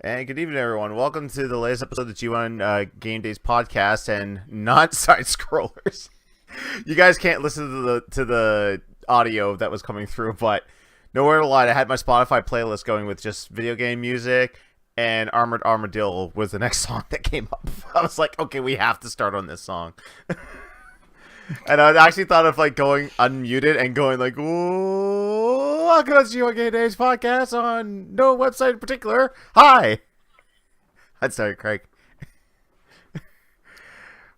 And good evening, everyone. Welcome to the latest episode of the G1 Gamedays podcast, and not side scrollers. You guys can't listen to the audio that was coming through, but nowhere to lie, I had my Spotify playlist going with just video game music, and Armored Armadillo was the next song that came up. I was like, okay, we have to start on this song. And I actually thought of like going unmuted and going like, "Ooh, welcome to the G1 Gamedays podcast on no website in particular. Hi." I'd start, Craig.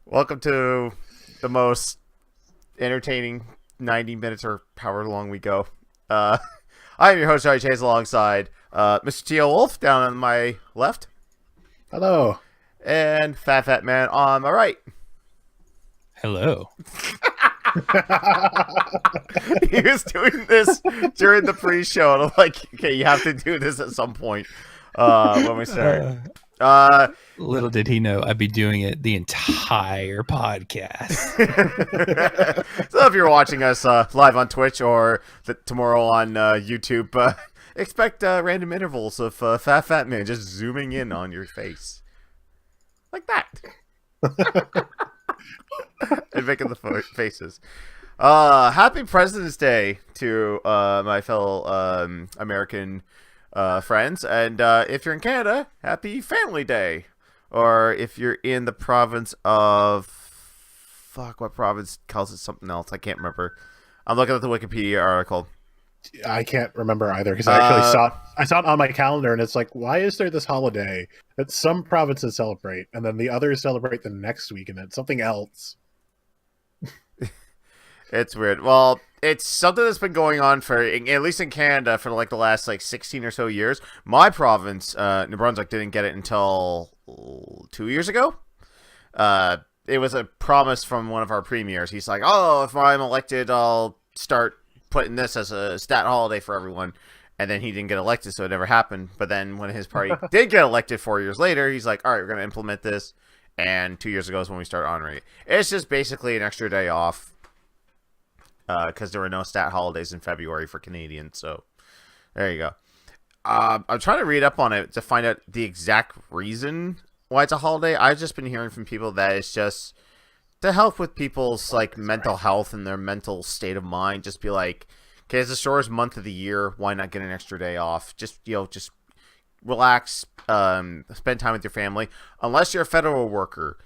Welcome to the most entertaining 90 minutes or however long we go. I am your host, Charlie Chase, alongside Mr. T.O. Wolf down on my left. Hello. And Fat Man on my right. Hello. He was doing this during the pre-show, and I'm like, okay, you have to do this at some point when we start. Little did he know I'd be doing it the entire podcast. So if you're watching us live on Twitch or tomorrow on YouTube, expect random intervals of Fat Man just zooming in on your face. Like that. And making the faces. Happy President's Day to my fellow American friends, and if you're in Canada, happy Family Day. Or if you're in the province of what province calls it something else? I can't remember. I'm looking at the Wikipedia article. I can't remember either because I actually saw it on my calendar, and it's like, why is there this holiday that some provinces celebrate and then the others celebrate the next week, and then something else? It's weird. Well, it's something that's been going on for, at least in Canada, for like the last 16 or so years. My province, New Brunswick, didn't get it until 2 years ago. It was a promise from one of our premiers. He's like, "Oh, if I'm elected, I'll start putting this as a stat holiday for everyone." And then he didn't get elected, so it never happened. But then when his party did get elected 4 years later, he's like, "All right, we're going to implement this." And 2 years ago is when we started honoring it. It's just basically an extra day off. Because there were no stat holidays in February for Canadians, so there you go. I'm trying to read up on it to find out the exact reason why it's a holiday. I've just been hearing from people that it's just to help with people's mental health and their mental state of mind. Just be like, okay, it's the shortest month of the year. Why not get an extra day off? Just just relax, spend time with your family. Unless you're a federal worker,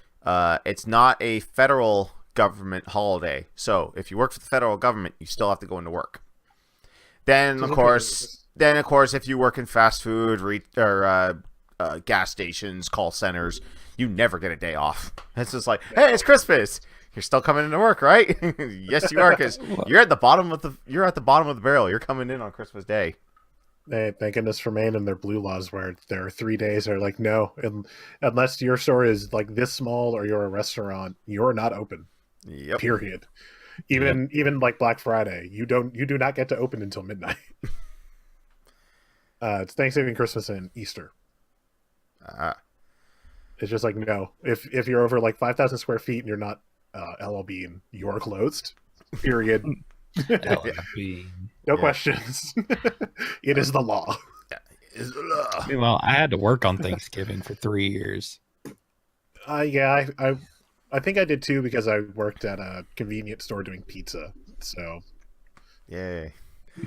it's not a federal government holiday. So if you work for the federal government, you still have to go into work. Then of course, if you work in fast food or gas stations, call centers, you never get a day off. It's just like, hey, it's Christmas. You're still coming into work, right? Yes, you are, because you're at the bottom of the barrel. You're coming in on Christmas Day. Thank goodness for Maine and their blue laws, where there are 3 days are like, no, unless your store is like this small or you're a restaurant, you're not open. Yep. Period. Even like Black Friday, you do not get to open until midnight. It's Thanksgiving, Christmas, and Easter. It's just like, no, if you're over 5,000 square feet and you're not LLB, and you're closed. Period. LLB. No questions. It is the law. Well, I had to work on Thanksgiving for 3 years. Yeah, I think I did too, because I worked at a convenience store doing pizza. So, yay.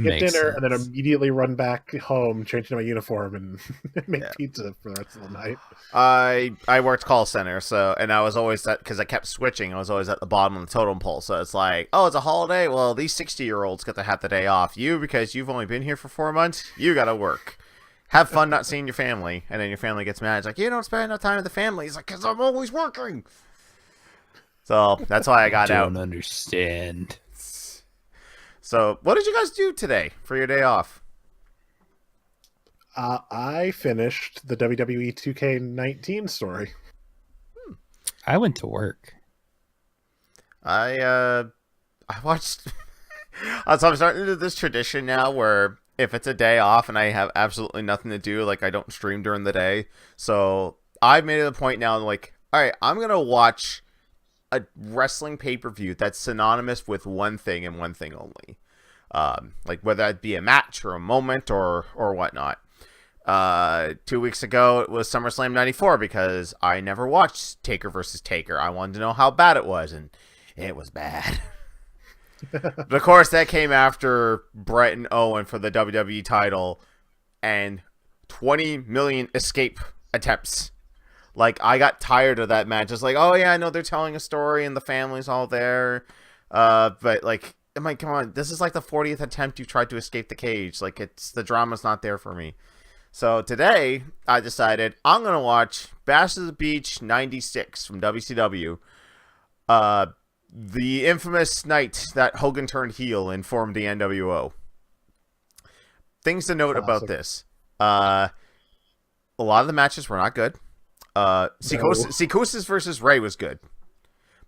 Get dinner and then immediately run back home, change into my uniform, and make pizza for the rest of the night. I worked call center, and I was always because I kept switching. I was always at the bottom of the totem pole. So it's like, oh, it's a holiday. Well, these 60-year-olds get to have the day off. You, because you've only been here for 4 months, you got to work. Have fun not seeing your family, and then your family gets mad. It's like, you don't spend enough time with the family. It's like, because I'm always working. So that's why I got out. Don't understand. So what did you guys do today for your day off? I finished the WWE 2K19 story. I went to work. I watched. So I'm starting to do this tradition now where if it's a day off and I have absolutely nothing to do, I don't stream during the day. So I've made it a point now, all right, I'm gonna watch a wrestling pay-per-view that's synonymous with one thing and one thing only. Whether that be a match or a moment or whatnot. 2 weeks ago, it was SummerSlam 94 because I never watched Taker versus Taker. I wanted to know how bad it was, and it was bad. But of course, that came after Brett and Owen for the WWE title and 20 million escape attempts. Like, I got tired of that match. It's like, oh yeah, I know they're telling a story and the family's all there. But like, I'm like, come on, this is like the 40th attempt you tried to escape the cage. Like, the drama's not there for me. So today, I decided I'm going to watch Bash of the Beach 96 from WCW. The infamous night that Hogan turned heel and formed the NWO. Things to note about this. A lot of the matches were not good. Psychosis versus Ray was good.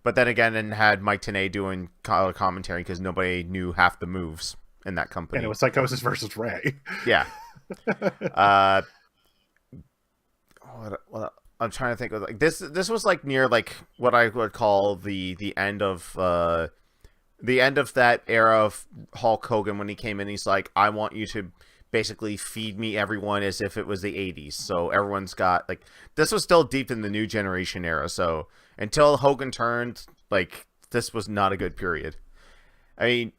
But then again, it had Mike Tenay doing commentary because nobody knew half the moves in that company. And it was Psychosis versus Ray. Yeah. What I'm trying to think of, like, this was like near like what I would call the end of that era of Hulk Hogan when he came in. He's like, I want you to basically feed me everyone as if it was the 80s. So everyone's got, like, this was still deep in the new generation era. So until Hogan turned, like, this was not a good period. I mean,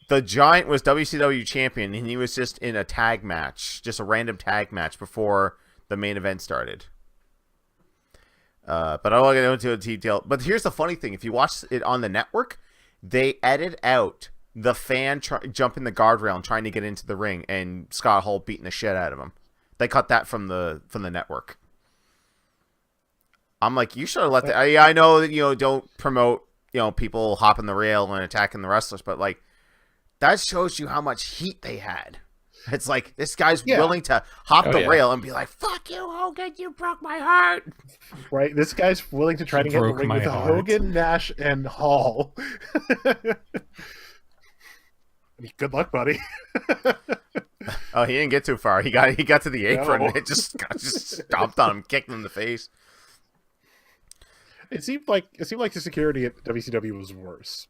the Giant was WCW champion, and he was just in a tag match, just a random tag match before the main event started. But I won't get into detail. But here's the funny thing. If you watch it on the network, they edit out the fan jumping the guardrail and trying to get into the ring, and Scott Hall beating the shit out of him. They cut that from the network. I'm like, you should have let that. I know that, don't promote, people hopping the rail and attacking the wrestlers, but like, that shows you how much heat they had. It's like, this guy's willing to hop the rail and be like, fuck you, Hogan, you broke my heart. Right? This guy's willing to try to get in the ring with Hogan, Nash, and Hall. Good luck, buddy. Oh, he didn't get too far. He got to the apron and it just stomped on him, kicked him in the face. It seemed like the security at WCW was worse.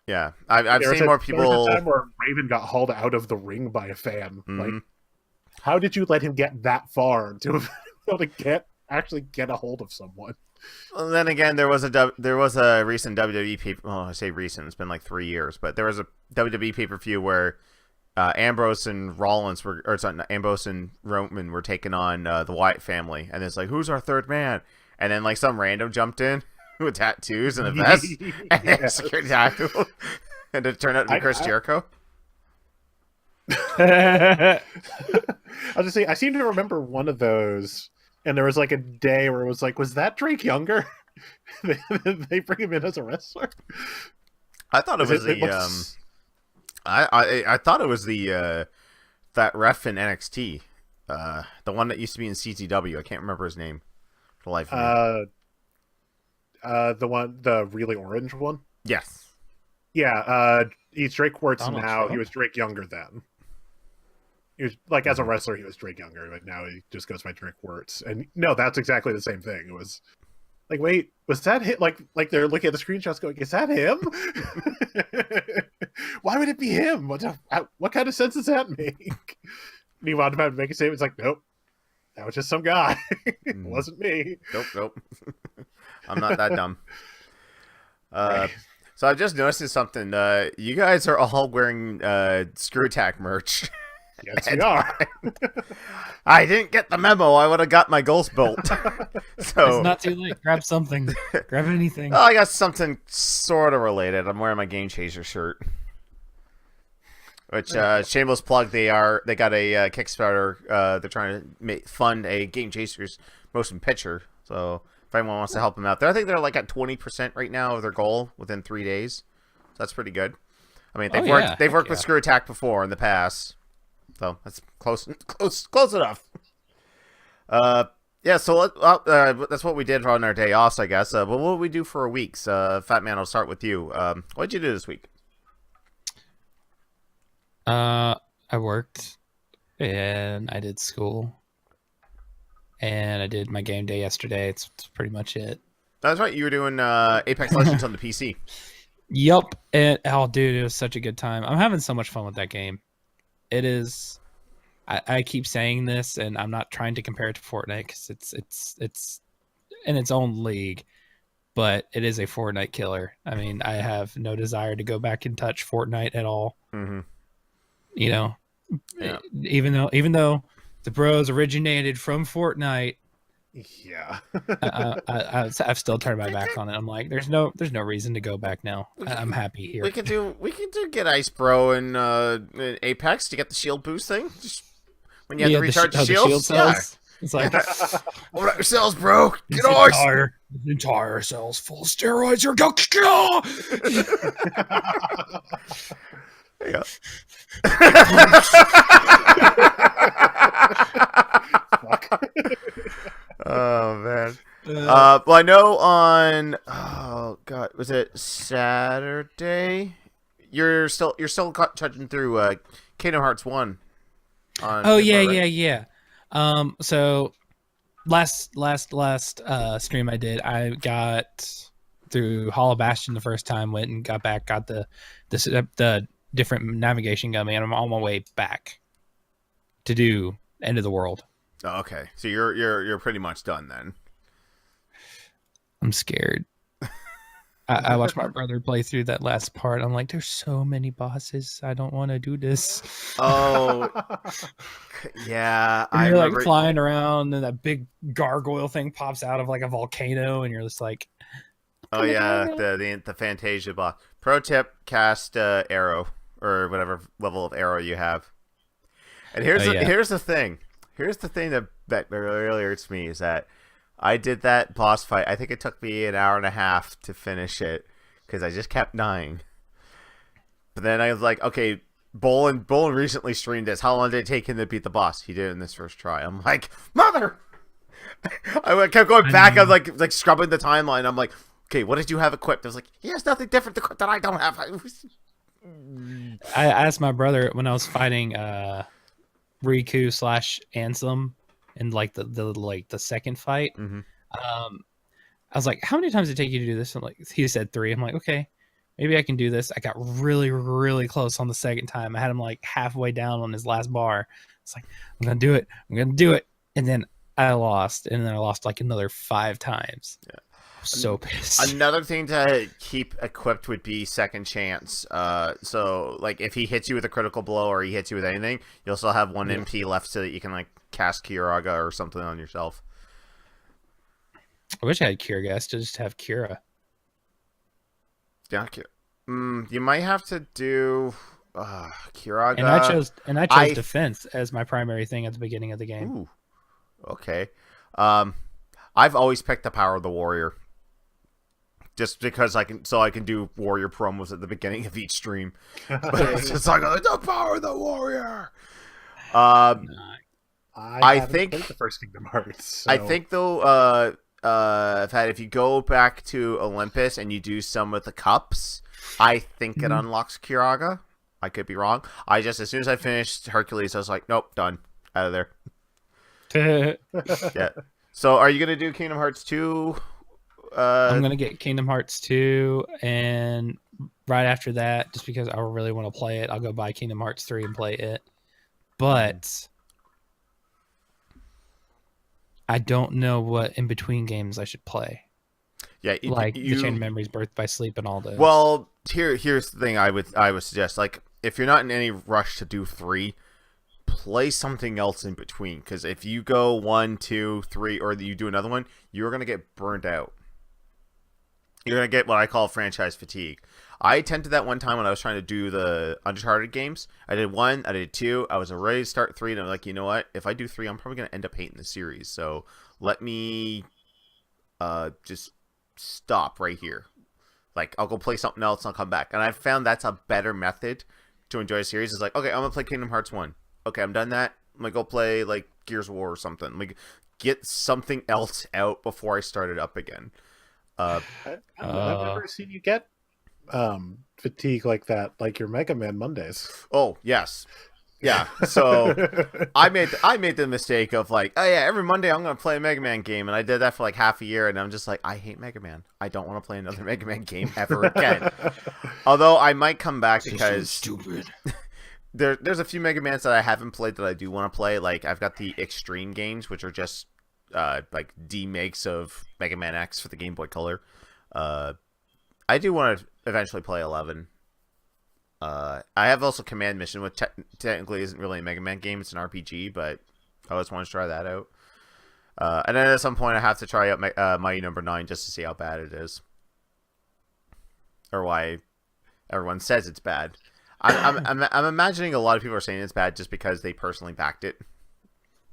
Yeah, I've seen more people. There was a time where Raven got hauled out of the ring by a fan. Mm-hmm. Like, how did you let him get that far to be able to actually get a hold of someone? Well, then again, there was a recent WWE pay. Well, I say recent; it's been like 3 years, but there was a WWE pay-per-view where Ambrose and Rollins Ambrose and Roman were taking on the Wyatt family, and it's like, who's our third man? And then like some random jumped in with tattoos and a vest, and then security tackled him, and it turned out to be Chris Jericho. I was just saying, I seem to remember one of those, and there was like a day where it was like, was that Drake Younger? They bring him in as a wrestler. I thought it was I thought it was the that ref in NXT, the one that used to be in CZW. I can't remember his name for the life of me. The really orange one. Yes. Yeah. He's Drake Quartz Donald now. Trump? He was Drake Younger then. He was like, as a wrestler, he was Drake Younger, but now he just goes by Drake Quartz. And no, that's exactly the same thing. It was like, wait, was that him? Like they're looking at the screenshots, going, "Is that him? Why would it be him? What kind of sense does that make?" And he wanted to make a statement. It's like, nope, that was just some guy. It wasn't me. Nope. I'm not that dumb. Right. So I've just noticed something. You guys are all wearing Screw Attack merch. Yes, we are. I didn't get the memo. I would have got my ghost bolt. So It's not too late. Grab something. Grab anything. Oh, I got something sort of related. I'm wearing my Game Chaser shirt. Which shameless plug. They got a Kickstarter. They're trying to fund a Game Chasers motion picture. So if anyone wants to help them out there, I think they're like at 20% right now of their goal within 3 days. So that's pretty good. I mean, they've worked with Screw Attack before in the past, so that's close enough. Yeah. So that's what we did on our day off, I guess. But what did we do for a week? Fat Man, I'll start with you. What did you do this week? I worked, and I did school, and I did my game day yesterday. It's pretty much it. That's right. You were doing Apex Legends on the PC. Yup. And oh, dude, it was such a good time. I'm having so much fun with that game. It is I keep saying this, and I'm not trying to compare it to Fortnite because it's in its own league, but it is a Fortnite killer. I mean, I have no desire to go back and touch Fortnite at all. Mm-hmm. You know, Yeah. even though the bros originated from Fortnite, Yeah. I've still turned my back on it. I'm like, there's no reason to go back now. I'm happy here. We could do get Ice Bro and Apex to get the shield boost thing. Just when you have to recharge the shields. Cells. It's like, What about your cells, bro? Get this entire cell's full of steroids. You're go. There you go. Oh man. Well, I know on was it Saturday? You're still touching through Kingdom Hearts 1. Oh yeah, right? yeah. So last stream I did, I got through Hollow Bastion the first time, went and got back, got the different navigation gummy, and I'm on my way back to do End of the World. Oh, okay, so you're pretty much done then. I'm scared. I watched my brother play through that last part. I'm like, there's so many bosses. I don't want to do this. Oh, yeah. And you're like flying around, and that big gargoyle thing pops out of like a volcano, and you're just like, oh yeah, the Fantasia boss. Pro tip: cast arrow or whatever level of arrow you have. And here's the thing. Here's the thing that really irritates me is that I did that boss fight. I think it took me an hour and a half to finish it because I just kept dying. But then I was like, okay, Bolin recently streamed this. How long did it take him to beat the boss? He did it in this first try. I'm like, mother! I kept going back. I was like scrubbing the timeline. I'm like, okay, what did you have equipped? I was like, he has nothing different equipped that I don't have. I asked my brother when I was fighting Riku / Ansem in like the second fight. Mm-hmm. I was like, how many times did it take you to do this? I'm like, he said 3. I'm like, okay, maybe I can do this. I got really, really close on the second time. I had him like halfway down on his last bar. It's like, I'm gonna do it. And then I lost, and then I lost like another 5 times. Yeah. So pissed. Another thing to keep equipped would be second chance. So like if he hits you with a critical blow or he hits you with anything, you'll still have 1 MP left so that you can like cast Kiraga or something on yourself. I wish I had Kiraga. I still just have Kira. Yeah, you might have to do Kiraga. And I chose defense as my primary thing at the beginning of the game. Ooh, okay. I've always picked the Power of the Warrior. Just because I can do warrior promos at the beginning of each stream. But it's just like the Power of the Warrior. I think played the first Kingdom Hearts. So. I think though, that if you go back to Olympus and you do some with the cups, I think it unlocks Kiraga. I could be wrong. As soon as I finished Hercules, I was like, nope, done, out of there. Yeah. So, are you gonna do Kingdom Hearts 2? I'm gonna get Kingdom Hearts 2, and right after that, just because I really want to play it, I'll go buy Kingdom Hearts 3 and play it. But I don't know what in between games I should play. Yeah, like the Chain of Memories, Birth by Sleep, and all those. Well, here's the thing I would suggest. Like, if you're not in any rush to do 3, play something else in between. Because if you go 1, 2, 3, or you do another one, you're gonna get burnt out. You're gonna get what I call franchise fatigue. I attempted that one time when I was trying to do the Uncharted games. I did 1, I did 2. I was ready to start 3, and I'm like, you know what? If I do 3, I'm probably gonna end up hating the series. So let me just stop right here. Like, I'll go play something else and I'll come back. And I found that's a better method to enjoy a series. It's like, okay, I'm gonna play Kingdom Hearts 1. Okay, I'm done that. I'm gonna go play like Gears of War or something. Like, get something else out before I start it up again. I've never seen you get fatigue like that, like your Mega Man Mondays. Oh yes, yeah. So I made the mistake of like, oh yeah, every Monday I'm gonna play a Mega Man game, and I did that for like half a year, and I'm just like, I hate Mega Man. I don't want to play another Mega Man game ever again. Although I might come back because so stupid. there's a few Mega Mans that I haven't played that I do want to play. Like I've got the Extreme games, which are just like D-makes of Mega Man X for the Game Boy Color. I do want to eventually play 11. I have also Command Mission, which technically isn't really a Mega Man game. It's an RPG, but I always want to try that out. And then at some point I have to try out Mighty Number 9 just to see how bad it is. Or why everyone says it's bad. I'm imagining a lot of people are saying it's bad just because they personally backed it.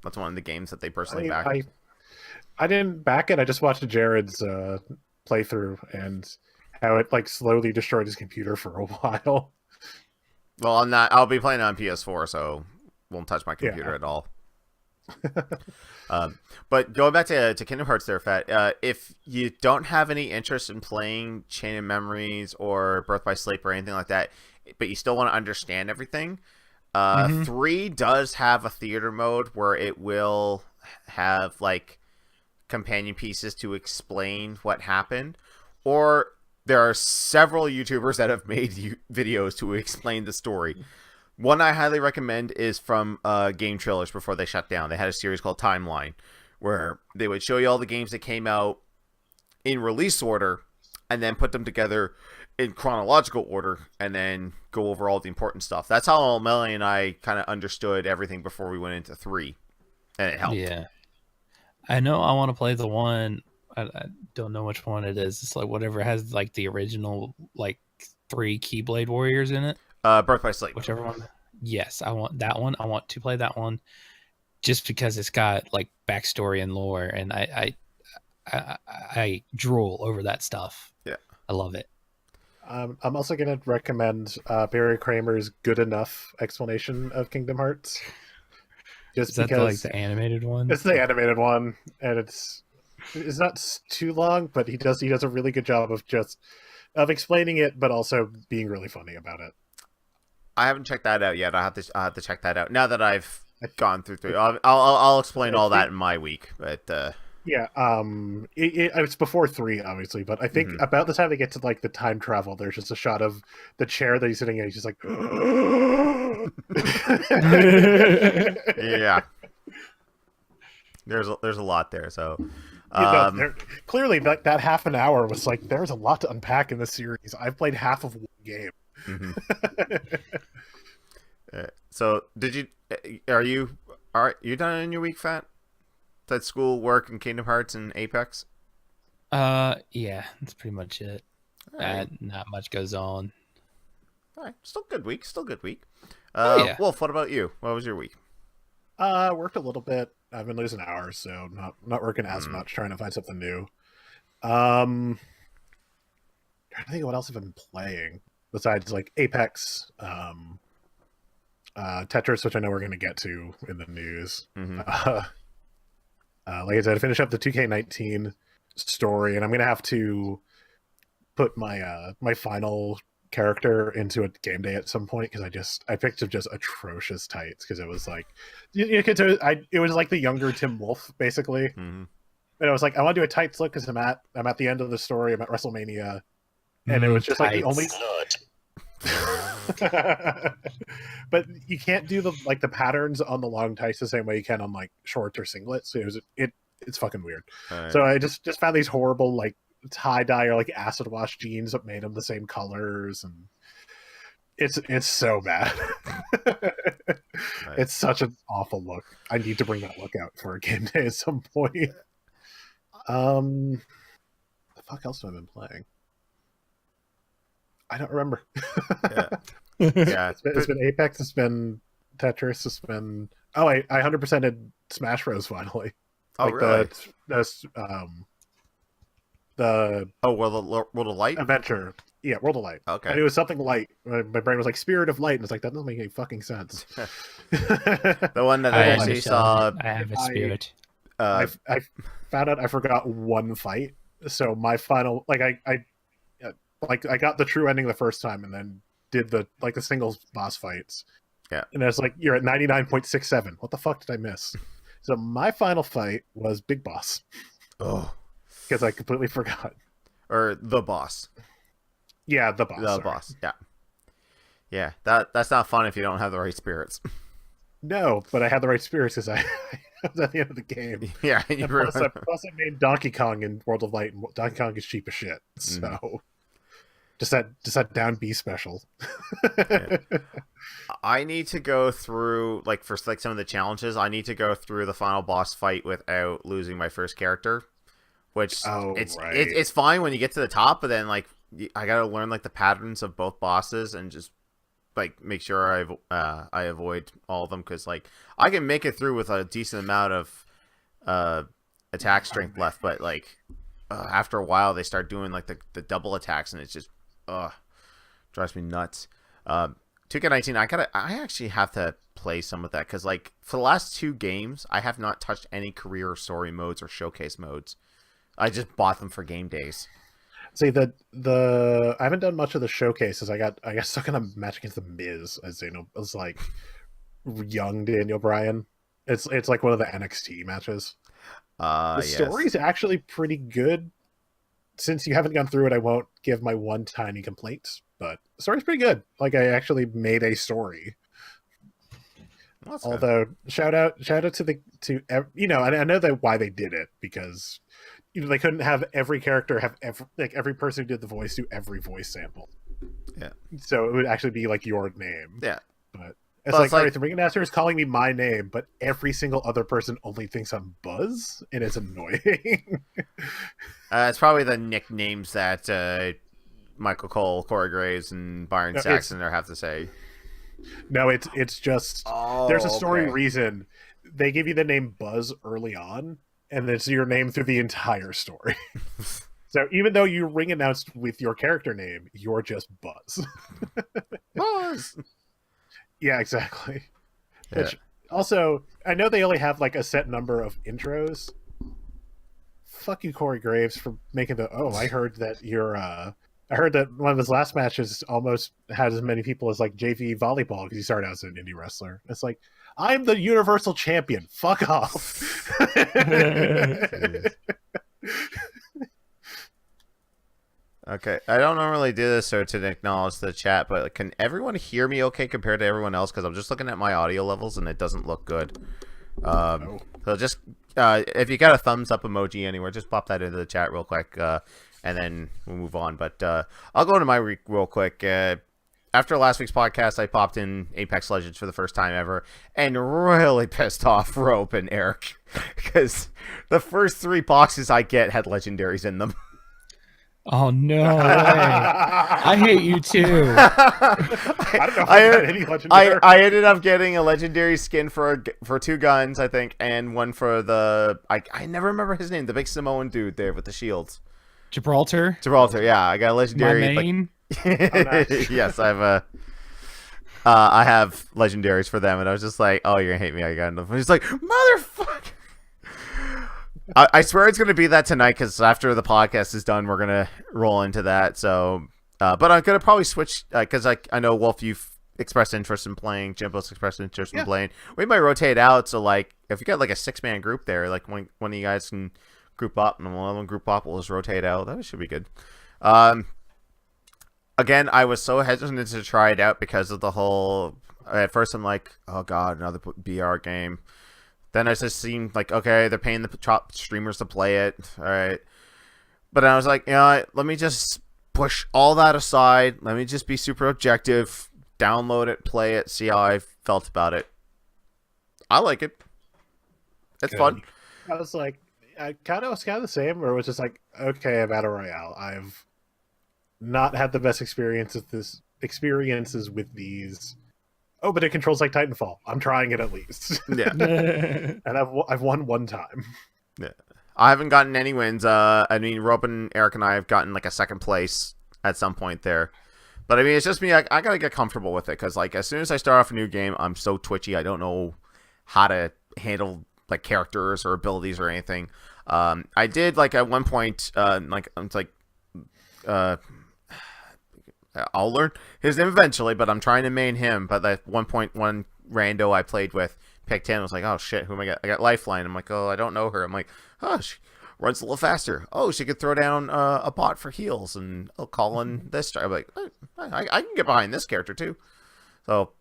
That's one of the games that they personally backed. I didn't back it. I just watched Jared's playthrough and how it like slowly destroyed his computer for a while. Well, I'll be playing on PS4, so won't touch my computer at all. But going back to Kingdom Hearts there, Fat, if you don't have any interest in playing Chain of Memories or Birth by Sleep or anything like that, but you still want to understand everything, 3 does have a theater mode where it will have like companion pieces to explain what happened, or there are several YouTubers that have made videos to explain the story. One I highly recommend is from Game Trailers before they shut down. They had a series called Timeline where they would show you all the games that came out in release order and then put them together in chronological order and then go over all the important stuff. That's how Melanie and I kind of understood everything before we went into 3, and it helped. Yeah. I know I want to play the one, I don't know which one it is. It's like whatever has like the original like 3 Keyblade Warriors in it. Birth by Sleep. Whichever one. Yes, I want that one. I want to play that one just because it's got like backstory and lore, and I drool over that stuff. Yeah. I love it. I'm also going to recommend Barry Kramer's Good Enough explanation of Kingdom Hearts. Just Is that because like the animated one? It's the animated one, and it's not too long, but he does a really good job of explaining it, but also being really funny about it. I haven't checked that out yet. I have to check that out now that I've gone through 3. I'll explain all that in my week, but yeah, it's before 3, obviously, but I think about the time they get to like the time travel, there's just a shot of the chair that he's sitting in. He's just like, yeah. There's a lot there, so. Clearly, that half an hour was like there's a lot to unpack in this series. I've played half of one game. So, are you done in your week, Fat? That school, work, and Kingdom Hearts and Apex? Yeah, that's pretty much it. Right. Not much goes on. All right, still good week. Yeah. Wolf, what about you? What was your week? Worked a little bit. I've been losing hours, so not working as much, trying to find something new. Trying to think of what else I've been playing besides like Apex, Tetris, which I know we're going to get to in the news. Like I said, I finished up the 2K19 story, and I'm going to have to put my my final character into a game day at some point because I picked up just atrocious tights because it was like it was like the younger Tim Wolf basically, and I was like I want to do a tights look because I'm at the end of the story. I'm at WrestleMania, and it was just like the only. But you can't do the patterns on the long tights the same way you can on like shorts or singlets. So it's fucking weird. Right. So I just found these horrible like tie-dye or like acid wash jeans that made them the same colors, and it's so bad. Right. It's such an awful look. I need to bring that look out for a game day at some point. The fuck else have I been playing? I don't remember. Yeah. It's been Apex, it's been Tetris, it's been I 100%ed Smash Bros finally. Oh, like really? The World of Light adventure. Yeah, World of Light. Okay. And it was something light. My brain was like Spirit of Light, and it's like that doesn't make any fucking sense. The one that I actually saw. I have a spirit. I found out I forgot one fight, so my final I got the true ending the first time, and then did the singles boss fights. Yeah. And it's like you're at 99.67. What the fuck did I miss? So my final fight was Big Boss. Oh. Because I completely forgot. Or the boss. Yeah, the boss. Boss. Yeah. Yeah, that's not fun if you don't have the right spirits. No, but I had the right spirits because I was at the end of the game. Yeah, And plus, I made Donkey Kong in World of Light, and Donkey Kong is cheap as shit. So just that down B special. Yeah. I need to go through for some of the challenges. I need to go through the final boss fight without losing my first character, which it's fine when you get to the top, but then I gotta learn the patterns of both bosses and just make sure I avoid all of them, because I can make it through with a decent amount of attack strength left, but after a while they start doing the double attacks, and it's just drives me nuts. 2K19, I actually have to play some of that, because for the last 2 games I have not touched any career or story modes or showcase modes. I just bought them for game days. See, I haven't done much of the showcases. I got stuck in a match against the Miz, as you know. It was young Daniel Bryan. It's one of the NXT matches. The story's actually pretty good. Since you haven't gone through it, I won't give my one tiny complaint, but the story's pretty good. I actually made a story. Well, although shout out to I know why they did it, because they couldn't have every character have every person who did the voice do every voice sample. Yeah. So it would actually be your name. Yeah. But it's all right, the ringmaster is calling me my name, but every single other person only thinks I'm Buzz, and it's annoying. It's probably the nicknames that Michael Cole, Corey Graves, and Byron Saxton have to say. No, it's just there's a story reason they give you the name Buzz early on, and it's your name through the entire story. So even though you ring announced with your character name, you're just Buzz. Buzz. Yeah, exactly. Yeah. Which also, I know they only have a set number of intros. Fuck you, Corey Graves, for making I heard that I heard that one of his last matches almost had as many people as JV volleyball, because he started out as an indie wrestler. It's I'm the Universal Champion. Fuck off. Okay, I don't normally do this to acknowledge the chat, but can everyone hear me okay compared to everyone else? Because I'm just looking at my audio levels and it doesn't look good. So just if you got a thumbs up emoji anywhere, just pop that into the chat real quick, and then we'll move on. But I'll go into my week real quick. After last week's podcast, I popped in Apex Legends for the first time ever, and really pissed off Rope and Eric, because the first 3 boxes I get had legendaries in them. Oh no way. I hate you too. I don't know if I had any legendary. I ended up getting a legendary skin for 2 guns, I think, and one for the I never remember his name, the big Samoan dude there with the shields. Gibraltar, yeah, I got a legendary. My main. Yes, I have legendaries for them, and I was just like, oh, you're gonna hate me, I got enough. And he's like, motherfucker. I swear it's going to be that tonight, because after the podcast is done, we're going to roll into that. So, but I'm going to probably switch, because I know, Wolf, you've expressed interest in playing. Jimbo's expressed interest in playing. We might rotate out. So, if you got a 6-man group there, one of you guys can group up, and one of them group up, we'll just rotate out. That should be good. Again, I was so hesitant to try it out because of the whole. At first, I'm like, oh god, another BR game. Then it just seemed okay, they're paying the top streamers to play it. All right. But I was like, let me just push all that aside. Let me just be super objective. Download it, play it, see how I felt about it. I like it. It's fun. I was I was kind of the same, where it was just okay, I'm Battle Royale. I've not had the best experiences with these. Oh, but it controls like Titanfall. I'm trying it at least. Yeah. And I've won 1 time. Yeah. I haven't gotten any wins. I mean, Rob and Eric and I have gotten a 2nd place at some point there. But I mean, it's just me. I gotta get comfortable with it, because as soon as I start off a new game, I'm so twitchy. I don't know how to handle characters or abilities or anything. I did at one point. I'll learn his name eventually, but I'm trying to main him. But at one point, one rando I played with picked him. I was like, oh shit, who am I got? I got Lifeline. I'm like, oh, I don't know her. I'm like, oh, she runs a little faster. Oh, she could throw down a bot for heals, and I'll call in this. I'm like, I can get behind this character too. So,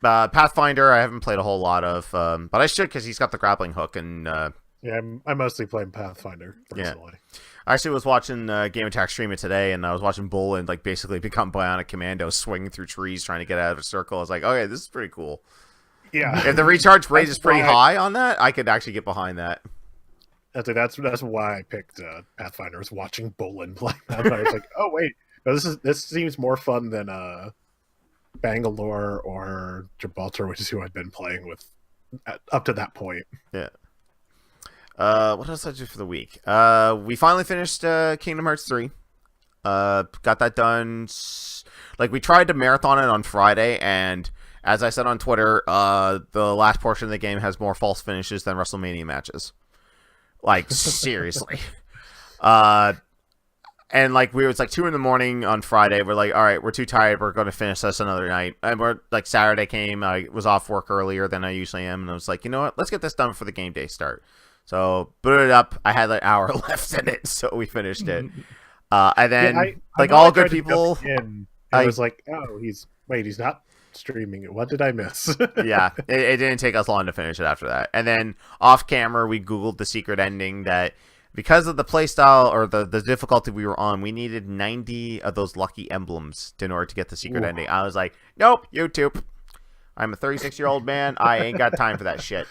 Pathfinder, I haven't played a whole lot of, but I should because he's got the grappling hook. And Yeah, I'm mostly playing Pathfinder personally. I actually was watching Game Attack stream it today, and I was watching Bull and like basically become Bionic Commando, swinging through trees trying to get out of a circle. I was like, okay, this is pretty cool. Yeah, If the recharge rate is pretty high on that, I could actually get behind that. That's why I picked Pathfinder. Was watching Bolin play Pathfinder. It's like, oh wait, no, this seems more fun than Bangalore or Gibraltar, which is who I'd been playing with up to that point. Yeah. What else did I do for the week? We finally finished Kingdom Hearts 3. Got that done. Like, we tried to marathon it on Friday, and as I said on Twitter, the last portion of the game has more false finishes than WrestleMania matches. Like, seriously. And like, it was like 2 a.m. on Friday. We're like, all right, we're too tired. We're going to finish this another night. And we're like, Saturday came. I was off work earlier than I usually am. And I was like, you know what? Let's get this done before the game day start. So, booted it up. I had like an hour left in it. So we finished it. And then, I all good people. I was like, oh, he's not streaming it. What did I miss? Yeah, it didn't take us long to finish it after that. And then off camera, we Googled the secret ending that because of the playstyle or the difficulty we were on, we needed 90 of those lucky emblems in order to get the secret ending. I was like, nope, YouTube. I'm a 36-year-old man. I ain't got time for that shit.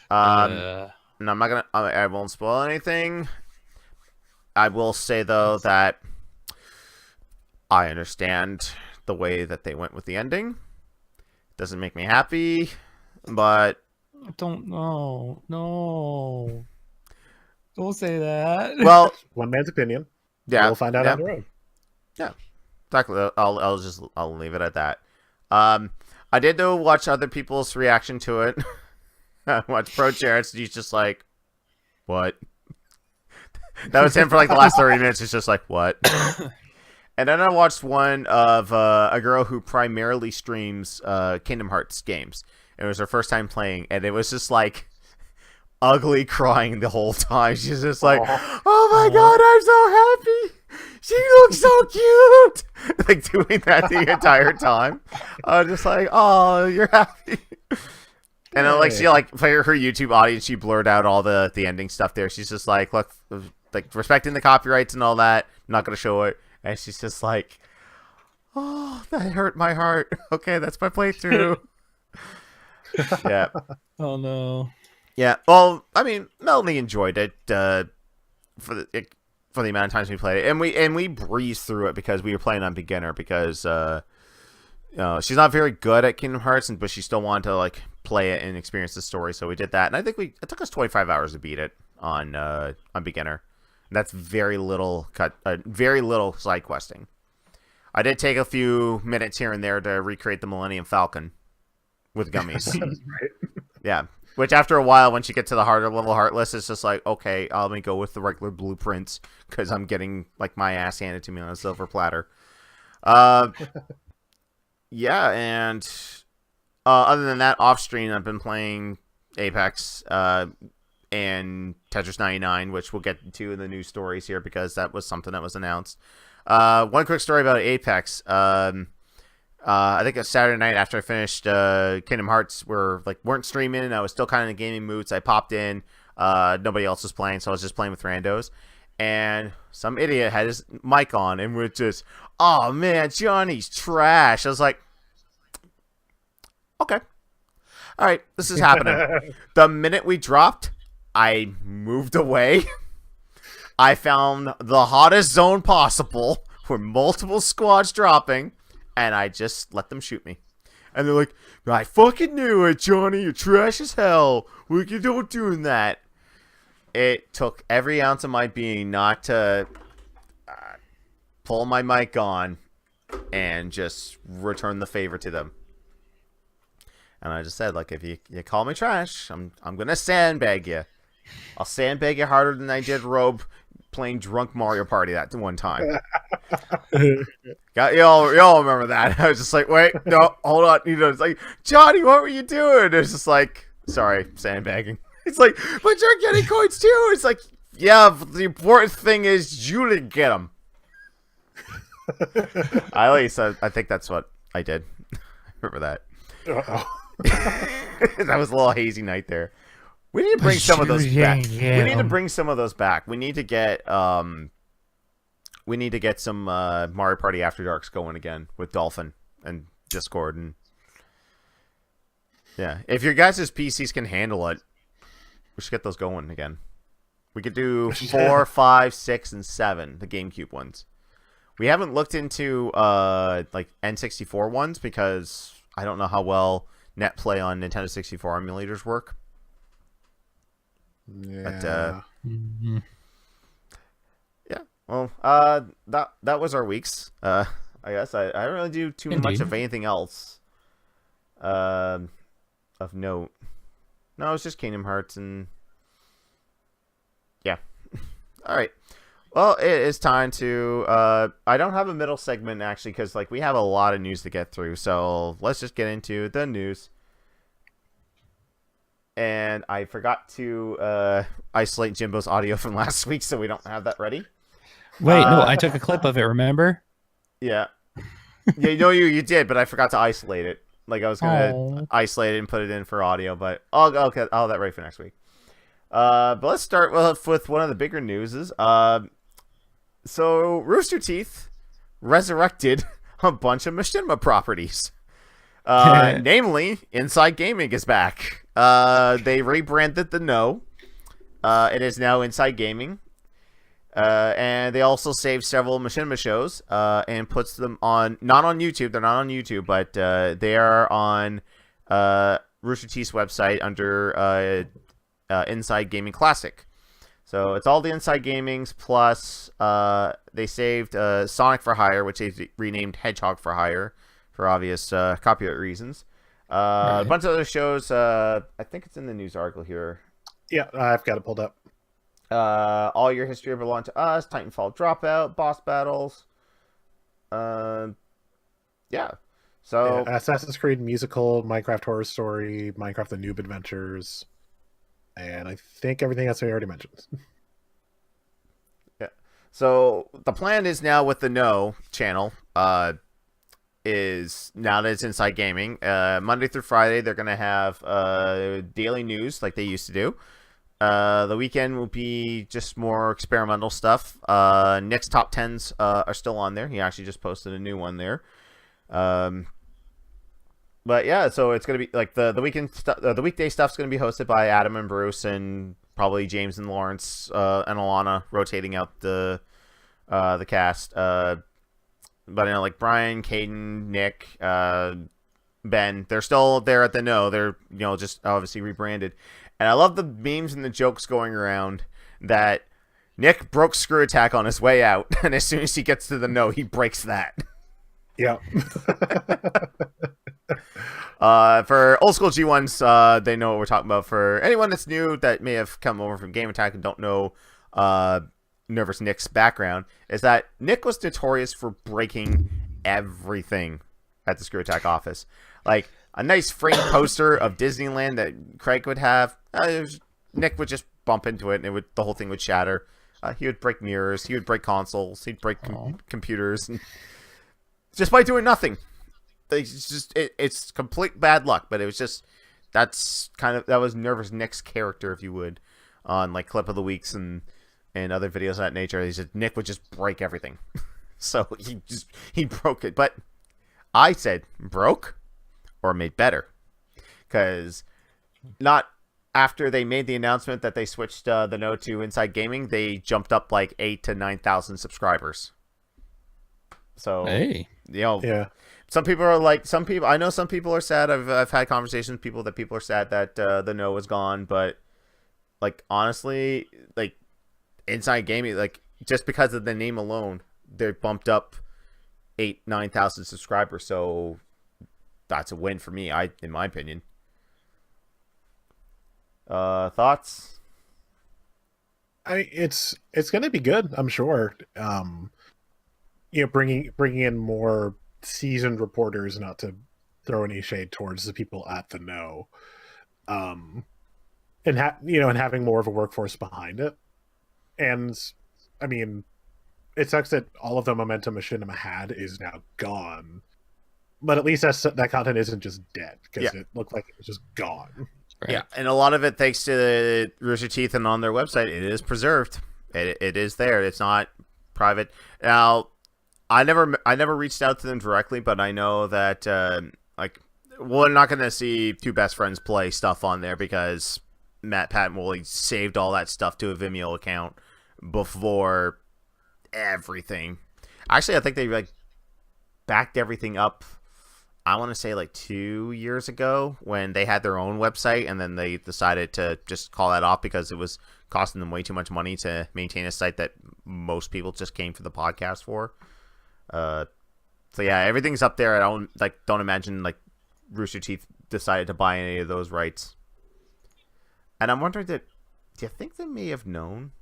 And I'm not I won't spoil anything. I will say, though, that I understand the way that they went with the ending. Doesn't make me happy, but I don't know. No. Don't say that. Well, one man's opinion. Yeah, we'll find out on the road. Yeah, exactly. I'll leave it at that. I did though watch other people's reaction to it. I watched Pro Jarrett's. He's just like, what? That was him for like the last 30 minutes. He's just like, what? And then I watched one of a girl who primarily streams Kingdom Hearts games. It was her first time playing, and it was just like ugly crying the whole time. She's just like, oh my god, I'm so happy. She looks so cute. Like doing that the entire time. I was just like, oh, you're happy. And then, like, she like for her YouTube audience, she blurred out all the ending stuff there. She's just like, look, like respecting the copyrights and all that. I'm not gonna show it. And she's just like, oh, that hurt my heart. Okay, that's my playthrough. Yeah. Oh no. Yeah. Well, I mean, Melanie enjoyed it for the amount of times we played it, and we breezed through it because we were playing on beginner because she's not very good at Kingdom Hearts, but she still wanted to like play it and experience the story, so we did that. And I think it took us 25 hours to beat it on beginner. And that's very little side questing. I did take a few minutes here and there to recreate the Millennium Falcon with gummies. Right. Yeah. Which after a while, once you get to the harder level Heartless, it's just like, okay, let me go with the regular blueprints because I'm getting like my ass handed to me on a silver platter. Yeah, and other than that, off stream, I've been playing Apex and Tetris 99, which we'll get to in the news stories here because that was something that was announced. One quick story about Apex. I think it was Saturday night after I finished Kingdom Hearts, weren't streaming, and I was still kind of in the gaming mood, so I popped in. Nobody else was playing, so I was just playing with randos. And some idiot had his mic on, and we're just, oh man, Johnny's trash. I was like, okay. All right, this is happening. The minute we dropped, I moved away. I found the hottest zone possible with multiple squads dropping, and I just let them shoot me. And they're like, I fucking knew it, Johnny. You're trash as hell. We can don't doing that. It took every ounce of my being not to pull my mic on and just return the favor to them. And I just said, like, if you call me trash, I'm gonna sandbag you. I'll sandbag you harder than I did Robe playing drunk Mario Party that one time. Y'all remember that? I was just like, wait, no, hold on. It's like, Johnny, what were you doing? It's just like, sorry, sandbagging. It's like, but you're getting coins too. It's like, yeah, but the important thing is you didn't get them. I think that's what I did. Remember that? Uh-oh. That was a little hazy night there. We need to bring some of those back. We need to bring some of those back. We need to get some Mario Party After Darks going again with Dolphin and Discord and yeah. If your guys' PCs can handle it, we should get those going again. We could do 4, 5, 6, and 7, the GameCube ones. We haven't looked into like N64 ones because I don't know how well net play on Nintendo 64 emulators work. Yeah. But yeah. Well, that was our weeks. I guess I don't really do too much of anything else. Of note. No, it's just Kingdom Hearts and yeah. All right. Well, it is time to. I don't have a middle segment actually because like we have a lot of news to get through. So let's just get into the news. And I forgot to isolate Jimbo's audio from last week, so we don't have that ready. Wait, no, I took a clip of it. Remember? Yeah. Yeah, you did, but I forgot to isolate it. Like I was gonna isolate it and put it in for audio, but I'll have that ready for next week. But let's start with one of the bigger newses. So Rooster Teeth resurrected a bunch of Machinima properties. Namely, Inside Gaming is back. They rebranded the No. It is now Inside Gaming. And they also saved several Machinima shows and puts them on, not on YouTube, they're not on YouTube, but they are on Rooster Teeth's website under Inside Gaming Classic. So it's all the Inside Gamings, plus they saved Sonic for Hire, which they renamed Hedgehog for Hire for obvious copyright reasons. Right. A bunch of other shows, I think it's in the news article here. Yeah, I've got it pulled up. All Your History Belong to Us, Titanfall Dropout, Boss Battles. Yeah. So Assassin's Creed Musical, Minecraft Horror Story, Minecraft The Noob Adventures, and I think everything else I already mentioned. Yeah. So the plan is now with the No channel, is now that it's Inside Gaming, Monday through Friday they're gonna have daily news like they used to do. The weekend will be just more experimental stuff. Nick's top 10s are still on there. He actually just posted a new one there. But yeah, so it's gonna be like the weekend the weekday stuff's gonna be hosted by Adam and Bruce and probably James and Lawrence and Alana rotating out the cast. But you know, like Brian, Caden, Nick, Ben, they're still there at the No. They're just obviously rebranded. And I love the memes and the jokes going around that Nick broke Screw Attack on his way out, and as soon as he gets to the No, he breaks that. Yeah. For old school G1s, they know what we're talking about. For anyone that's new that may have come over from Game Attack and don't know Nervous Nick's background, is that Nick was notorious for breaking everything at the Screw Attack office. Like a nice framed poster of Disneyland that Craig would have. Nick would just bump into it, and the whole thing would shatter. He would break mirrors. He would break consoles. He'd break computers, and just by doing nothing. It's complete bad luck. But it was just that was Nervous Nick's character, if you would, on like Clip of the Weeks and other videos of that nature. Nick would just break everything. So he broke it. But I said broke or made better, because not after they made the announcement that they switched the No to Inside Gaming, they jumped up like 8,000 to 9,000 subscribers. So hey, yeah. Some people I know some people are sad. I've had conversations with people are sad that the No was gone, but like honestly, like Inside Gaming, like just because of the name alone, they bumped up 8,000-9,000 subscribers. So that's a win for me, in my opinion. Thoughts? It's going to be good, I'm sure. Bringing in more seasoned reporters, not to throw any shade towards the people at the No, and having more of a workforce behind it. And I mean, it sucks that all of the momentum Machinima had is now gone. But at least that content isn't just dead, because Yeah. it looked like it was just gone. Right. Yeah, and a lot of it, thanks to Rooster Teeth and on their website, it is preserved. It is there. It's not private. Now, I never reached out to them directly, but I know that we're not going to see two best friends play stuff on there because Pat and Wooly saved all that stuff to a Vimeo account before everything. Actually, I think they backed everything up. I want to say 2 years ago when they had their own website, and then they decided to just call that off because it was costing them way too much money to maintain a site that most people just came for the podcast for. So yeah, everything's up there. I don't imagine Rooster Teeth decided to buy any of those rights. And I'm wondering do you think they may have known?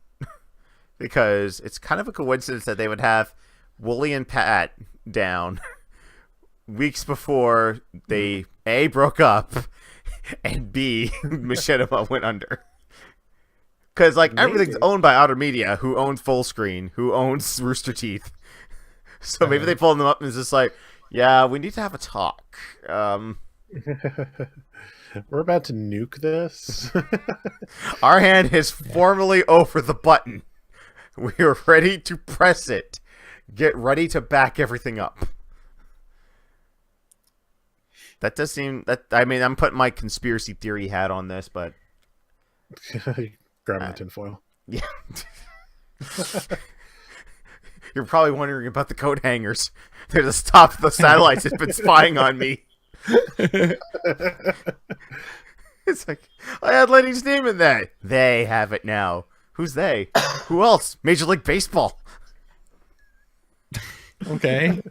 Because it's kind of a coincidence that they would have Wooly and Pat down weeks before they A, broke up, and B, Machinima went under. Because everything's owned by Outer Media, who owns Fullscreen, who owns Rooster Teeth. So maybe they pulled them up and it's just yeah, we need to have a talk. We're about to nuke this. Our hand is formally over the button. We are ready to press it. Get ready to back everything up. That does seem I'm putting my conspiracy theory hat on this, but Grabbing the tinfoil. Yeah. You're probably wondering about the coat hangers. They're the stop the satellites that's been spying on me. It's I had Lenny's name in that. They have it now. Who's they? Who else? Major League Baseball. Okay.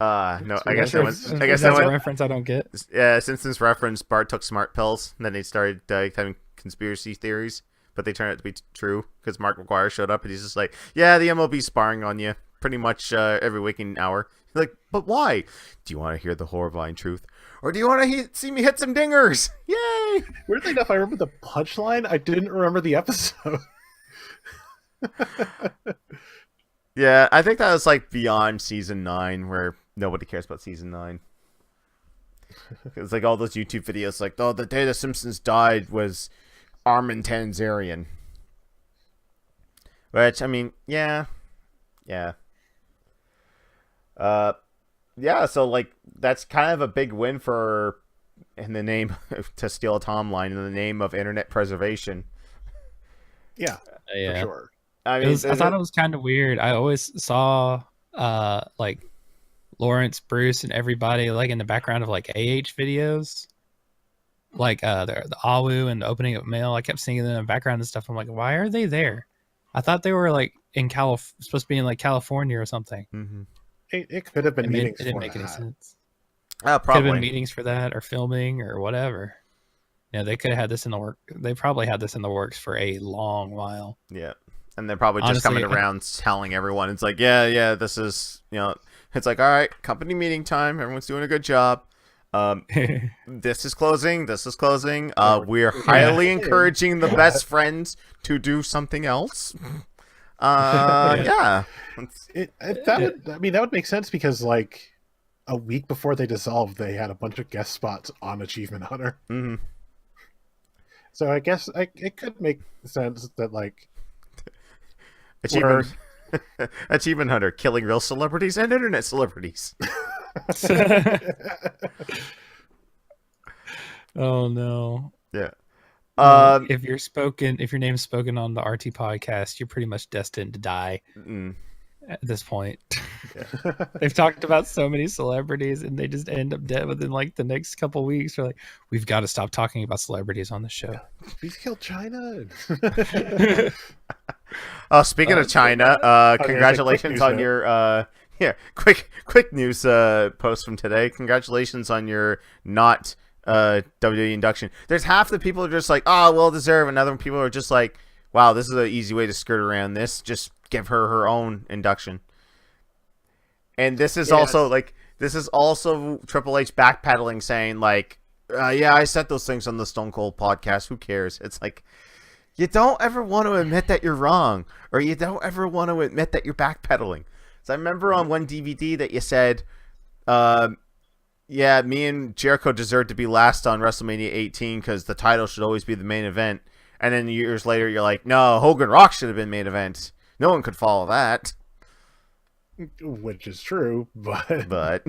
No, I guess that was. I Is guess that that a was. reference I don't get. Since this reference, Bart took smart pills, and then they started having conspiracy theories, but they turned out to be true because Mark McGuire showed up, and he's just yeah, the MLB's sparring on you pretty much every waking hour. He's but why? Do you want to hear the horrifying truth, or do you want to see me hit some dingers? Yay! Weirdly enough, I remember the punchline. I didn't remember the episode. Yeah, I think that was beyond season 9, where nobody cares about season 9. It's all those YouTube videos oh, the day the Simpsons died was Armin Tanzarian. Which, I mean, yeah. Yeah, so that's kind of a big win for, in the name, to steal a Tom line, in the name of internet preservation. Yeah, for sure. I mean, I thought it was kind of weird. I always saw Lawrence, Bruce, and everybody in the background of AH videos, the Awu and the opening of mail. I kept seeing them in the background and stuff. I'm why are they there? I thought they were in supposed to be in California or something. Mm-hmm. It could have been meetings. It didn't make any sense. Probably Could have been meetings for that, or filming, or whatever. Yeah, they could have had this in the work. They probably had this in the works for a long while. Yeah. And they're probably just coming around telling everyone. It's yeah, this is, it's all right, company meeting time. Everyone's doing a good job. This is closing. We're highly encouraging the best friends to do something else. Yeah. That would make sense because a week before they dissolved, they had a bunch of guest spots on Achievement Hunter. Mm-hmm. So I guess it could make sense that Achievement Hunter, killing real celebrities and internet celebrities. Oh no. Yeah. If your name's spoken on the RT podcast, you're pretty much destined to die at this point. Yeah. They've talked about so many celebrities and they just end up dead within the next couple weeks. They're we've got to stop talking about celebrities on the show. Please kill China. Speaking of China, congratulations on your quick news post from today. Congratulations on your not WWE induction. There's half the people are just oh, well deserved, and other people are just wow, this is an easy way to skirt around this. Just give her own induction. And this is also Triple H backpedaling, saying yeah, I said those things on the Stone Cold podcast. Who cares? It's you don't ever want to admit that you're wrong, or you don't ever want to admit that you're backpedaling. So I remember on one DVD that you said yeah, me and Jericho deserve to be last on WrestleMania 18 because the title should always be the main event. And then years later, you're like, no, Hogan Rock should have been main event. No one could follow that. Which is true, But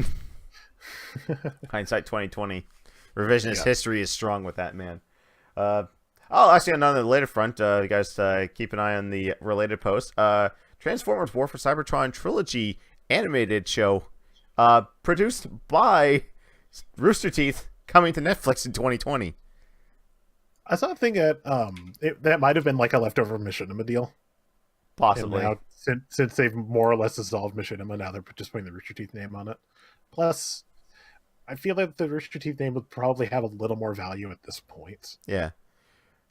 hindsight 2020, revisionist history is strong with that, man. Actually, on the later front, you guys keep an eye on the related post. Transformers War for Cybertron trilogy animated show, produced by Rooster Teeth, coming to Netflix in 2020. I saw a thing that that might have been like a leftover Machinima deal. Possibly. And now, since they've more or less dissolved Machinima, now they're just putting the Rooster Teeth name on it. Plus, I feel like the Rooster Teeth name would probably have a little more value at this point. Yeah,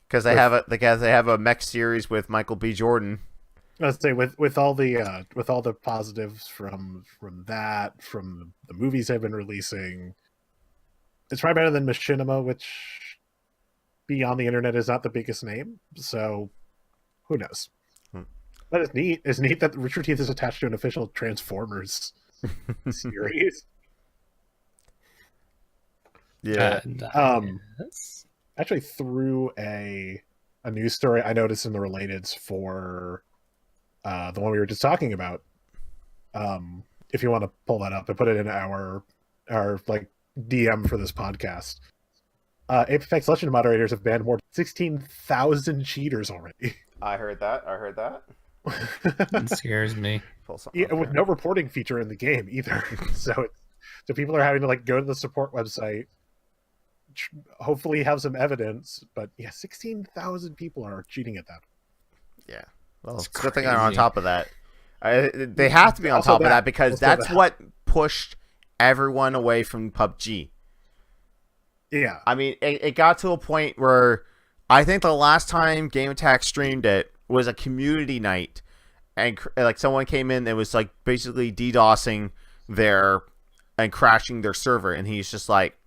because they have a mech series with Michael B. Jordan. Let's say with all the positives from that, from the movies they've been releasing, it's probably better than Machinima, which beyond the internet is not the biggest name. So who knows? But it's neat. It's neat that Rooster Teeth is attached to an official Transformers series. Yeah. Actually, through a news story I noticed in the relateds for the one we were just talking about. If you want to pull that up and put it in our like DM for this podcast. Apex Legends moderators have banned more than 16,000 cheaters already. I heard that. It scares me. Yeah, with no reporting feature in the game either. So people are having to like go to the support website, hopefully have some evidence. But yeah, 16,000 people are cheating at that. Yeah, well, it's a good thing they're on top of that. They have to be on top of that because that's what pushed everyone away from PUBG. Yeah, I mean, it got to a point where I think the last time Game Attack streamed it was a community night, and like someone came in and was like basically DDoSing their and crashing their server, and he's just like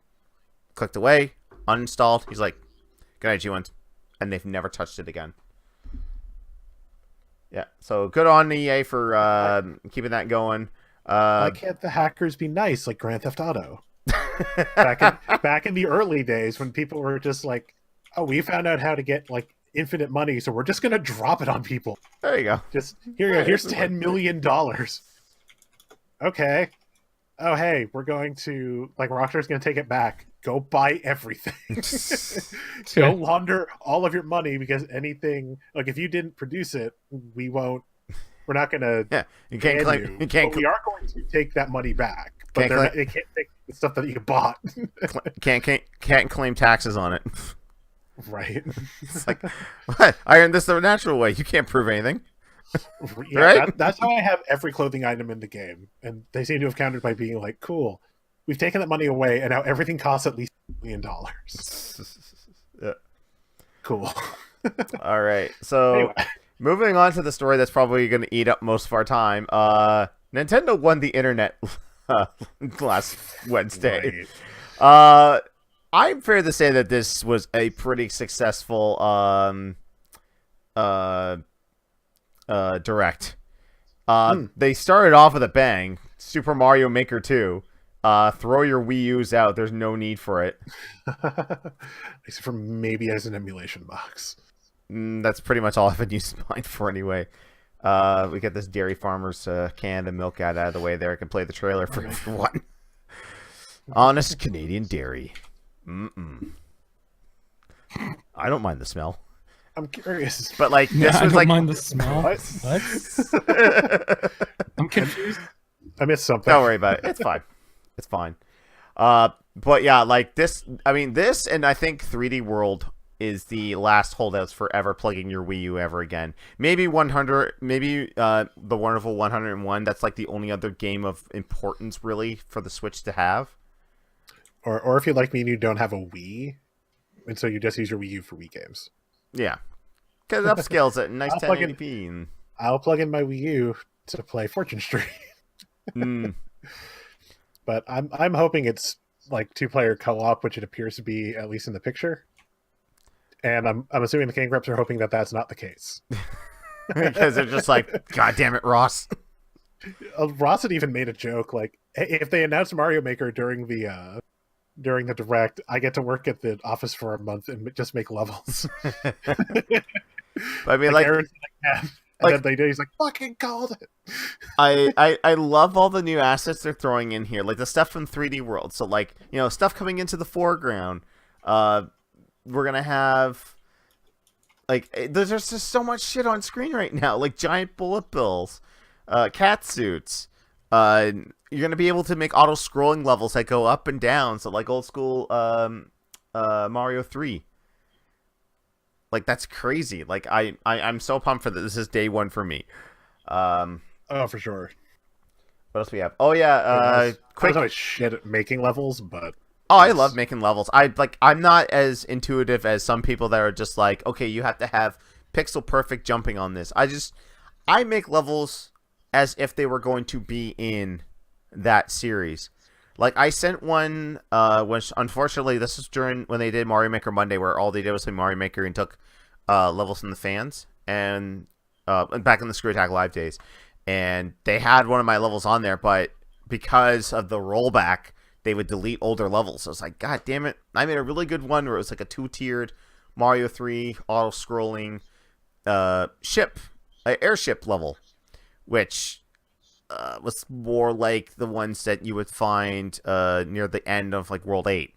clicked away, uninstalled. He's like, "Good night, G1s," and they've never touched it again. Yeah, so good on EA for keeping that going. Why can't the hackers be nice like Grand Theft Auto? back in the early days when people were just like, "Oh, we found out how to get like infinite money, so we're just gonna drop it on people." There you go. Just here you go. Here's $10 million. Okay. Oh, hey, we're going to like Rockstar's gonna take it back. Go buy everything. Go launder all of your money because anything like if you didn't produce it, we won't. We're not gonna. Yeah, you can't claim. You can't. We are going to take that money back, but they can't take the stuff that you bought. can't claim taxes on it. Right. It's like, what? I earned this the natural way. You can't prove anything. Yeah, right? That's how I have every clothing item in the game. And they seem to have countered by being like, cool, we've taken that money away, and now everything costs at least $1 million. Yeah. Cool. All right. So, anyway. Moving on to the story that's probably going to eat up most of our time. Nintendo won the internet last Wednesday. Right. I'm fair to say that this was a pretty successful direct. They started off with a bang. Super Mario Maker 2. Throw your Wii U's out. There's no need for it. Except for maybe as an emulation box. That's pretty much all I've been using mine for anyway. We get this Dairy Farmers can and milk out of the way there. I can play the trailer for everyone. Honest Canadian dairy. I don't mind the smell. I'm curious, but like this was I don't like mind the smell. What? I'm confused. I missed something. Don't worry about it. It's fine. It's fine. But yeah, like this. I mean, this and I think 3D World is the last holdouts for ever plugging your Wii U ever again. Maybe 100. Maybe the wonderful 101. That's like the only other game of importance really for the Switch to have. Or if you're like me and you don't have a Wii, and so you just use your Wii U for Wii games. Yeah, because it upscales it nice 1080p. I'll plug in my Wii U to play Fortune Street. But I'm hoping it's like 2-player co-op, which it appears to be at least in the picture. And I'm assuming the King Reps are hoping that that's not the case. Because they're just like, God damn it, Ross. Ross had even made a joke like, hey, if they announced Mario Maker during the direct, I get to work at the office for a month and just make levels. I mean, like Aaron said, and like- then they did. He's like, "Fucking called it." I love all the new assets they're throwing in here, like the stuff from 3D World. So like, you know, stuff coming into the foreground. We're gonna have like there's just so much shit on screen right now, like giant bullet bills, cat suits. You're gonna be able to make auto scrolling levels that go up and down, so like old school Mario 3. Like that's crazy. Like I'm so pumped for this. This is day one for me. Oh, for sure. What else we have? Oh yeah, I quick. was always shit at making levels, but Oh, I love making levels. I'm not as intuitive as some people that are just like, okay, you have to have pixel perfect jumping on this. I make levels as if they were going to be in that series. Like I sent one, which unfortunately this was during when they did Mario Maker Monday, where all they did was play Mario Maker and took levels from the fans and back in the Screw Attack Live days, and they had one of my levels on there, but because of the rollback, they would delete older levels. So I was like, God damn it! I made a really good one where it was like a 2-tiered Mario 3 auto-scrolling airship level, which was more like the ones that you would find near the end of like World 8,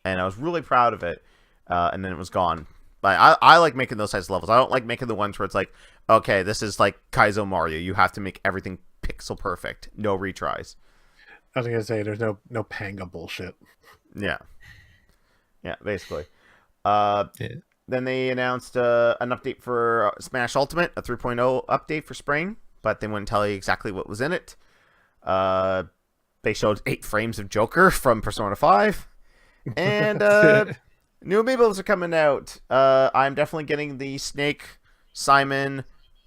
and I was really proud of it. And then it was gone. But I like making those types of levels. I don't like making the ones where it's like, okay, this is like Kaizo Mario. You have to make everything pixel perfect, no retries. I was gonna say there's no Panga bullshit. Yeah, basically. Yeah. Then they announced an update for Smash Ultimate, a 3.0 update for spring, but they wouldn't tell you exactly what was in it. They showed 8 frames of Joker from Persona 5, and new amiibos are coming out. I'm definitely getting the Snake, Simon,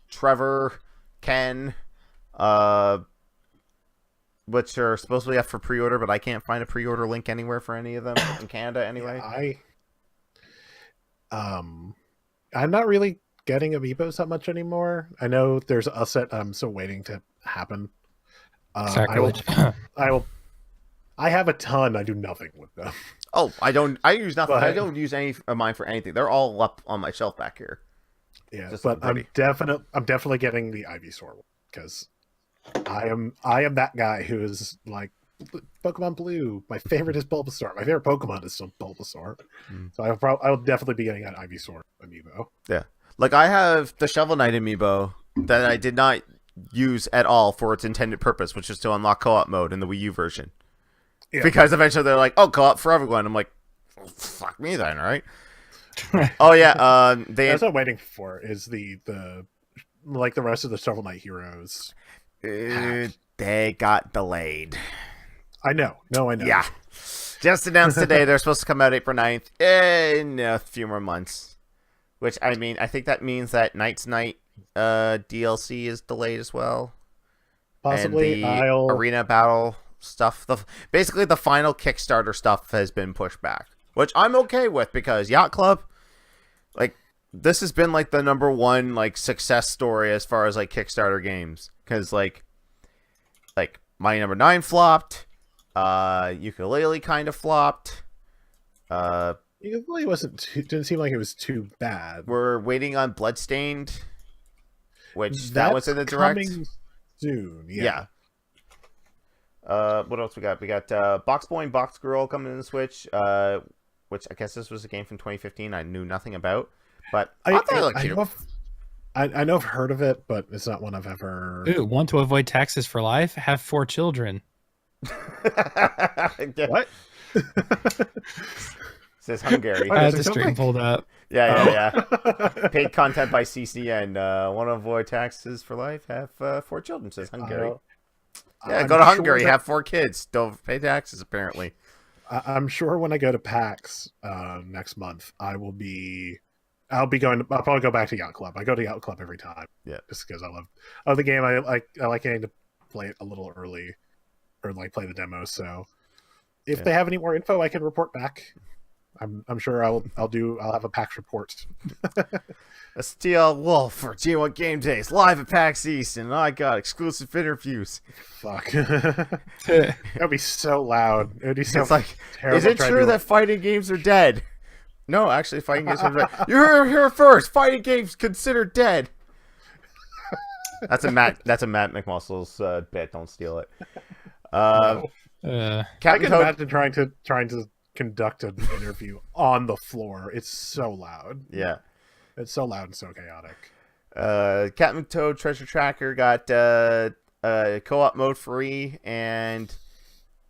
Trevor, Ken, which are supposedly up for pre-order, but I can't find a pre-order link anywhere for any of them in Canada anyway. Yeah, I'm not really getting amiibos that much anymore. I know there's a set I'm still waiting to happen. Sacrilege. I have a ton. I do nothing with them. Oh, I use nothing. But- I don't use any of mine for anything. They're all up on my shelf back here. Yeah, Just but ready. I'm definitely getting the Ivysaur because I am that guy who is like Pokemon Blue. My favorite is Bulbasaur. My favorite Pokemon is still Bulbasaur. So I will definitely be getting an Ivysaur amiibo. Yeah. Like, I have the Shovel Knight amiibo that I did not use at all for its intended purpose, which is to unlock co-op mode in the Wii U version. Yeah. Because eventually they're like, oh, co-op for everyone. I'm like, well, fuck me then, right? Oh, yeah. That's what I'm waiting for is the like the rest of the Shovel Knight heroes. They got delayed. I know. No, I know. Yeah. Just announced today they're supposed to come out April 9th in a few more months. Which, I mean, I think that means that Knight's Night DLC is delayed as well. Possibly. And the arena battle stuff. Basically, the final Kickstarter stuff has been pushed back. Which I'm okay with because Yacht Club, like, this has been, like, the #1, like, success story as far as, like, Kickstarter games. Because, like, Mighty Number 9 flopped. Ukulele kind of flopped. It really didn't seem like it was too bad. We're waiting on Bloodstained, which that was in the direct. Coming soon. Yeah. What else we got? We got Box Boy and Box Girl coming to the Switch, which I guess this was a game from 2015 I knew nothing about. But I thought it looked cute. I know I've heard of it, but it's not one I've ever. Ooh, want to avoid taxes for life? Have 4 children. What? Says Hungary. I had the stream pulled up. Yeah. Paid content by CCN. Want to avoid taxes for life? Have 4 children. Says Hungary. Yeah, go to Hungary. Have 4 kids. Don't pay taxes. Apparently. I'm sure when I go to PAX next month, I'll be going. I'll probably go back to Yacht Club. I go to Yacht Club every time. Yeah, just because I love the game. I like getting to play it a little early, or like play the demo. So if they have any more info, I can report back. I'm sure I'll have a PAX report. STL Wolf for G1 Game Days live at PAX East, and I got exclusive interviews. Fuck. That would be so loud. It would be so It's like, terrible. is it true that fighting games are dead? No, actually, fighting games are dead. You heard it here first. Fighting games considered dead. That's a Matt McMuscle's bit. Don't steal it. No. I Captain can Toad. imagine trying to conduct an interview on the floor. It's so loud. Yeah. It's so loud and so chaotic. Captain Toad Treasure Tracker got co-op mode free, and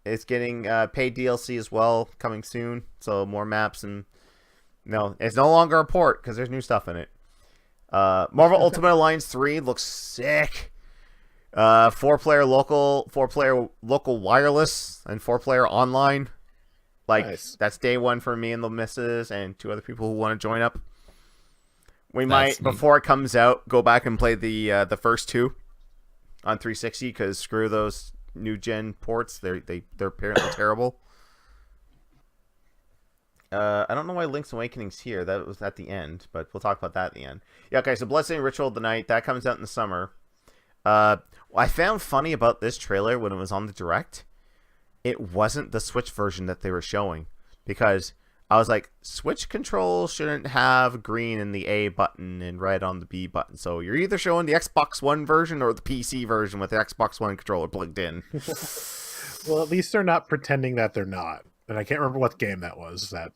it's getting paid DLC as well coming soon. So more maps, and no, it's no longer a port because there's new stuff in it. Marvel Ultimate Alliance 3 looks sick. 4-player local, 4-player local wireless, and 4-player online. Like, Nice. That's day one for me and the missus and 2 other people who want to join up. We That's might, neat. before it comes out, go back and play the first 2 on 360 because screw those new gen ports. They're apparently terrible. I don't know why Link's Awakening's here. That was at the end, but we'll talk about that at the end. Yeah, okay, so Bloodstained Ritual of the Night, that comes out in the summer. I found funny about this trailer when it was on the Direct, it wasn't the Switch version that they were showing, because I was like, Switch controls shouldn't have green in the A button and red on the B button, so you're either showing the Xbox One version or the PC version with the Xbox One controller plugged in. Well, at least they're not pretending that they're not. And I can't remember what game that was. That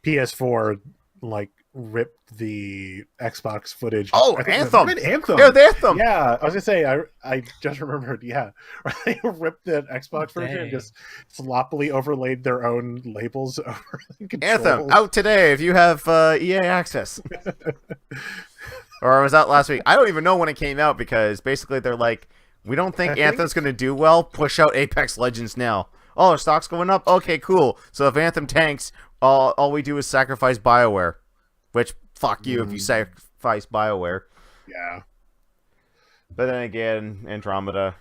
PS4 like ripped the Xbox footage. Oh, I think Anthem! Anthem. Yeah, the Anthem! Yeah, I was gonna say I just remembered. Yeah, they ripped the Xbox version and Dang. just sloppily overlaid their own labels over the Anthem, controls. out today if you have EA access. Or was that last week? I don't even know when it came out, because basically they're like, we don't think Anthem's going to do well. Push out Apex Legends now. Oh, our stock's going up? Okay, cool. So if Anthem tanks, all we do is sacrifice BioWare. Which, fuck you if you sacrifice BioWare. Yeah. But then again, Andromeda.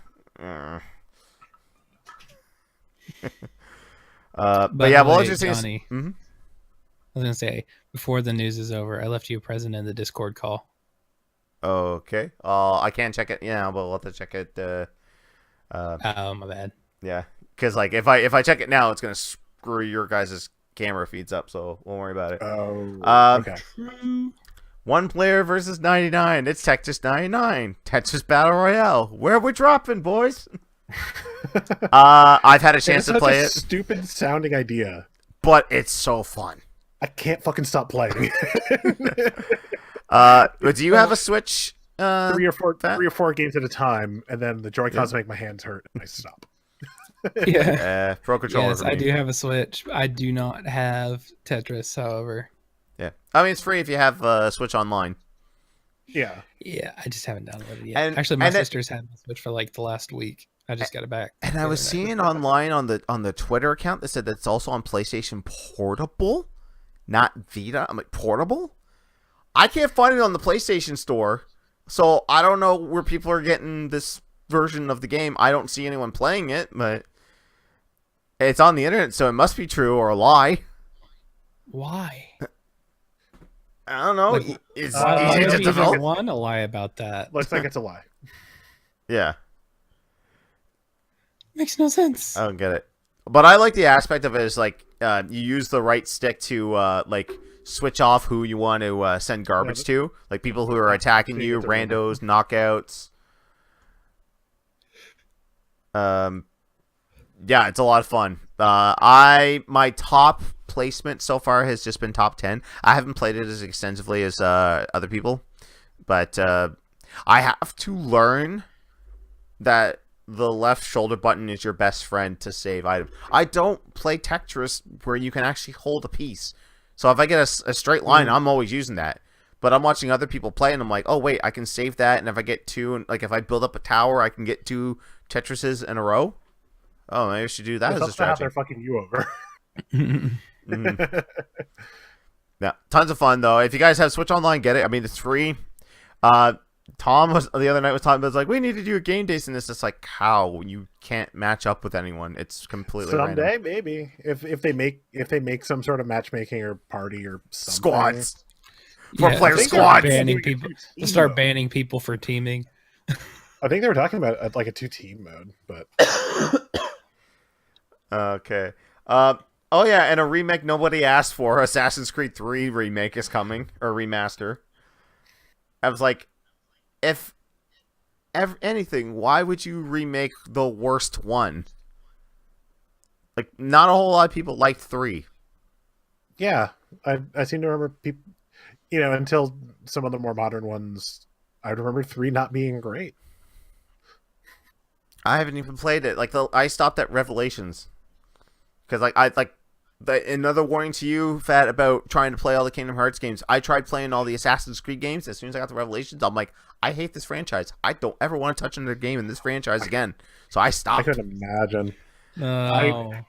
But yeah, well, interesting. Johnny, I was gonna say, before the news is over, I left you a present in the Discord call. Okay. I can't check it. Yeah, but we'll have to check it. Oh, my bad. Yeah, because like if I check it now, it's gonna screw your guys' camera feeds up. So won't worry about it. Oh. Okay. One player versus 99. It's Tetris 99. Tetris Battle Royale. Where are we dropping, boys? I've had a chance to play it, Stupid sounding idea. but it's so fun. I can't fucking stop playing. But do you have a Switch? three or Fat? four games at a time, and then the Joy-Cons make my hands hurt, and I stop. Yeah. Pro controller. Yes, for me. I do have a Switch. I do not have Tetris, however. Yeah, I mean it's free if you have Switch Online. Yeah. Yeah, I just haven't downloaded it yet. And- Actually, my and it- sister's had my Switch for like the last week. I just got it back. And I the was other night. seeing online on the Twitter account that said that it's also on PlayStation Portable, not Vita. I'm like, portable? I can't find it on the PlayStation Store, so I don't know where people are getting this version of the game. I don't see anyone playing it, but it's on the internet, so it must be true or a lie. Why? I don't know. Like, It's why easy would to you even develop. want to lie about that? Looks like it's a lie. Yeah. Makes no sense. I don't get it. But I like the aspect of it is like you use the right stick to like switch off who you want to send garbage to, like people who are attacking you, randos, knockouts. Yeah, it's a lot of fun. My top placement so far has just been top 10. I haven't played it as extensively as other people, but I have to learn that the left shoulder button is your best friend to save items. I don't play Tetris where you can actually hold a piece. So if I get a straight line, I'm always using that. But I'm watching other people play, and I'm like, oh, wait, I can save that. And if I get two, and like if I build up a tower, I can get 2 Tetrises in a row. Oh, maybe I should do that It's as a also how strategy. they're fucking you over. Mhm. Yeah, tons of fun, though. If you guys have Switch Online, get it. I mean, it's free. Tom was the other night was talking about, it's like, we need to do a game days, and it's just like, how you can't match up with anyone. It's completely Someday, random. maybe if they make some sort of matchmaking or party or something. Squads. For Yeah, player I think they're squads. banning doing a people. two-team Start mode. banning people for teaming. I think they were talking about like a 2-team mode, but Okay. Oh yeah, and a remake nobody asked for, Assassin's Creed 3 remake is coming, or remaster. I was like, if anything, why would you remake the worst one? Like, not a whole lot of people liked 3. yeah, I seem to remember people, until some of the more modern ones. I remember 3 not being great. I haven't even played it. Like, I stopped at Revelations. Because, another warning to you, Fat, about trying to play all the Kingdom Hearts games. I tried playing all the Assassin's Creed games. As soon as I got the Revelations, I'm like, I hate this franchise. I don't ever want to touch another game in this franchise again. So I I stopped. couldn't imagine. No.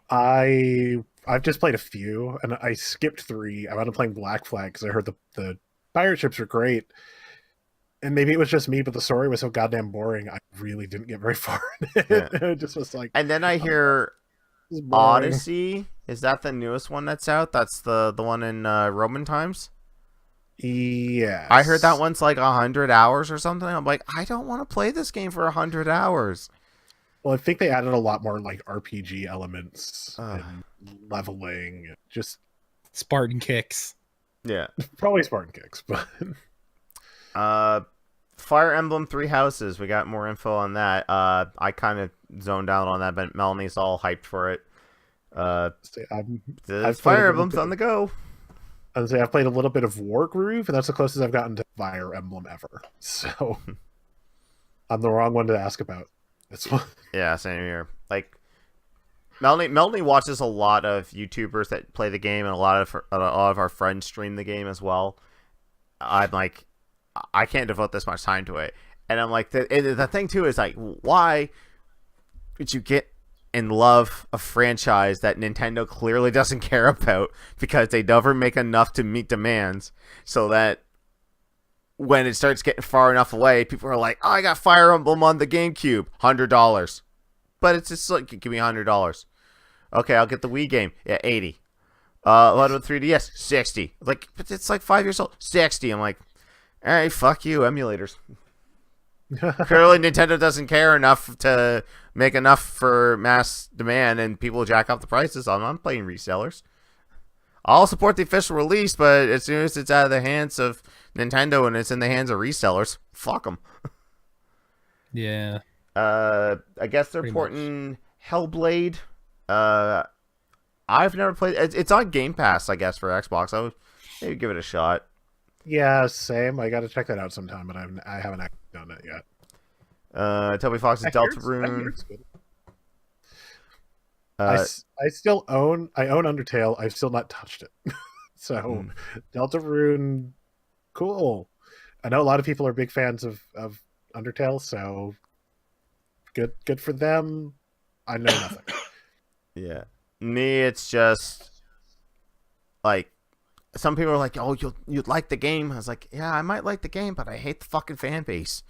I've just played a few, and I skipped 3. I wound up playing Black Flag because I heard the pirate ships were great. And maybe it was just me, but the story was so goddamn boring. I really didn't get very far in it. Yeah. It just was like, And then I hear this is boring. Odyssey. Is that the newest one that's out? That's the one in Roman times? Yes. I heard that one's like 100 hours or something. I'm like, I don't want to play this game for 100 hours. Well, I think they added a lot more like RPG elements Ugh. and leveling. Just Spartan kicks. Yeah. probably Spartan kicks, but Fire Emblem Three Houses. We got more info on that. I kind of zoned out on that, but Melanie's all hyped for it. I've The I've played Fire a Emblem's bit- on the go. I'd say I've played a little bit of Wargroove, and that's the closest I've gotten to Fire Emblem ever. So I'm the wrong one to ask about. That's one. Yeah, same here. Like, Melanie watches a lot of YouTubers that play the game, and a lot of our friends stream the game as well. I'm like, I can't devote this much time to it, and I'm like, the thing too is like, why would you get and love a franchise that Nintendo clearly doesn't care about because they never make enough to meet demands, so that when it starts getting far enough away, people are like, oh, I got Fire Emblem on the GameCube, $100. But it's just like, give me $100. Okay, I'll get the Wii game. Yeah, 80. What about 3DS? 60. Like, but it's like 5 years old. 60. I'm like, all right, fuck you, emulators. Clearly, Nintendo doesn't care enough to make enough for mass demand, and people jack up the prices. I'm playing resellers. I'll support the official release, but as soon as it's out of the hands of Nintendo and it's in the hands of resellers, fuck them. Yeah. I guess they're Pretty porting Hellblade. I've never played. It's on Game Pass, I guess, for Xbox. I would maybe give it a shot. Yeah, same. I got to check that out sometime, but I haven't actually done it yet. Toby Fox's I hear Deltarune. it's good. I still own Undertale. I've still not touched it. So Deltarune, cool. I know a lot of people are big fans of Undertale, so good for them. I know nothing. Yeah. Me, it's just like, some people are like, oh, you'd like the game. I was like, yeah, I might like the game, but I hate the fucking fan base.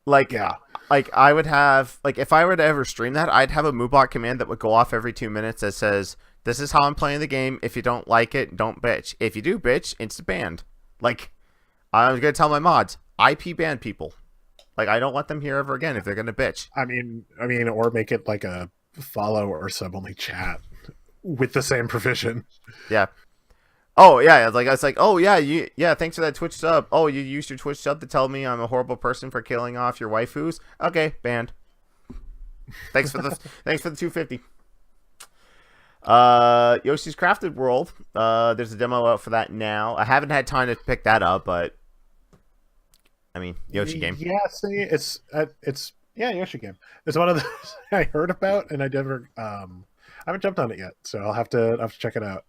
Like, Yeah. like I would have, like, if I were to ever stream that, I'd have a Moobot command that would go off every 2 minutes that says, this is how I'm playing the game. If you don't like it, don't bitch. If you do bitch, insta banned. Like, I'm gonna tell my mods, IP ban people. Like, I don't want them here ever again if they're gonna bitch. I mean, or make it like a follow or sub only chat with the same provision. Yeah. Oh yeah, it's like, oh yeah, thanks for that Twitch sub. Oh, you used your Twitch sub to tell me I'm a horrible person for killing off your waifus. Okay, banned. Thanks for the 250. Yoshi's Crafted World. There's a demo out for that now. I haven't had time to pick that up, but I mean, Yoshi game. Yeah, see, it's Yoshi game. It's one of those I heard about, and I never I haven't jumped on it yet, so I'll have to check it out.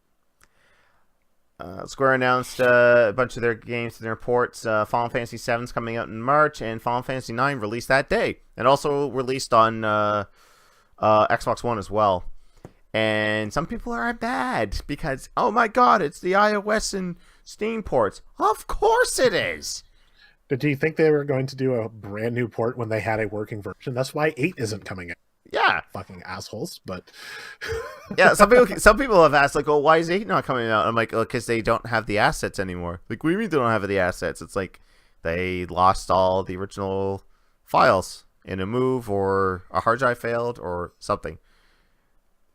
Square announced a bunch of their games in their reports. Final Fantasy VII's coming out in March, and Final Fantasy IX released that day, and also released on Xbox One as well. And some people are mad because, oh my god, it's the iOS and Steam ports. Of course it is. Did you think they were going to do a brand new port when they had a working version? That's why 8 isn't coming out. Yeah, Fucking assholes. But yeah. Some people have asked like, "Oh, why is 8 not coming out?" I'm like, "Oh, because they don't have the assets anymore." Like, what do you mean they don't have the assets? It's like they lost all the original files in a move, or a hard drive failed, or something.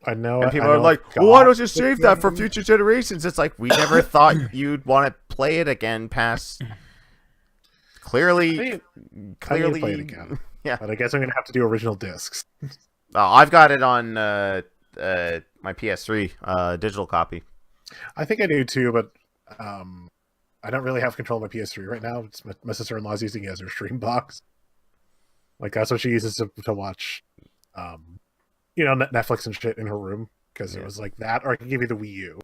I know. And people I are know like, it's well, why got don't you save that for future generations? It's like, we never thought you'd want to play it again past... Clearly... I need to play it again. Yeah. But I guess I'm going to have to do original discs. I've got it on my PS3 digital copy. I think I do too, but I don't really have control of my PS3 right now. It's my sister-in-law's using it as her stream box. Like, that's what she uses to watch... Netflix and shit in her room, because it was like that, or I can give you the Wii U.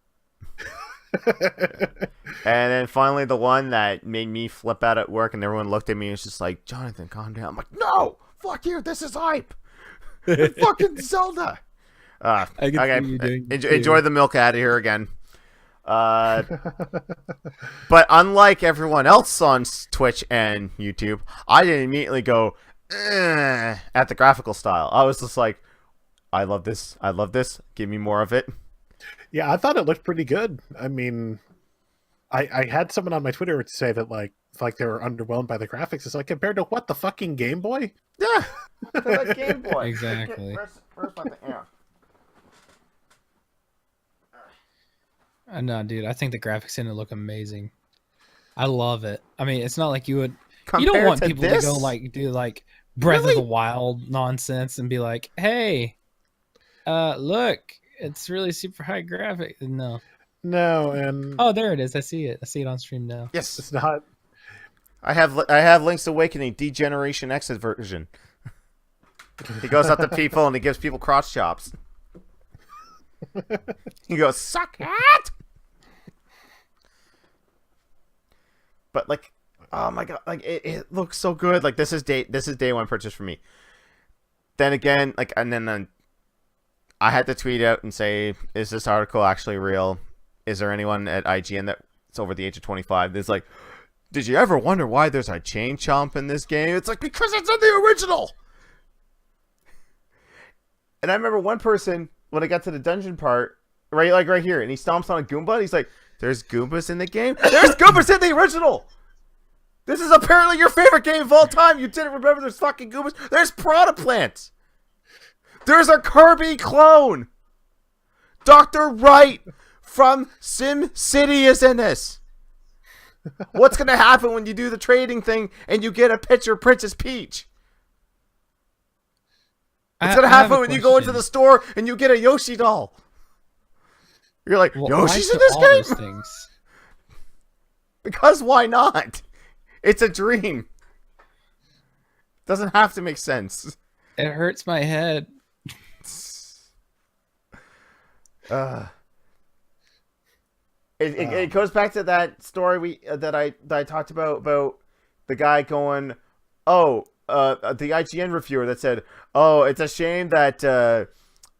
And then finally the one that made me flip out at work, and everyone looked at me and was just like, Jonathan, calm down. I'm like, no! Fuck you! This is hype! It's fucking Zelda! Okay, enjoy the milk out of here again. But unlike everyone else on Twitch and YouTube, I didn't immediately go, at the graphical style. I was just like, I love this. I love this. Give me more of it. Yeah, I thought it looked pretty good. I mean, I had someone on my Twitter say that like they were underwhelmed by the graphics. It's like, compared to what, the fucking Game Boy? Yeah, the Game Boy. Exactly. No, dude, I think the graphics in it look amazing. I love it. I mean, it's not like you would. You don't want people to go like do like Breath of the Wild nonsense and be like, hey. Look, it's really super high graphic. No, and there it is. I see it on stream now. Yes, it's not. I have Link's Awakening Degeneration X version. He goes up to people and he gives people crotch chops. He goes, suck it. But like, oh my god, like it looks so good. Like this is day one purchase for me. Then again, like, and then I had to tweet out and say, is this article actually real? Is there anyone at IGN that's over the age of 25 that's like, did you ever wonder why there's a chain chomp in this game? It's like, because it's in the original. And I remember one person, when I got to the dungeon part, right here, and he stomps on a Goomba, and he's like, there's Goombas in the game? There's Goombas in the original! This is apparently your favorite game of all time. You didn't remember there's fucking Goombas? There's Piranha Plants! There's a Kirby clone! Dr. Wright from Sim City is in this! What's gonna happen when you do the trading thing and you get a picture of Princess Peach? It's gonna happen when you go into the store and you get a Yoshi doll. You're like, Yoshi's in this game? Those things? Because why not? It's a dream. Doesn't have to make sense. It hurts my head. It goes back to that story that I talked about the guy going, the IGN reviewer that said, oh, it's a shame that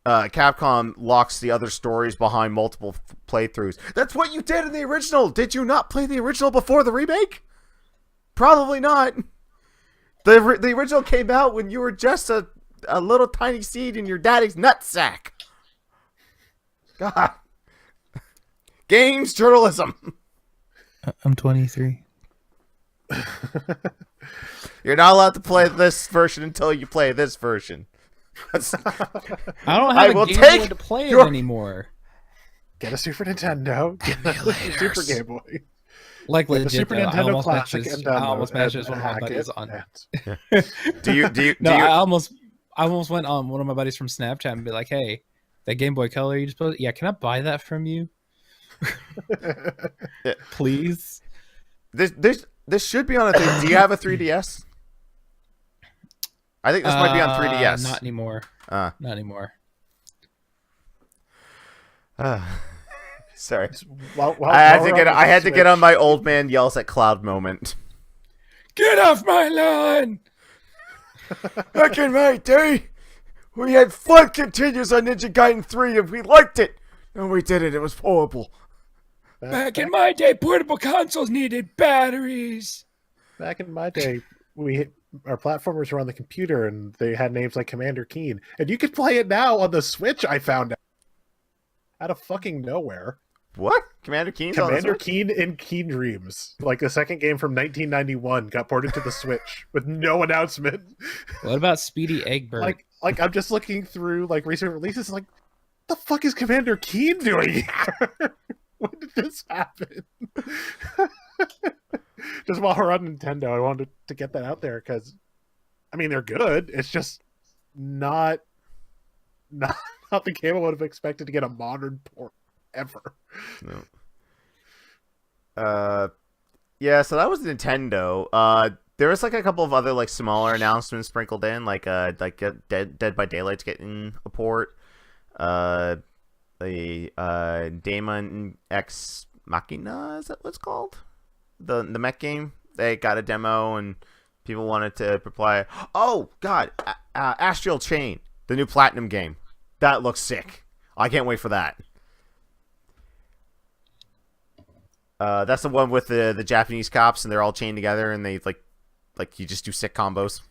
Capcom locks the other stories behind multiple playthroughs. That's what you did in the original. Did you not play the original before the remake? Probably not. The original came out when you were just a little tiny seed in your daddy's nutsack. God. Games journalism. I'm 23. You're not allowed to play this version until you play this version. I don't have a Game Boy to play it anymore. Get a Super Nintendo. Get a Super Game Boy. Like legit, the Super Nintendo Classic, I almost matched one of my buddies on. Do you? I almost went on one of my buddies from Snapchat and be like, "Hey, that Game Boy Color you just put, yeah, can I buy that from you, please?" This should be on a thing. Do you have a 3DS? I think this might be on 3DS. Not anymore. Not anymore. Sorry. I had to get on my old man yells at cloud moment. Get off my lawn! Back in my day, we had fun continues on Ninja Gaiden 3 and we liked it. No, we didn't. It was horrible. Back in my day, portable consoles needed batteries. Back in my day, our platformers were on the computer, and they had names like Commander Keen, and you could play it now on the Switch. I found out of fucking nowhere. What? Commander Keen's Commander Keen in Keen Dreams, like the second game from 1991, got ported to the Switch with no announcement. What about Speedy Egbert? Like I'm just looking through like recent releases, like, what the fuck is Commander Keen doing here? When did this happen? Just while we're on Nintendo, I wanted to get that out there because, I mean, they're good. It's just not the game I would have expected to get a modern port ever. No. Yeah, so that was Nintendo. There was like a couple of other like smaller announcements sprinkled in, like Dead by Daylight's getting a port. The Daemon X Machina, is that what it's called? The mech game. They got a demo and people wanted to apply. Oh God, Astral Chain, the new Platinum game. That looks sick. I can't wait for that. That's the one with the Japanese cops and they're all chained together and they like you just do sick combos.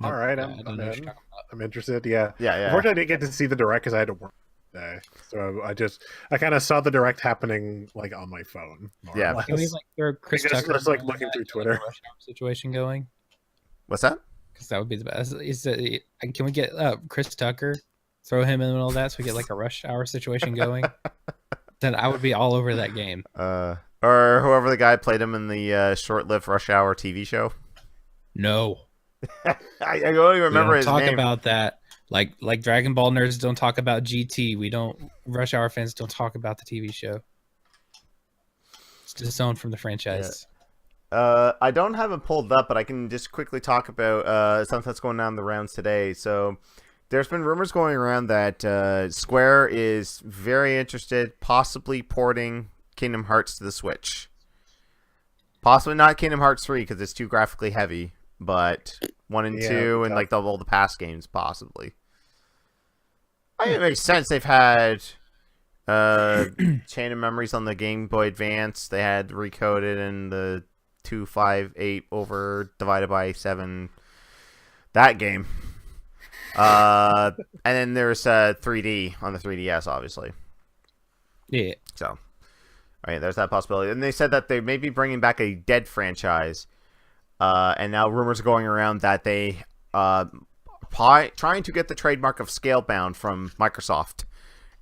All right, I'm interested. Yeah. Unfortunately, I didn't get to see the direct because I had to work today. So I kind of saw the direct happening like on my phone. Yeah. Can we like throw Chris Tucker? Just like looking through Twitter. Rush Hour situation going. What's that? Because that would be the best. Can we get Chris Tucker? Throw him in the middle of that so we get like a Rush Hour situation going. Then I would be all over that game. Or whoever the guy played him in the short-lived Rush Hour TV show. No. I don't even remember his name. Talk about that. Like Dragon Ball nerds don't talk about GT. We don't. Rush Hour fans don't talk about the TV show. It's disowned from the franchise. Yeah. I don't have it pulled up, but I can just quickly talk about something that's going on the rounds today. So there's been rumors going around that Square is very interested, possibly porting Kingdom Hearts to the Switch. Possibly not Kingdom Hearts 3 because it's too graphically heavy, but 1 and 2 and like all the past games possibly. I think it makes sense. They've had Chain of Memories on the Game Boy Advance. They had Recoded in the 258 over divided by 7. That game. And then there's 3D on the 3DS, obviously. Yeah. So, all right, there's that possibility. And they said that they may be bringing back a Dead franchise. And now rumors are going around that they trying to get the trademark of Scalebound from Microsoft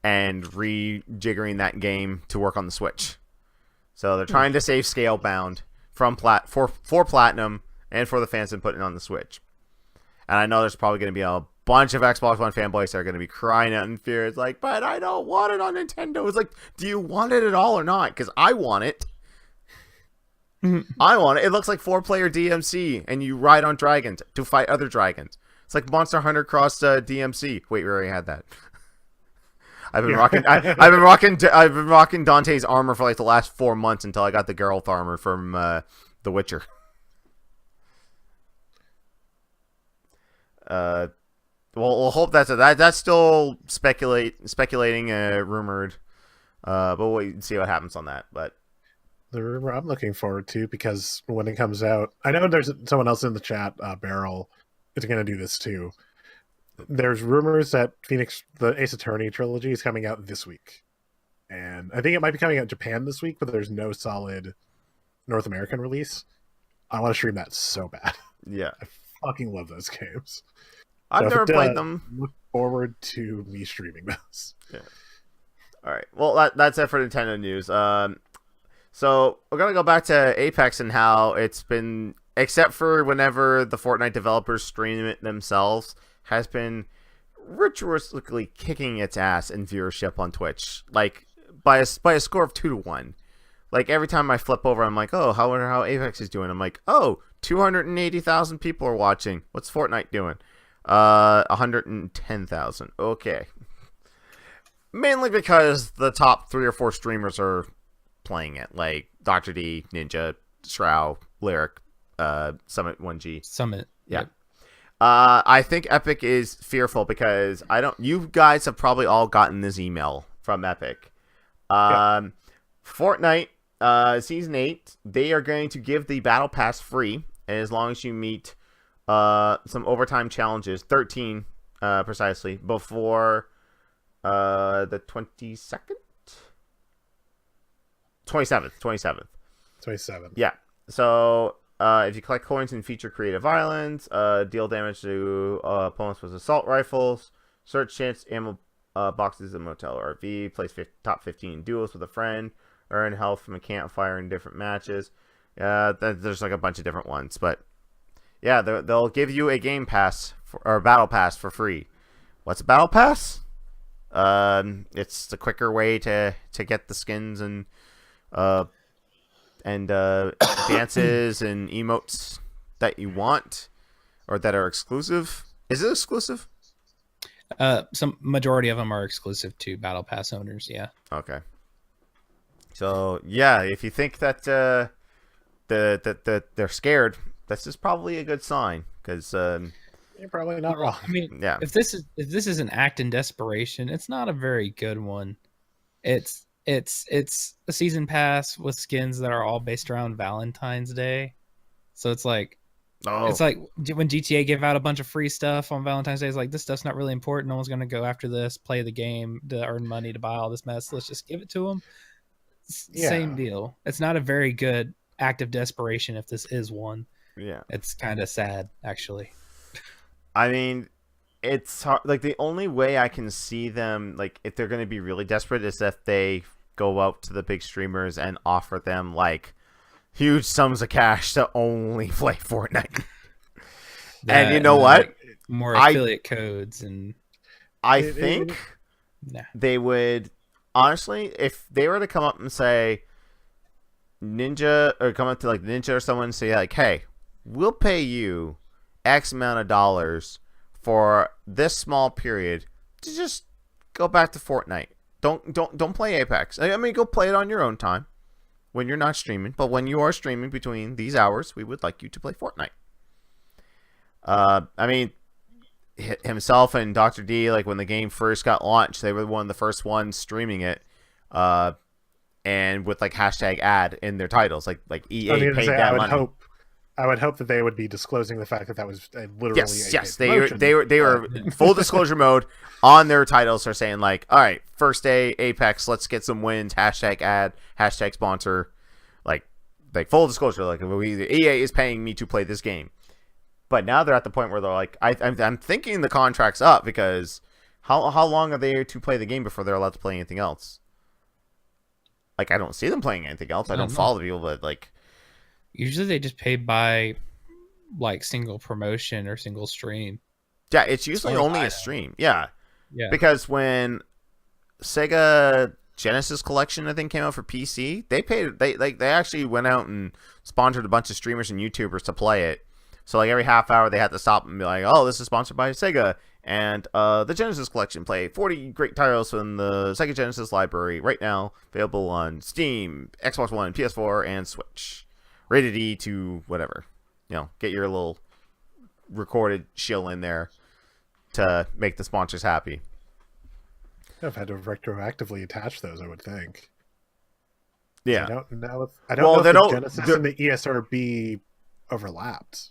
and rejiggering that game to work on the Switch. So they're trying to save Scalebound from for Platinum and for the fans and putting it on the Switch. And I know there's probably going to be a bunch of Xbox One fanboys that are going to be crying out in fear. It's like, but I don't want it on Nintendo. It's like, do you want it at all or not? Because I want it. I want it. It looks like 4-player DMC, and you ride on dragons to fight other dragons. It's like Monster Hunter Cross DMC. Wait, we already had that. I've been rocking. I've been rocking Dante's armor for like the last 4 months until I got the Geralt armor from The Witcher. We'll hope that's still speculating, rumored. But we'll wait and see what happens on that. But the rumor I'm looking forward to, because when it comes out, I know there's someone else in the chat, Beryl, is going to do this too. There's rumors that the Ace Attorney trilogy is coming out this week. And I think it might be coming out in Japan this week, but there's no solid North American release. I want to stream that so bad. Yeah. I fucking love those games. I've never played them. Look forward to me streaming those. Yeah. All right. Well, that's it for Nintendo news. So we're going to go back to Apex and how it's been, except for whenever the Fortnite developers stream it themselves, has been ritualistically kicking its ass in viewership on Twitch, like by a score of 2-1. Like every time I flip over, I'm like, oh, I wonder how Apex is doing. I'm like, oh, 280,000 people are watching. What's Fortnite doing? 110,000. Okay. Mainly because the top 3 or 4 streamers are playing it, like Dr. D, Ninja, Shroud, Lyric, Summit 1G. Summit. Yeah. Yep. I think Epic is fearful because you guys have probably all gotten this email from Epic. Yeah. Fortnite Season 8, they are going to give the battle pass free as long as you meet some overtime challenges, 13 precisely, before the 22nd? 27th. 27. Yeah. So if you collect coins and feature creative violence, deal damage to opponents with assault rifles, search chance ammo boxes in motel or RV, place top 15 duels with a friend, earn health from a campfire in different matches. There's like a bunch of different ones, but yeah, they'll give you a game pass or a battle pass for free. What's a battle pass? It's the quicker way to get the skins and dances and emotes that you want or that are exclusive. Is it exclusive? Some majority of them are exclusive to Battle Pass owners. Yeah. Okay. So yeah, if you think that they're scared, this is probably a good sign because You're probably not wrong. I mean, yeah. if this is an act in desperation, it's not a very good one. It's a season pass with skins that are all based around Valentine's Day. So it's like it's like when GTA gave out a bunch of free stuff on Valentine's Day. It's like, this stuff's not really important. No one's going to go after this, play the game to earn money to buy all this mess. Let's just give it to them. Same deal. It's not a very good act of desperation if this is one. Yeah. It's kind of sad, actually. I mean, it's hard. Like, the only way I can see them, like, if they're going to be really desperate is if they go out to the big streamers and offer them, like, huge sums of cash to only play Fortnite. And you know what? More affiliate codes and... I think they would... Honestly, if they were to come up and say, Ninja, or come up to, like, Ninja or someone and say, like, hey, we'll pay you X amount of dollars for this small period to just go back to Fortnite. Don't play Apex. I mean, go play it on your own time when you're not streaming. But when you are streaming between these hours, we would like you to play Fortnite. I mean, himself and Dr. D, like when the game first got launched, they were one of the first ones streaming it, and with like hashtag ad in their titles, like EA paid that money. I would hope that they would be disclosing the fact that that was literally yes. They were full disclosure mode on their titles. Are saying like, all right, first day Apex, let's get some wins. Hashtag ad, hashtag sponsor, like full disclosure. Like EA is paying me to play this game. But now they're at the point where they're like, I'm thinking the contract's up because how long are they to play the game before they're allowed to play anything else? Like, I don't see them playing anything else. I don't follow the people, but like. Usually they just pay by like single promotion or single stream. Yeah, it's usually only a stream. Yeah. Because when Sega Genesis Collection, I think, came out for PC, they actually went out and sponsored a bunch of streamers and YouTubers to play it. So like every half hour they had to stop and be like, oh, this is sponsored by Sega. And the Genesis Collection, play 40 great titles from the Sega Genesis library right now, available on Steam, Xbox One, PS4, and Switch. Rated E to whatever. You know, get your little recorded shill in there to make the sponsors happy. I've had to retroactively attach those, I would think. Yeah. I don't know if the Genesis and the ESRB overlapped.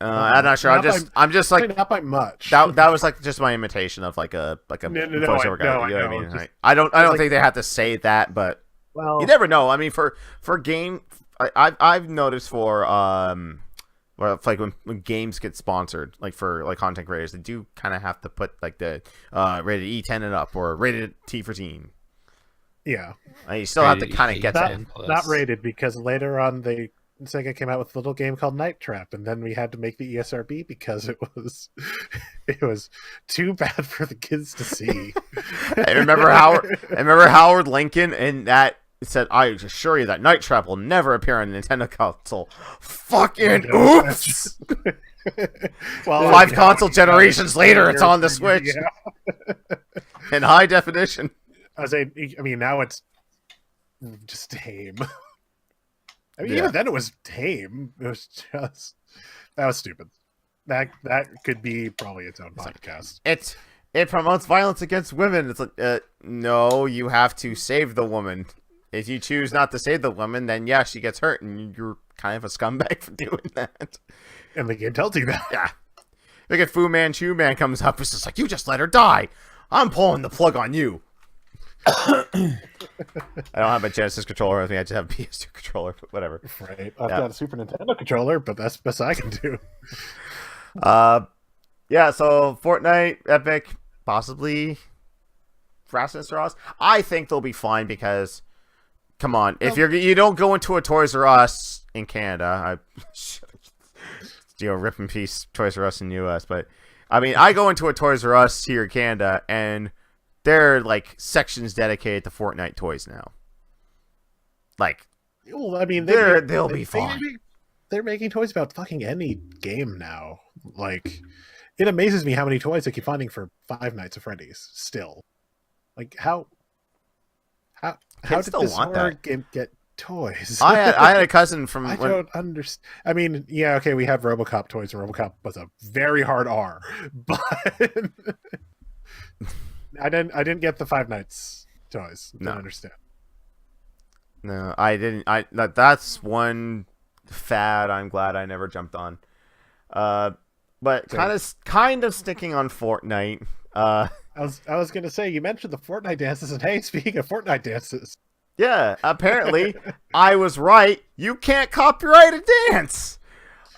I'm not sure. I'm just like not by much. That was like just my imitation of like a voiceover guy. You know what I mean? I don't think they have to say that, but you never know. I mean, for game, I've noticed for like when games get sponsored, like for like content creators, they do kind of have to put like the rated E10 and up or rated T for teen. Yeah, you still have to kind of get that. Not rated because later on Sega came out with a little game called Night Trap, and then we had to make the ESRB because it was too bad for the kids to see. I remember Howard Lincoln, and that said, "I assure you that Night Trap will never appear on a Nintendo console." Fucking oops! Well, 5 console generations later, it's on the Switch in high definition. I mean, now it's just tame. I mean, even then it was tame. It was just that was stupid. That could be probably its own podcast. It promotes violence against women. It's like no, you have to save the woman if you choose not to save the woman, then yeah, she gets hurt, and you're kind of a scumbag for doing that. And the game tells you that. Yeah. Look at Fu Manchu Man comes up, it's just like, you just let her die. I'm pulling the plug on you. I don't have a Genesis controller with me. I just have a PS2 controller, but whatever. Right. I've got a Super Nintendo controller, but that's the best I can do. Yeah, so Fortnite, Epic, possibly Rasmus Ross. I think they'll be fine because, come on, if you don't go into a Toys R Us in Canada, rip in peace Toys R Us in the US, but I mean, I go into a Toys R Us here in Canada, and there are like sections dedicated to Fortnite toys now. Like, well, I mean, they'll be fine. They're making toys about fucking any game now. Like, it amazes me how many toys they keep finding for Five Nights at Freddy's still. Like, how did this horror game get toys? I had a cousin from... I don't understand. I mean, yeah, okay, we have RoboCop toys, and RoboCop was a very hard R, but I didn't get the Five Nights toys. I don't understand. No, I didn't. That's one fad I'm glad I never jumped on. But kind of sticking on Fortnite. I was gonna say, you mentioned the Fortnite dances, and hey, speaking of Fortnite dances, yeah, apparently I was right. You can't copyright a dance.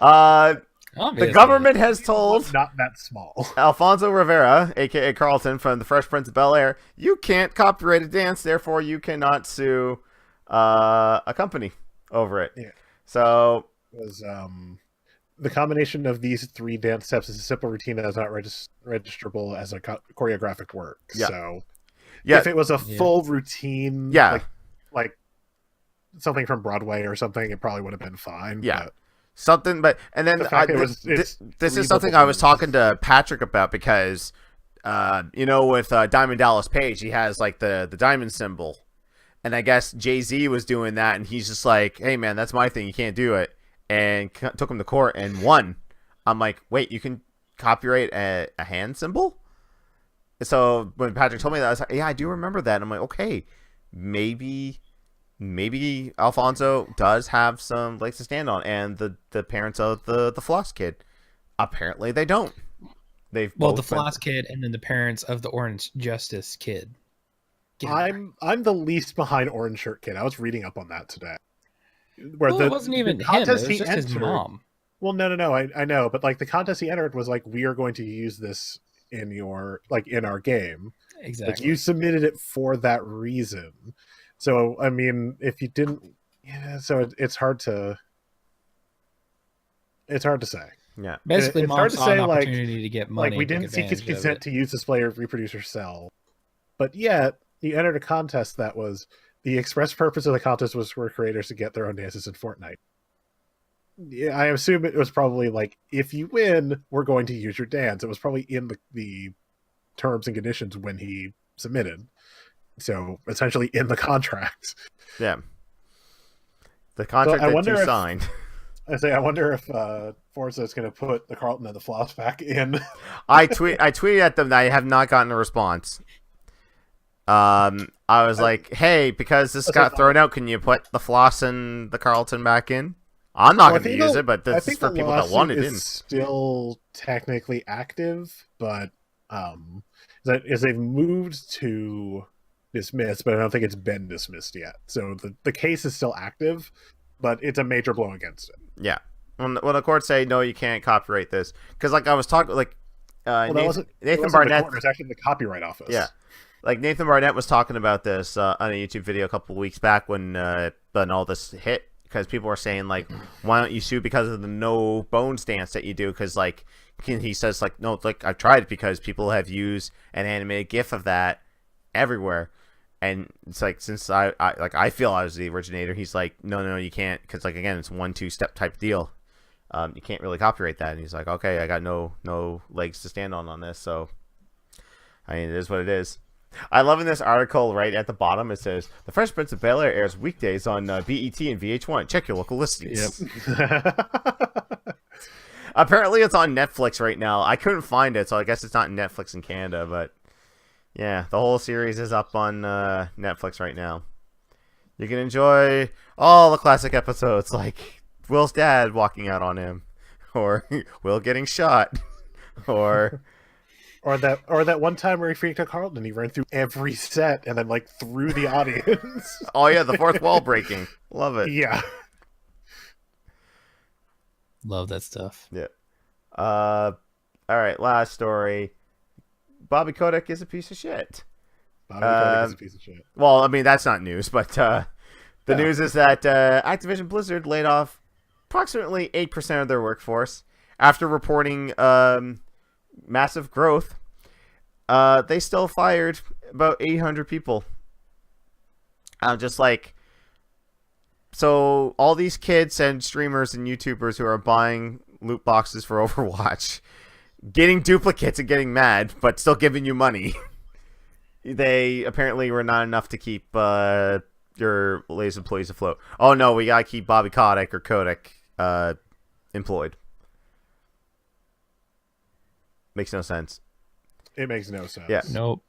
Obviously. The government has told not that small Alfonso Rivera, aka Carlton from The Fresh Prince of Bel-Air, you can't copyright a dance, therefore you cannot sue a company over it. Yeah. So it was the combination of these three dance steps is a simple routine that is not registrable as a choreographic work. Yeah. So yeah, if it was a full routine, yeah, like something from Broadway or something, it probably would have been fine. Yeah. But something, but and then this is something I was talking to Patrick about because, with Diamond Dallas Page, he has like the diamond symbol, and I guess Jay-Z was doing that, and he's just like, "Hey man, that's my thing. You can't do it," and took him to court and won. I'm like, "Wait, you can copyright a hand symbol?" So when Patrick told me that, I was like, "Yeah, I do remember that." And I'm like, "Okay, maybe Alfonso does have some legs to stand on," and the parents of the Floss kid, apparently they don't. The Floss kid and then the parents of the Orange Justice kid. I'm the least behind Orange Shirt Kid. I was reading up on that today. It wasn't even him. It was just his mom. Well, no. I know, but like the contest he entered was like, we are going to use this in our game. Exactly. Like, you submitted it for that reason. So I mean, if you didn't, so it's hard to say. Yeah, basically, it's mom hard to saw say, an opportunity to get money. Like, we didn't seek his consent to use display or reproduce or sell, but yet you entered a contest that was the express purpose of the contest was for creators to get their own dances in Fortnite. Yeah, I assume it was probably like, if you win, we're going to use your dance. It was probably in the terms and conditions when he submitted. So essentially in the contract. Yeah. The contract that you signed. I wonder if Forza is going to put the Carlton and the Floss back in. I tweeted at them that I have not gotten a response. I was like, hey, because this got thrown out, can you put the Floss and the Carlton back in? I'm not going to use it, but this is for people that want it in. It's still technically active, but they've moved to dismiss, but I don't think it's been dismissed yet. So the case is still active, but it's a major blow against it. Yeah. When the courts say, no, you can't copyright this. Because like I was talking, like Nathan Barnett. It's actually the Copyright Office. Yeah. Like Nathan Barnett was talking about this on a YouTube video a couple of weeks back when all this hit, because people were saying like, why don't you sue because of the no bones dance that you do? Because like he says like, no, like I've tried it because people have used an animated GIF of that everywhere, and it's like, since I feel I was the originator, he's like, no, you can't, because like again, it's 1-2 step type deal. You can't really copyright that, and he's like, okay, I got no legs to stand on this, so I mean, it is what it is. I love in this article right at the bottom, it says, The Fresh Prince of Bel-Air airs weekdays on BET and VH1. Check your local listings. Yep. Apparently it's on Netflix right now. I couldn't find it, so I guess it's not Netflix in Canada, but yeah, the whole series is up on Netflix right now. You can enjoy all the classic episodes, like Will's dad walking out on him, or Will getting shot, or Or that one time where he freaked out Carlton, he ran through every set and then like through the audience. oh yeah, the fourth wall breaking. Love it. Yeah. Love that stuff. Yeah. All right, last story. Bobby Kotick is a piece of shit. Bobby Kotick is a piece of shit. Well, I mean that's not news, but the news is that Activision Blizzard laid off approximately 8% of their workforce after reporting massive growth. They still fired about 800 people. Just like, so all these kids and streamers and YouTubers who are buying loot boxes for Overwatch, getting duplicates and getting mad, but still giving you money. They apparently were not enough to keep your latest employees afloat. Oh no, we gotta keep Bobby Kotick or Kotick employed. Makes no sense. It makes no sense. Yeah. Nope.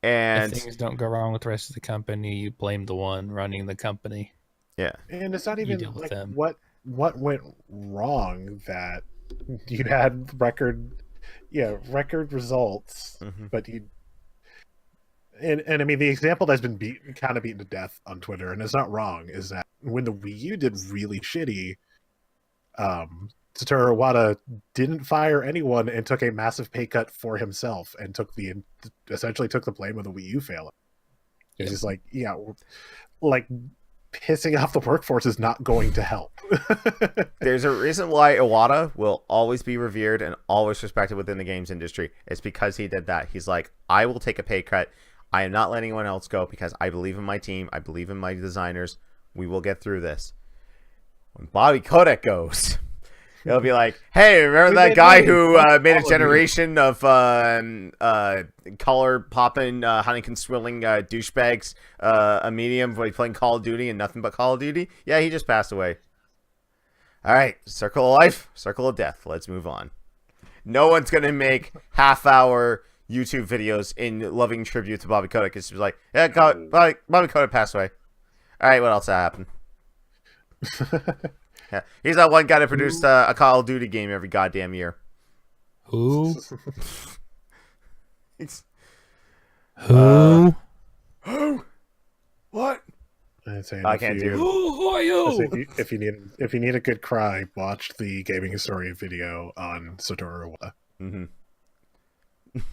And if things don't go wrong with the rest of the company, you blame the one running the company. yeah. And it's not even deal with like them. what went wrong that you had record results, Mhm. but you and I mean the example that's been beaten to death on Twitter, and it's not wrong, is that when the Wii U did really shitty, Satoru Iwata didn't fire anyone and took a massive pay cut for himself and essentially took the blame of the Wii U failing. It's just like, yeah, like pissing off the workforce is not going to help. There's a reason why Iwata will always be revered and always respected within the games industry. It's because he did that. He's like, I will take a pay cut. I am not letting anyone else go because I believe in my team. I believe in my designers. We will get through this. When Bobby Kotick goes, it'll be like, hey, remember that guy who made a generation of collar-popping, Huntington-swilling douchebags, a medium when playing Call of Duty and nothing but Call of Duty? Yeah, he just passed away. All right, circle of life, circle of death. Let's move on. No one's going to make half-hour YouTube videos in loving tribute to Bobby Kotick. It's just like, yeah, Bobby Kotick passed away. All right, what else happened? Yeah, he's that one guy that produced a Call of Duty game every goddamn year. Who? Who? What? I can't do. Who are you? If you need a good cry, watch the gaming historian video on Satoru Iwata. Mm-hmm.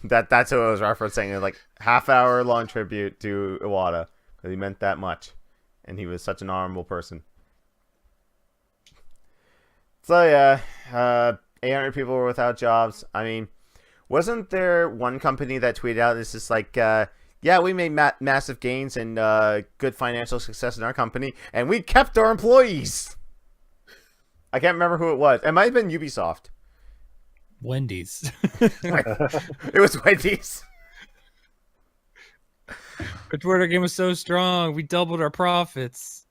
That's what I was referencing. Like half-hour long tribute to Iwata because he meant that much, and he was such an honorable person. So yeah, 800 people were without jobs. I mean, wasn't there one company that tweeted out, "This is like, yeah, we made massive gains and good financial success in our company, and we kept our employees." I can't remember who it was. It might have been Ubisoft. Wendy's. It was Wendy's. Our Twitter game was so strong, we doubled our profits.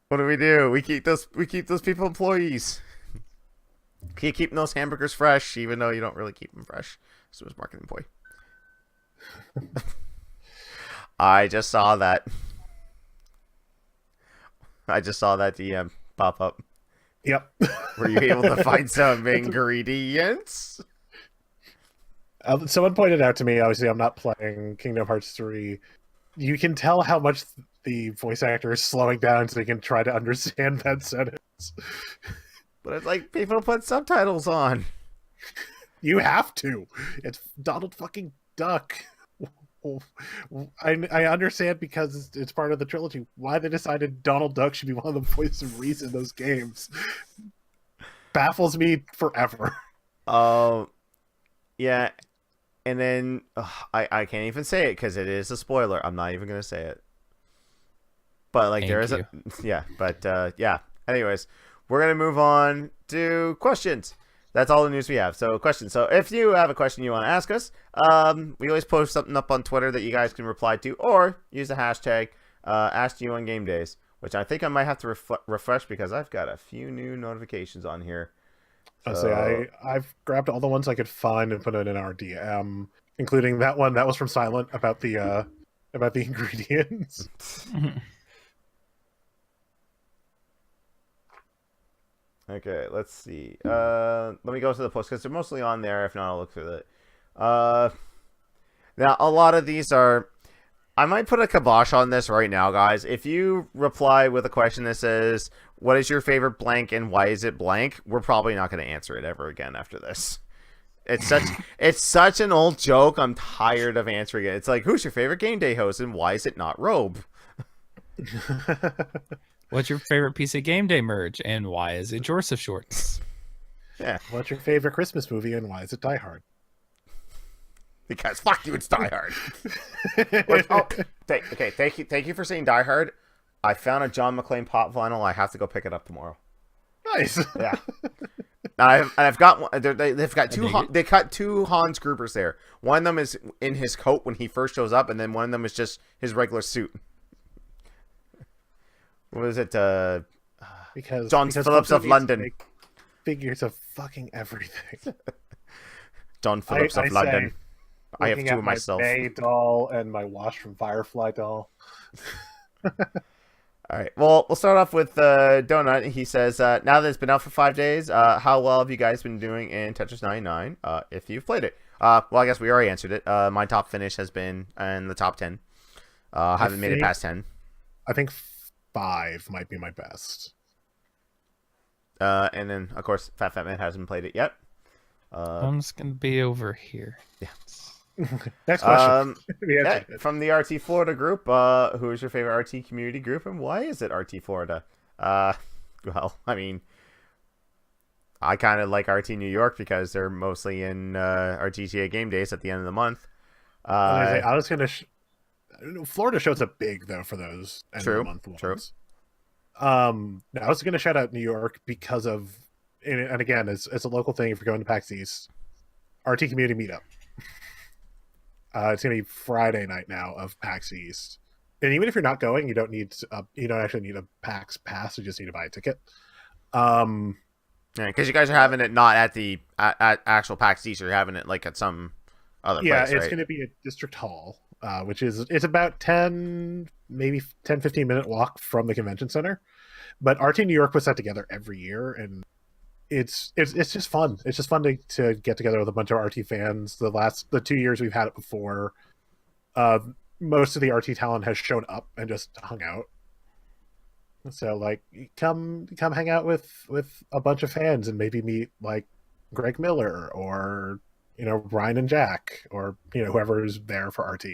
What do? We keep those people employees. Keep keeping those hamburgers fresh, even though you don't really keep them fresh. So it's marketing boy. I just saw that. DM pop up. Yep. Were you able to find some ingredients? Someone pointed out to me, obviously I'm not playing Kingdom Hearts 3. You can tell how much the voice actor is slowing down so they can try to understand that sentence. But it's like people put subtitles on. You have to. It's Donald fucking Duck. I understand because it's part of the trilogy. Why they decided Donald Duck should be one of the voice of reason in those games baffles me forever. Oh, yeah. And then I can't even say it because it is a spoiler. I'm not even gonna say it. But like there is a yeah. Anyways, we're gonna move on to questions. That's all the news we have. So questions. So if you have a question you want to ask us, we always post something up on Twitter that you guys can reply to, or use the hashtag #AskYou on Gamedays, which I think I might have to refresh because I've got a few new notifications on here. So... I've grabbed all the ones I could find and put it in our DM, including that one that was from Silent about the about the ingredients. Okay, let's see. Let me go to the post because they're mostly on there. If not, I'll look through it. Now, a lot of these are... I might put a kibosh on this right now, guys. If you reply with a question that says, what is your favorite blank and why is it blank? We're probably not going to answer it ever again after this. It's such an old joke. I'm tired of answering it. It's like, who's your favorite game day host and why is it not Robe? What's your favorite piece of game day merch and why is it Joseph shorts? Yeah. What's your favorite Christmas movie and why is it Die Hard? Because fuck you, it's Die Hard. Thank you for saying Die Hard. I found a John McClane pop vinyl. I have to go pick it up tomorrow. Nice. Yeah. I've got one. They've got two. They cut two Hans Grubers there. One of them is in his coat when he first shows up, and then one of them is just his regular suit. What is it? Because John Phillips of London. Figures of fucking everything. John Phillips of London. I have two of my myself. May doll and my Wash from Firefly doll. All right. Well, we'll start off with Donut. He says, now that it's been out for 5 days, how well have you guys been doing in Tetris 99? If you've played it. Well, I guess we already answered it. My top finish has been in the top 10. Haven't made it past 10. I think 5 might be my best. And then, of course, Fat Man hasn't played it yet. I'm just going to be over here. Yeah. Next question. From the RT Florida group, who is your favorite RT community group and why is it RT Florida? Well, I mean, I kind of like RT New York because they're mostly in our GTA game days at the end of the month. I was going to... Florida shows up big, though, for those end of the month ones. True. I was going to shout out New York because of... And again, it's a local thing if you're going to PAX East. RT Community Meetup. It's going to be Friday night now of PAX East. And even if you're not going, you don't actually need a PAX pass. You just need to buy a ticket. Yeah, because you guys are having it not at the at actual PAX East. You're having it like at some other place, it's right? going to be at District Hall, which it's about 10, maybe 10, 15-minute walk from the convention center. But RT New York puts that together every year, and it's just fun. It's just fun to get together with a bunch of RT fans. The 2 years we've had it before, most of the RT talent has shown up and just hung out. So like, come hang out with a bunch of fans and maybe meet like Greg Miller or Ryan and Jack or whoever is there for RT.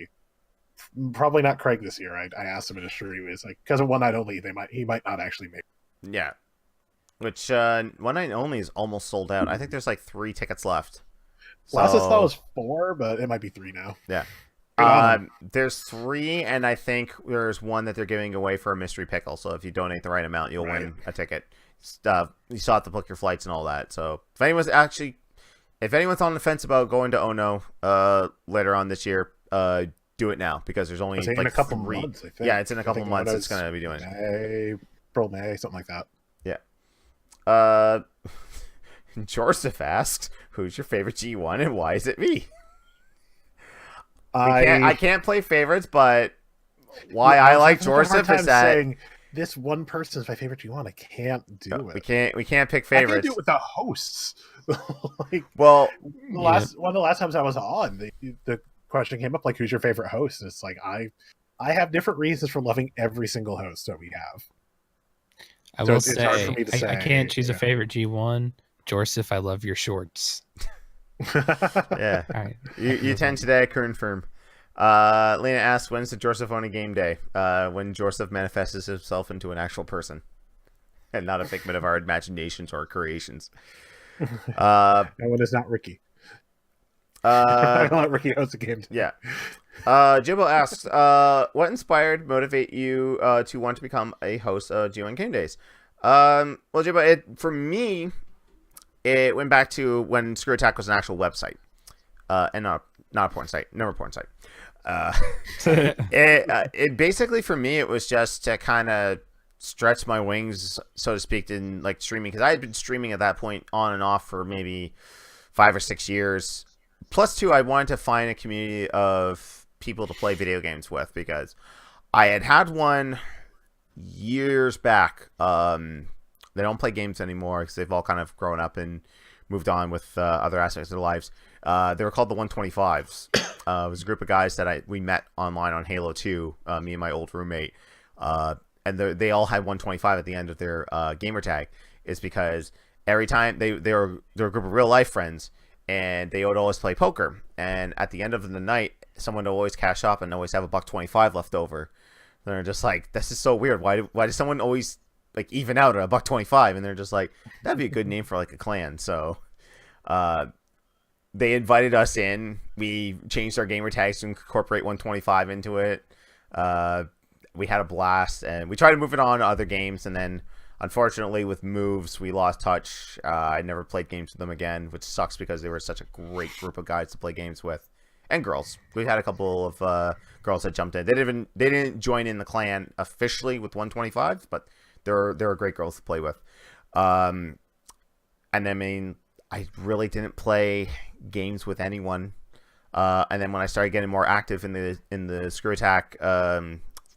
Probably not Craig this year. I asked him in a stream. It's like because of one night only, he might not actually make it. Yeah. Which one night only is almost sold out. I think there's like 3 tickets left. Last I saw was 4, but it might be 3 now. Yeah. There's 3, and I think there's one that they're giving away for a mystery pickle. So if you donate the right amount, you'll win a ticket. You still have to book your flights and all that. So if anyone's on the fence about going to Ono later on this year, do it now because there's only like in a couple 3. months. I think. Yeah, it's in a couple months. It's going to be doing it. May, something like that. Yeah. Joseph asks, who's your favorite G1 and why is it me? I can't play favorites, but why I like Joseph is that saying this one person is my favorite G1. I can't do it. We can't pick favorites. I can't do it with the hosts. Well, one of the last times I was on, the question came up like, who's your favorite host? And it's like I have different reasons for loving every single host that we have. I will say, I can't choose a favorite G1. Joseph, I love your shorts. Yeah. All right. You 10 today, confirm. Lena asks, when's the Joseph on a game day? When Joseph manifests himself into an actual person and not a figment of our imaginations or creations. And when it's not Ricky. I don't let Ricky host a game day. Yeah. Jimbo asks, what motivate you to want to become a host of G1 Game Days? Well, Jimbo, for me, it went back to when Screw Attack was an actual website, and not a porn site, never a porn site. It basically for me, it was just to kind of stretch my wings, so to speak, in like streaming, because I had been streaming at that point on and off for maybe 5 or 6 years. Plus, 2, I wanted to find a community of people to play video games with, because I had one years back. They don't play games anymore because they've all kind of grown up and moved on with other aspects of their lives. They were called the 125s. It was a group of guys that we met online on Halo 2, me and my old roommate. And they all had 125 at the end of their gamer tag. Is because every time they were a group of real life friends, and they would always play poker. And at the end of the night, someone would always cash up and always have a $1.25 left over. They're just like, this is so weird. Why does someone always like even out at a $1.25? And they're just like, that'd be a good name for like a clan. So they invited us in. We changed our gamer tags to incorporate 125 into it. We had a blast, and we tried to move it on to other games, and then unfortunately with moves we lost touch. I never played games with them again, which sucks because they were such a great group of guys to play games with, and girls. We had a couple of girls that jumped in. They didn't join in the clan officially with 125, but they're great girls to play with. And I mean, I really didn't play games with anyone. And then when I started getting more active in the Screw Attack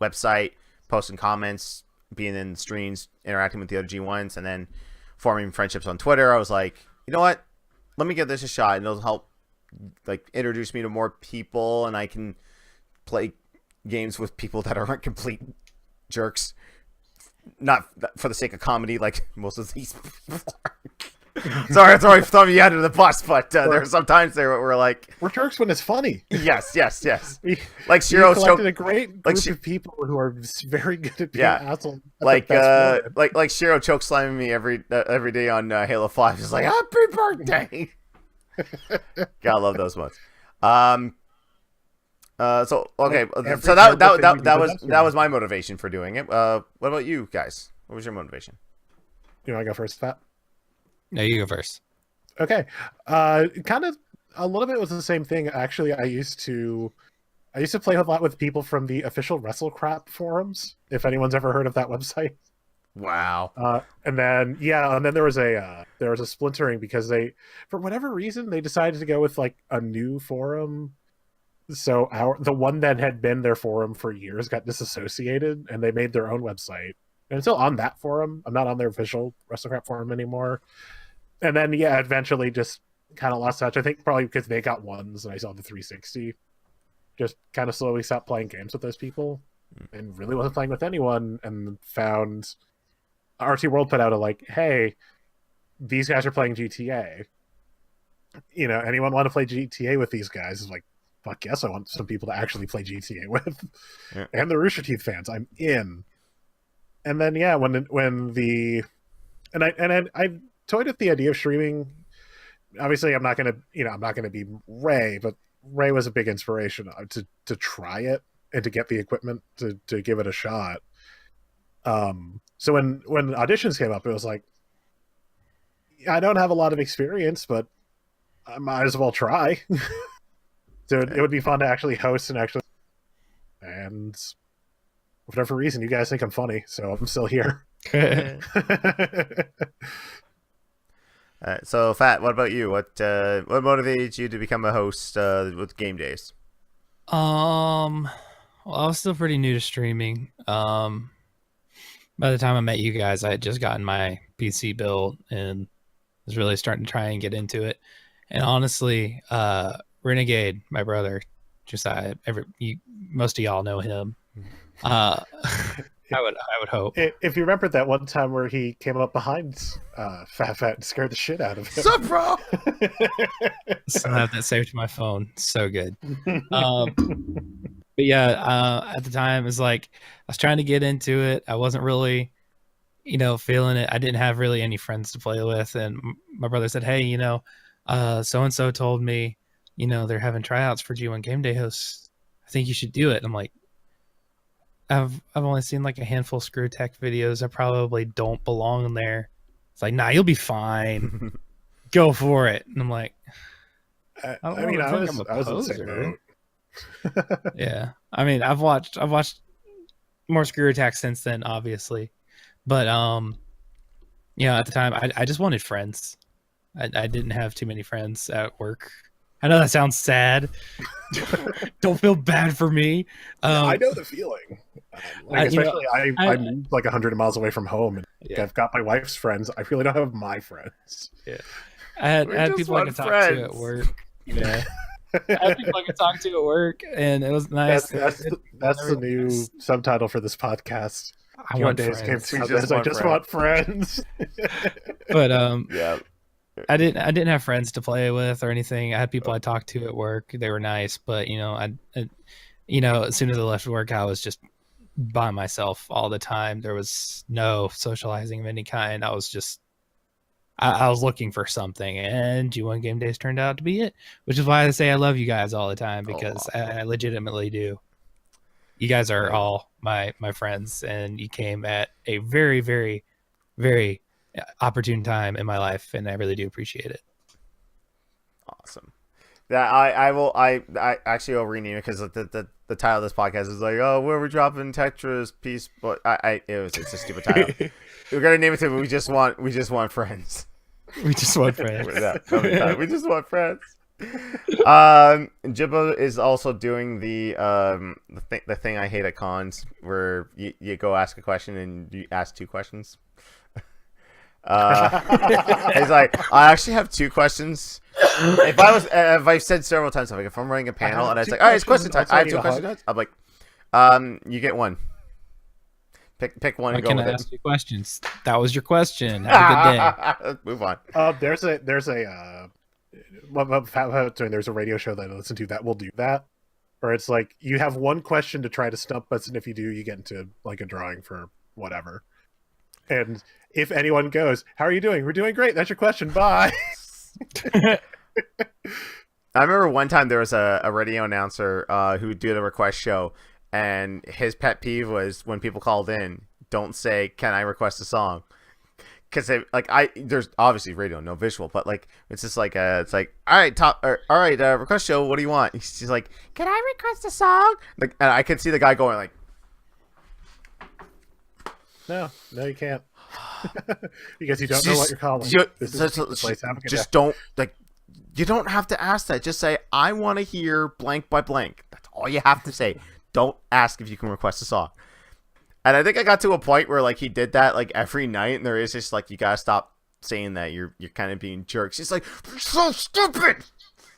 website, posting comments, being in streams, interacting with the other G1s, and then forming friendships on Twitter, I was like, you know what? Let me give this a shot, and it'll help like introduce me to more people, and I can play games with people that aren't complete jerks, not for the sake of comedy like most of these people are. Sorry, throwing you out of the bus, but there are some times there where we're like, we're jerks when it's funny. Yes. Like Shiro collected a great group of people who are very good at being assholes. Like Shiro choke slamming me every day on Halo 5. He's like, happy birthday. Gotta love those ones. So okay, so that was my motivation for doing it. What about you guys? What was your motivation? You want to go first, Pat? No, you go first. Okay. Kind of a little bit was the same thing. Actually, I used to play a lot with people from the official WrestleCrap forums, if anyone's ever heard of that website. Wow. And then there was a splintering because they, for whatever reason, they decided to go with like a new forum. So the one that had been their forum for years got disassociated, and they made their own website. And I'm still on that forum. I'm not on their official WrestleCrap forum anymore. And then, eventually just kind of lost touch. I think probably because they got ones and I saw the 360. Just kind of slowly stopped playing games with those people and really wasn't playing with anyone, and found RT World put out a like, hey, these guys are playing GTA. You know, anyone want to play GTA with these guys? Is like, fuck yes, I want some people to actually play GTA with. Yeah. And the Rooster Teeth fans, I'm in. And then I toyed with the idea of streaming. Obviously, I'm not gonna be Ray, but Ray was a big inspiration to try it and to get the equipment to give it a shot. So when auditions came up, it was like, I don't have a lot of experience, but I might as well try. So it would be fun to actually host and for whatever reason, you guys think I'm funny, so I'm still here. So, Fat, what about you? What motivated you to become a host with Gamedays? Well, I was still pretty new to streaming. By the time I met you guys, I had just gotten my PC built and was really starting to try and get into it. And honestly, Renegade, my brother, most of y'all know him. I would hope. If you remember that one time where he came up behind Fat and scared the shit out of him. Sup, bro? So I have that saved to my phone. So good. But yeah, at the time, it was like I was trying to get into it. I wasn't really, feeling it. I didn't have really any friends to play with. And my brother said, hey, so-and-so told me, they're having tryouts for G1 Game Day hosts. I think you should do it. And I'm like, I've only seen like a handful of Screw Tech videos. I probably don't belong in there. It's like, nah, you'll be fine. Go for it. And I'm like, I was in the same boat. Yeah, I mean, I've watched more Screw Attack since then, obviously, but at the time, I just wanted friends. I didn't have too many friends at work. I know that sounds sad. Don't feel bad for me. I know the feeling. Especially I moved like 100 miles away from home, and I've got my wife's friends. I really don't have my friends. Yeah, I had people I could talk to at work. Yeah. I had people I could talk to at work, and it was nice. That's the new subtitle for this podcast. I want friends. I just want friends. But yeah, I didn't have friends to play with or anything. I had people I talked to at work. They were nice, but as soon as I left work, I was just by myself all the time. There was no socializing of any kind. I was just I was looking for something, and G1 Game Days turned out to be it, which is why I say I love you guys all the time, because I legitimately do. You guys are all my friends, and you came at a very, very, very opportune time in my life, and I really do appreciate it. Awesome. That I actually will rename it, because the title of this podcast is like, oh, where we're dropping Tetris piece, but it's a stupid title. We're gonna name it to we just want friends. We just want friends. We just want friends. Jimbo is also doing the thing I hate at cons, where you go ask a question and you ask two questions. He's like, I actually have two questions. If I've said several times, like, if I'm running a panel and it's like, all right, it's question time. I have two questions. I'm like, you get one. Pick one and go with it. I can ask you questions. That was your question. Have a good day. Let's move on. There's a radio show that I listen to that will do that, where it's like you have one question to try to stump us, and if you do, you get into like a drawing for whatever. And if anyone goes, "How are you doing?" "We're doing great. That's your question. Bye." I remember one time there was a radio announcer who did a request show, and his pet peeve was when people called in, don't say, "Can I request a song?" Because there's obviously radio, no visual, but like it's just like it's like, all right, request show. What do you want? She's like, "Can I request a song?" Like, and I could see the guy going like, No, you can't. Because you don't know what you're calling. Don't like. You don't have to ask that. Just say, "I want to hear blank by blank." That's all you have to say. Don't ask if you can request a song. And I think I got to a point where like he did that like every night, and there is just like, you gotta stop saying that. You're kind of being jerks. It's like, it's so stupid.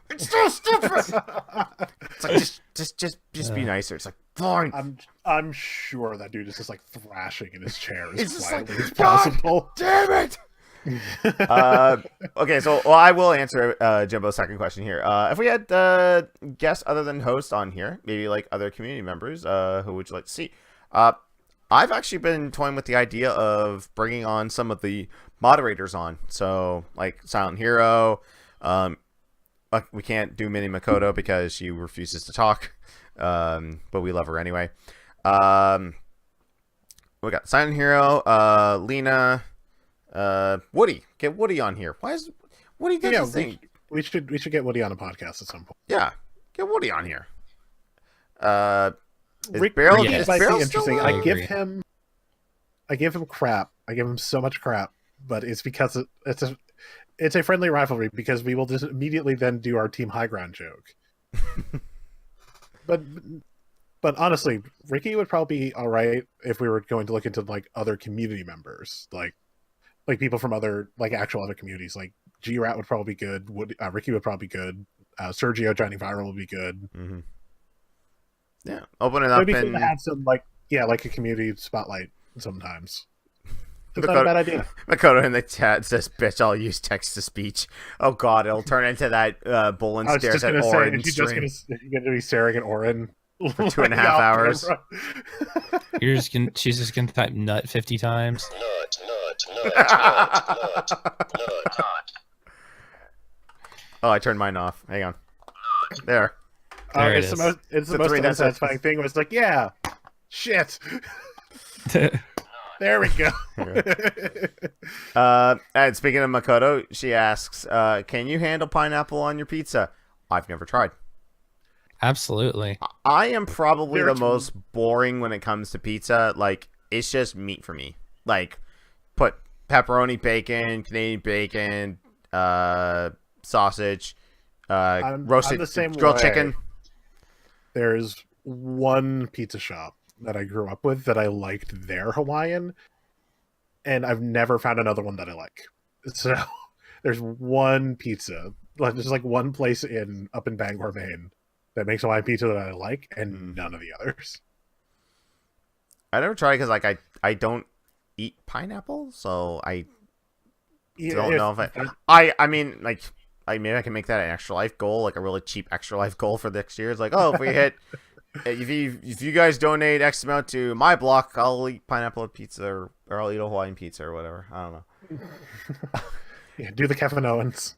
It's so stupid. It's like just be nicer. It's like, fine. I'm sure that dude is just like thrashing in his chair as quietly as God possible. Damn it. Okay, so I will answer Jimbo's second question here. If we had guests other than hosts on here, maybe like other community members, who would you like to see? I've actually been toying with the idea of bringing on some of the moderators on. So like Silent Hero. We can't do Mini Makoto because she refuses to talk, but we love her anyway. We got Silent Hero, Lena. Woody, get Woody on here. Why is Woody doing this thing? We should get Woody on a podcast at some point. Yeah, get Woody on here. Rick Barrel might be interesting. I give him crap. I give him so much crap, but it's because it's a friendly rivalry, because we will just immediately then do our team high ground joke. But honestly, Ricky would probably be all right if we were going to look into like other community members, like people from other actual other communities. Like G-Rat would probably be good. Ricky would probably be good. Sergio joining Viral would be good. Mm-hmm. Yeah, open it up. It'd be cool to have some like a community spotlight sometimes. It's not a bad idea. Makoto in the chat says, "Bitch, I'll use text to speech." Oh God, it'll turn into that Bolin stares at Orin. You're going to be staring at Orin for 2.5 hours. She's just gonna type nut 50 times. Nut. Oh, I turned mine off. Hang on. There. It's the most unsatisfying thing. Was like, yeah, shit. There we go. And speaking of Makoto, she asks, "Can you handle pineapple on your pizza?" I've never tried. Absolutely. I am probably the most boring when it comes to pizza. Like, it's just meat for me. Like, put pepperoni, bacon, Canadian bacon, sausage. I'm roasted the same grilled way. chicken. There's one pizza shop that I grew up with that I liked their Hawaiian, and I've never found another one that I like. So there's one pizza, there's like one place up in Bangor, Maine, that makes Hawaiian pizza that I like, and none of the others. I never tried because like I don't eat pineapple, so I don't know if I mean like maybe I can make that an extra life goal, like a really cheap extra life goal for next year. It's like, oh, if we hit if you guys donate X amount to my block, I'll eat pineapple pizza or I'll eat a Hawaiian pizza or whatever. I don't know. Yeah, do the Kevin Owens.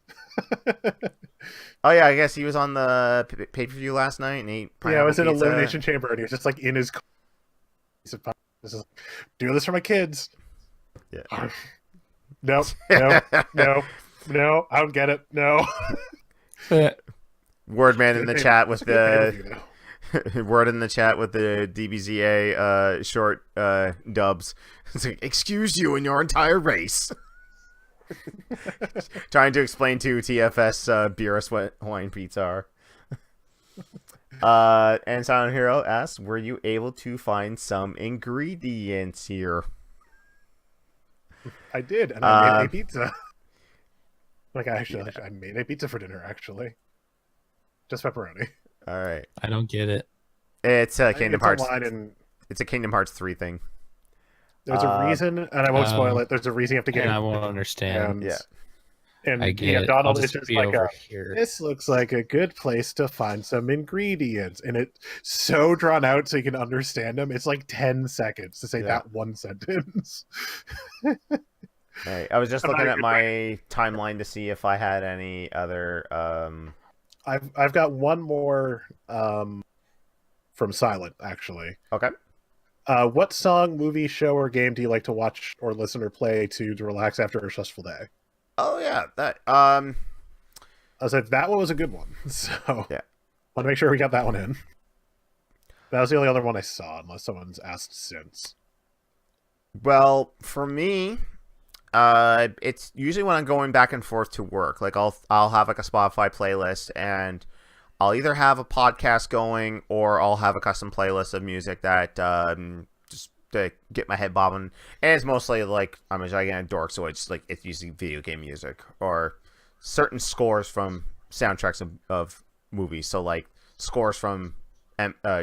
Oh yeah, I guess he was on the pay-per-view last night and ate pineapple Yeah, I was in pizza. Elimination Chamber and he was just like in his this is doing this for my kids. Yeah. No, I don't get it. No. Wordman in the chat with the word in the chat with the DBZA short dubs. It's like, excuse you and your entire race. Trying to explain to TFS beerus what Hawaiian pizza are. And Silent Hero asks, were you able to find some ingredients here? I did, and I made a pizza. Like I made a pizza for dinner, actually. Just pepperoni. All right. I don't get it. It's Kingdom Hearts. And It's a Kingdom Hearts 3 thing. there's a reason, and I won't spoil it. There's a reason you have to get And it. I won't understand. And, Yeah. And I get it. Donald I'll is just just be like, over here. this looks like a good place to find some ingredients. And it's so drawn out so you can understand them. It's like 10 seconds to say that one sentence. Right. I was just looking at my timeline to see if I had any other. I've got one more from Silent, actually. Okay. What song, movie, show, or game do you like to watch or listen or play to relax after a stressful day? Oh yeah, that. I said that one was a good one, so yeah, want to make sure we got that one in. That was the only other one I saw, unless someone's asked since. Well, for me, it's usually when I'm going back and forth to work. Like I'll have like a Spotify playlist, and I'll either have a podcast going or I'll have a custom playlist of music that just to get my head bobbing. And it's mostly like I'm a gigantic dork, so it's usually video game music or certain scores from soundtracks of movies. So like scores from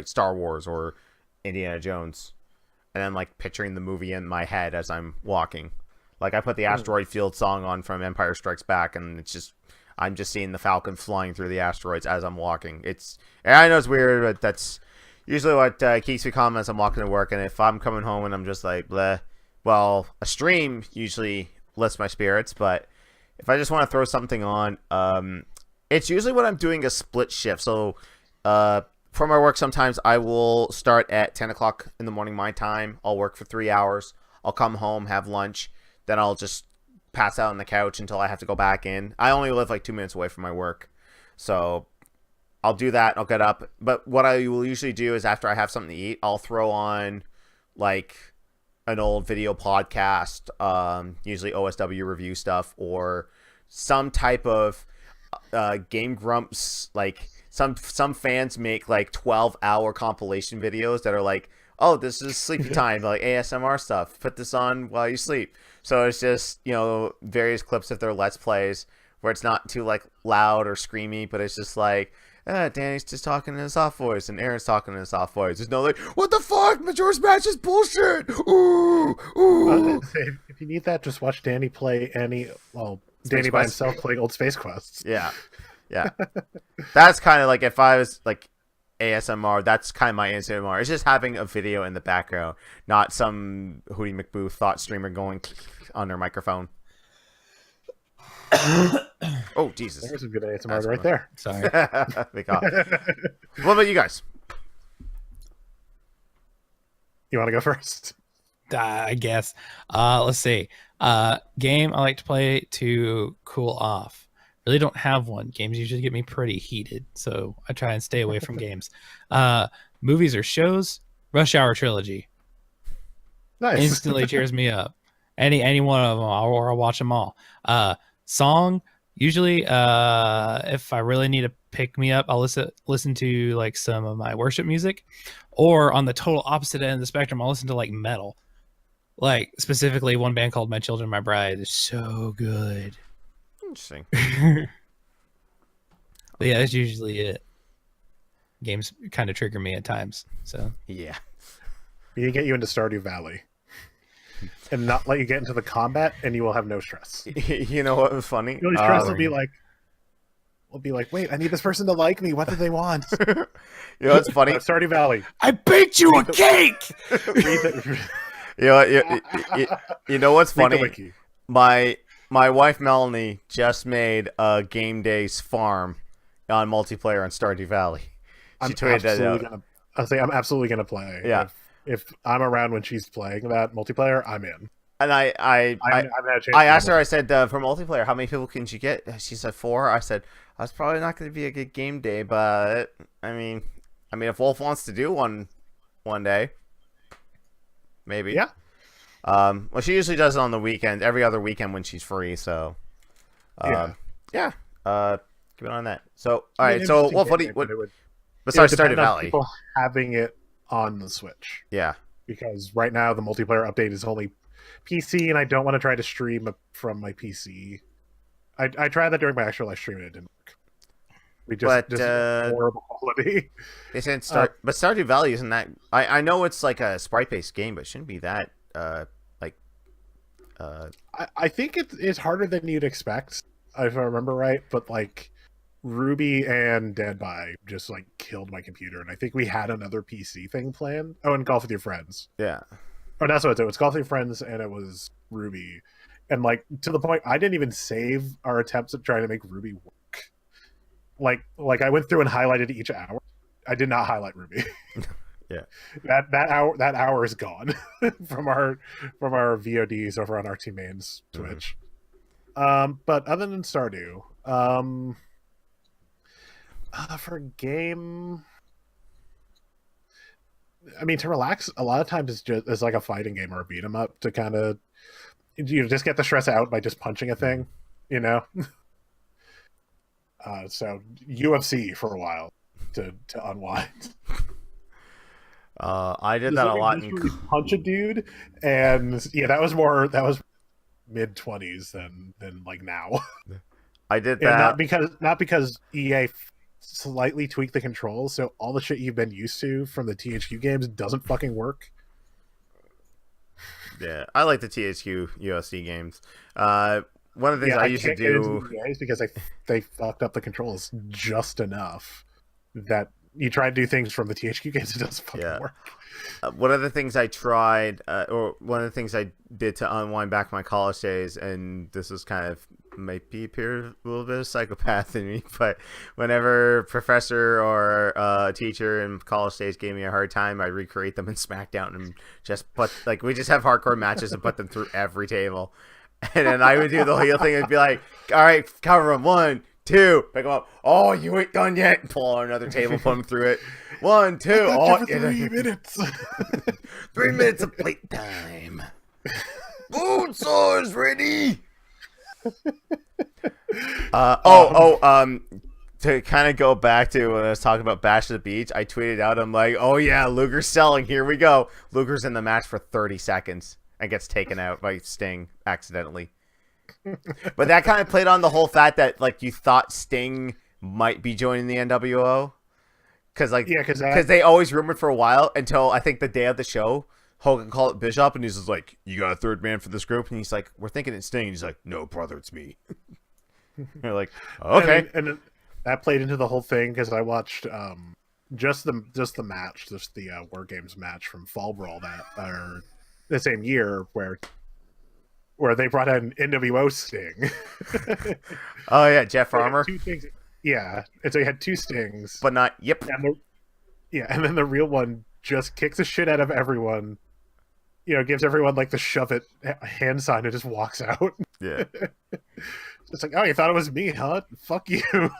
Star Wars or Indiana Jones, and then like picturing the movie in my head as I'm walking. Like I put the Asteroid Field song on from Empire Strikes Back, and I'm just seeing the Falcon flying through the asteroids as I'm walking. And I know it's weird, but that's usually what keeps me calm as I'm walking to work. And if I'm coming home and I'm just like, bleh, well, a stream usually lifts my spirits. But if I just want to throw something on, it's usually when I'm doing a split shift. So for my work, sometimes I will start at 10 o'clock in the morning my time. I'll work for 3 hours. I'll come home, have lunch. Then I'll just pass out on the couch until I have to go back in. I only live like 2 minutes away from my work. So I'll do that. I'll get up. But what I will usually do is after I have something to eat, I'll throw on like an old video podcast, usually OSW review stuff, or some type of Game Grumps. Like some fans make like 12-hour compilation videos that are like, oh, this is sleepy time, like ASMR stuff. Put this on while you sleep. So it's just, various clips of their Let's Plays where it's not too like loud or screamy, but it's just like, Danny's just talking in a soft voice and Aaron's talking in a soft voice. There's no like, what the fuck? Majora's Mask is bullshit. Ooh, ooh. If you need that, just watch Danny play Danny by himself playing old Space Quests. Yeah. That's kind of like if I was like ASMR, that's kind of my ASMR. It's just having a video in the background, not some Hootie McBoo thought streamer going on their microphone. Oh, Jesus. There's some good ASMR right there. Sorry. What about you guys? You want to go first? I guess. Let's see. Game I like to play to cool off. Really don't have one. Games usually get me pretty heated, so I try and stay away from games. Movies or shows, Rush Hour trilogy. Nice. Instantly cheers me up. Any one of them, I'll watch them all. Song, Usually, if I really need to pick me up, I'll listen to like some of my worship music, or on the total opposite end of the spectrum, I'll listen to like metal. Like specifically, one band called My Children, My Bride is so good. Interesting. But yeah, that's usually it. Games kind of trigger me at times. So Yeah. We can get you into Stardew Valley and not let you get into the combat, and you will have no stress. You know what was funny? The only stress will be like, wait, I need this person to like me. What do they want? You know what's funny? Stardew Valley. I baked you a cake. You know what's Read the funny? wiki. My wife Melanie just made a Gamedays farm on multiplayer on Stardew Valley. She tweeted that out. I'm absolutely gonna play. Yeah. If I'm around when she's playing that multiplayer, I'm in. And I asked her, I said, for multiplayer, how many people can you get? She said 4. I said, that's probably not going to be a good game day, but I mean, if Wolf wants to do one day, maybe. Yeah. Well, she usually does it on the weekend, every other weekend when she's free. So, yeah. Keep it on that. So, all right. So, Wolf, besides Stardew Valley, people having it on the Switch. Yeah. Because right now the multiplayer update is only PC, and I don't want to try to stream from my PC. I tried that during my actual live stream, and it didn't work. We just horrible quality. They said but Stardew Valley isn't that. I know it's like a sprite-based game, but it shouldn't be that I think it's harder than you'd expect, if I remember right. But like Ruby and Dead by just like killed my computer, and I think we had another PC thing planned. Oh, and Golf with Your Friends. Yeah. Oh, that's what it was. It was Golf with Your Friends, and it was Ruby, and like to the point I didn't even save our attempts at trying to make Ruby work. Like I went through and highlighted each hour. I did not highlight Ruby. Yeah. That hour is gone from our VODs over on RT Main's Twitch. Mm-hmm. But other than Stardew, for a game, I mean, to relax, a lot of times it's like a fighting game or a beat 'em up to kind of just get the stress out by just punching a thing, you know. So UFC for a while to unwind. I did that a lot. Punch a dude, and yeah, that was mid-20s than like now. I did that not because EA slightly tweaked the controls, so all the shit you've been used to from the THQ games doesn't fucking work. Yeah, I like the THQ UFC games. One of the things I used to do is because they fucked up the controls just enough that you try to do things from the THQ games, it doesn't fucking work. One of the things I tried, or one of the things I did to unwind back my college days, and this was kind of might appear a little bit of psychopath in me, but whenever professor or teacher in college days gave me a hard time, I recreate them in SmackDown and just we just have hardcore matches and put them through every table. And then I would do the whole thing and be like, all right, cover them. 1, 2, pick them up. Oh, you ain't done yet. And pull on another table, put them through it. 1, 2. Oh, 3 minutes. 3 minutes of plate time. Food source ready. To kind of go back to when I was talking about Bash at the Beach, I tweeted out, I'm like, oh yeah, Luger's selling. Here we go. Luger's in the match for 30 seconds. And gets taken out by Sting accidentally. But that kind of played on the whole fact that like you thought Sting might be joining the NWO, because they always rumored for a while until I think the day of the show, Hogan called it Bishop, and he's just like, "You got a third man for this group?" And he's like, "We're thinking it's Sting." And he's like, "No, brother, it's me." You're like, okay, and that played into the whole thing because I watched just the War Games match from Fall Brawl the same year where they brought in NWO Sting. Oh yeah, Jeff Farmer. 2 things. Yeah, and so he had 2 Stings, but not. Yep. And then the real one just kicks the shit out of everyone. You know, gives everyone like the shove it hand sign and just walks out. Yeah. It's like, oh, you thought it was me, huh? Fuck you.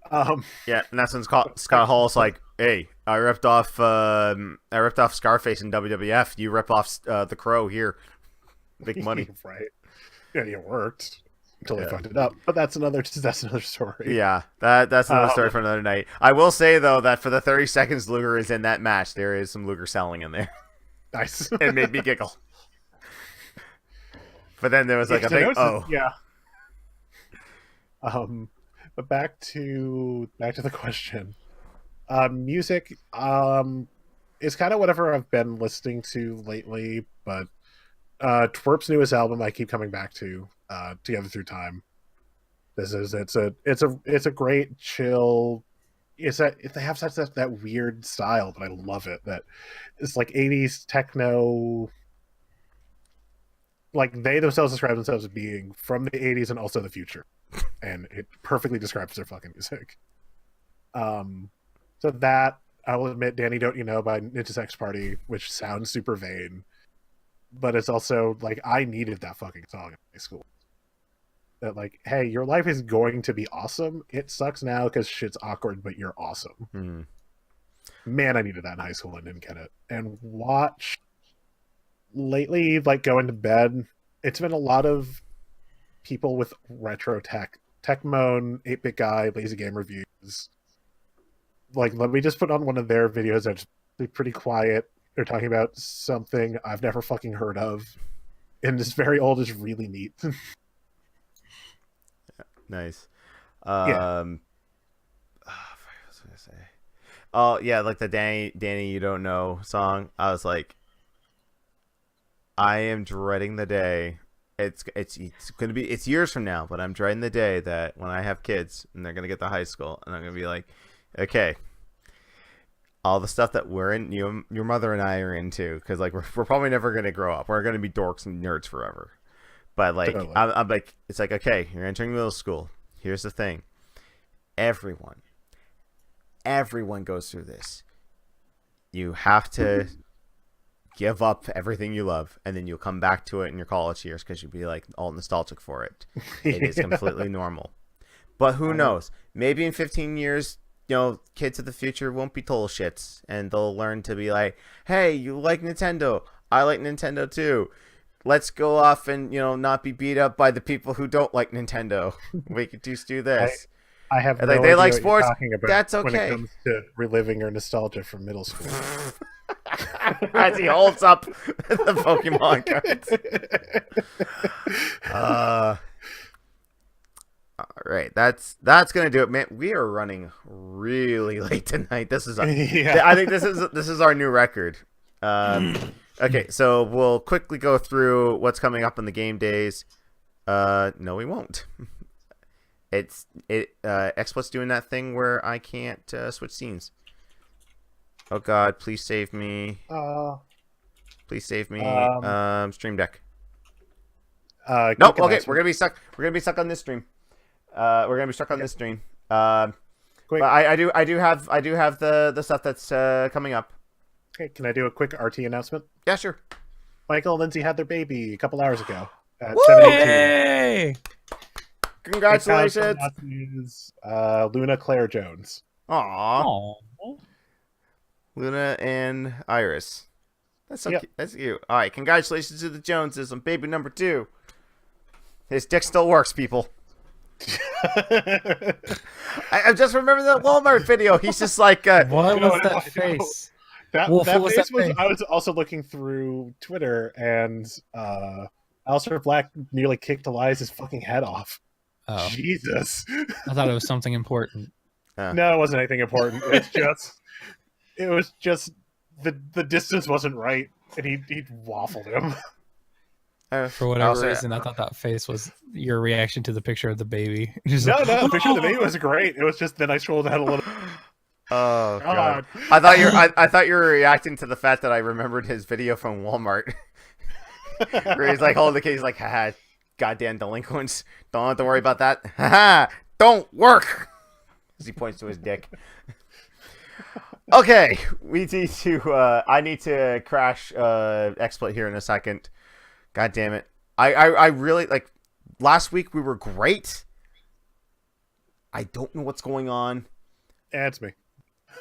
Yeah, and that's when Scott Hall's like, "Hey, I ripped off Scarface in WWF. You rip off the Crow here, big money." Right? Yeah, it worked. until they fucked it up. But that's another story. Yeah, that's another story for another night. I will say though that for the 30 seconds Luger is in that match, there is some Luger selling in there. Nice. It made me giggle. But then there was like a big yeah. But back to the question. Music is kind of whatever I've been listening to lately, but Twerp's newest album I keep coming back to, Together Through Time. It's a great chill. They have such that weird style, but I love it. That it's like 80s techno. Like they themselves describe themselves as being from the 80s and also the future, and it perfectly describes their fucking music. So that I will admit, Danny Don't You Know by Ninja Sex Party, which sounds super vain, but it's also like I needed that fucking song in high school. That like, hey, your life is going to be awesome. It sucks now because shit's awkward, but you're awesome. Mm-hmm. Man, I needed that in high school and didn't get it. And watch lately, like going to bed, it's been a lot of people with retro tech, Techmoan, 8-Bit Guy, Lazy Game Reviews. Like, let me just put on one of their videos that's pretty quiet. They're talking about something I've never fucking heard of, and it's very old. Is really neat. Nice. Yeah. What was I gonna say? Oh yeah, like the Danny You Don't Know song. I was like, I am dreading the day. It's gonna be, it's years from now, but I'm dreading the day that when I have kids and they're gonna get to high school and I'm gonna be like, okay, all the stuff that we're in, your mother and I are into, because like we're probably never gonna grow up. We're gonna be dorks and nerds forever. But like Totally. I'm like, it's like, okay, you're entering middle school. Here's the thing. Everyone goes through this. You have to give up everything you love, and then you'll come back to it in your college years because you'll be like all nostalgic for it. It is completely normal. But who knows? Maybe in 15 years, kids of the future won't be total shits, and they'll learn to be like, hey, you like Nintendo? I like Nintendo too. Let's go off and, not be beat up by the people who don't like Nintendo. We could just do this. I have no Like, they idea like what sports. you're talking about That's when okay. it comes to reliving your nostalgia from middle school. As he holds up the Pokemon cards. All right, that's gonna do it, man. We are running really late tonight. This is, Yeah. I think this is our new record. Okay, so we'll quickly go through what's coming up in the game days. No, we won't. XSpot's doing that thing where I can't switch scenes. Oh God, please save me. Please save me. Stream Deck. Nope. Okay, we're gonna be stuck. We're gonna be stuck on this stream. We're gonna be stuck on this stream. But I do have the stuff that's coming up. Okay, can I do a quick RT announcement? Yeah, sure. Michael and Lindsay had their baby a couple hours ago at Woo! 7:18. Hey! Congratulations. Luna Claire Jones. Aww. Aw. Luna and Iris. That's so Yep. cute. That's cute. All right, congratulations to the Joneses on baby number 2. His dick still works, people. I just remember that Walmart video. He's just like, What No, was no, that no. face? That Wolf, what was face that was. face? I was also looking through Twitter, and Alistair Black nearly kicked Elias's fucking head off. Oh, Jesus. I thought it was something important. No, it wasn't anything important. It was just the distance wasn't right, and he waffled him. For whatever Also- reason, I thought that face was your reaction to the picture of the baby. Just No, like, the picture of the baby was great. It was just then I scrolled down a little. Oh God! God. I thought you were reacting to the fact that I remembered his video from Walmart, where he's like holding the kid. He's like, "Haha, goddamn delinquents! Don't have to worry about that. Haha, don't work." As he points to his dick. Okay, we need to. I need to crash XSplit here in a second. God damn it! I really like. Last week we were great. I don't know what's going on. Yeah, it's me.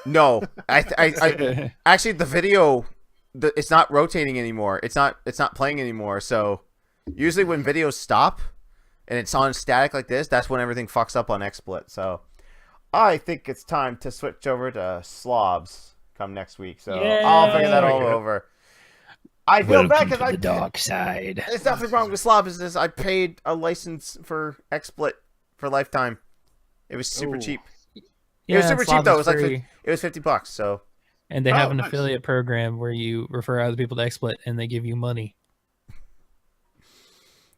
No, I actually the video, it's not rotating anymore. It's not playing anymore. So usually when videos stop, and it's on static like this, that's when everything fucks up on XSplit. So I think it's time to switch over to slobs come next week. So I'll figure that all over. I feel bad because the dark side. There's nothing wrong with slobs. Is I paid a license for XSplit for lifetime. It was super cheap. It was super cheap though. It was like it was $50. So. And they have an affiliate program where you refer other people to XSplit and they give you money.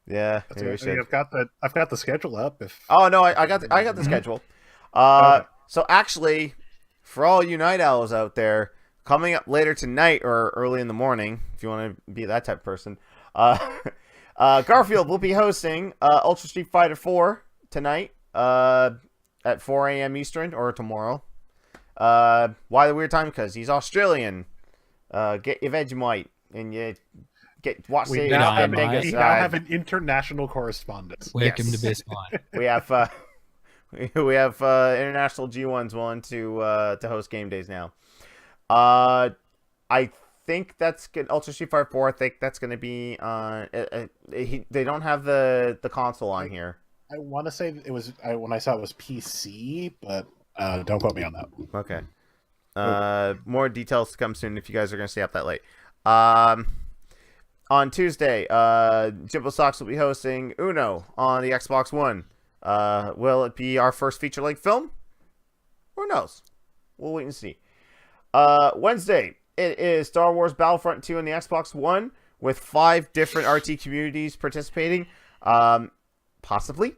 Yeah, I've got the schedule up. Oh no, I got the schedule. So actually, for all you night owls out there, coming up later tonight or early in the morning, if you want to be that type of person, Garfield will be hosting Ultra Street Fighter 4 tonight at 4 a.m. Eastern or tomorrow. Why the weird time? Because he's Australian. Get your Vegemite and you watch we now have an international correspondent. Welcome to baseball. We have we have international G1s willing to host game days now. I think that's good. Ultra Street Fighter 4. I think that's going to be on. They don't have the console on here. I want to say it was when I saw it was PC, but don't quote me on that. Okay. More details to come soon if you guys are going to stay up that late. On Tuesday, Jimbo Socks will be hosting Uno on the Xbox One. Will it be our first feature-length film? Who knows? We'll wait and see. Wednesday, it is Star Wars Battlefront 2 on the Xbox One with 5 different RT communities participating. Possibly.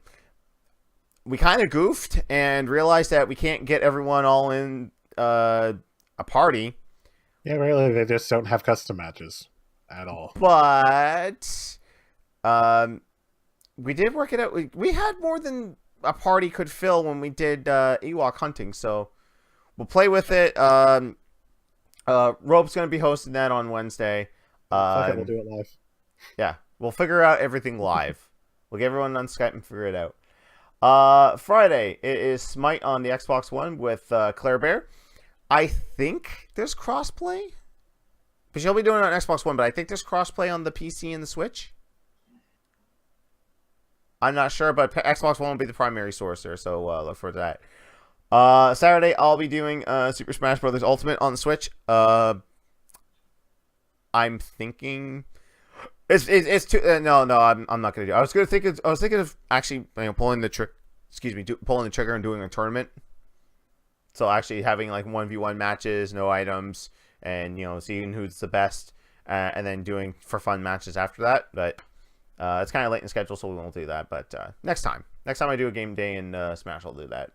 We kind of goofed and realized that we can't get everyone all in a party. Yeah, really, they just don't have custom matches at all. But we did work it out. We had more than a party could fill when we did Ewok hunting, so we'll play with it. Rope's going to be hosting that on Wednesday. We'll do it live. Yeah, we'll figure out everything live. We'll get everyone on Skype and figure it out. Friday, it is Smite on the Xbox One with Claire Bear. I think there's crossplay. But she'll be doing it on Xbox One, but I think there's crossplay on the PC and the Switch. I'm not sure, but Xbox One will be the primary source there, so look forward to that. Saturday, I'll be doing Super Smash Bros. Ultimate on the Switch. I'm thinking it's too. No, I'm not gonna do. I was thinking of actually pulling the pulling the trigger and doing a tournament. So actually having like 1v1 matches, no items, and seeing who's the best, and then doing for fun matches after that. But it's kind of late in the schedule, so we won't do that. But next time I do a game day in Smash, I'll do that.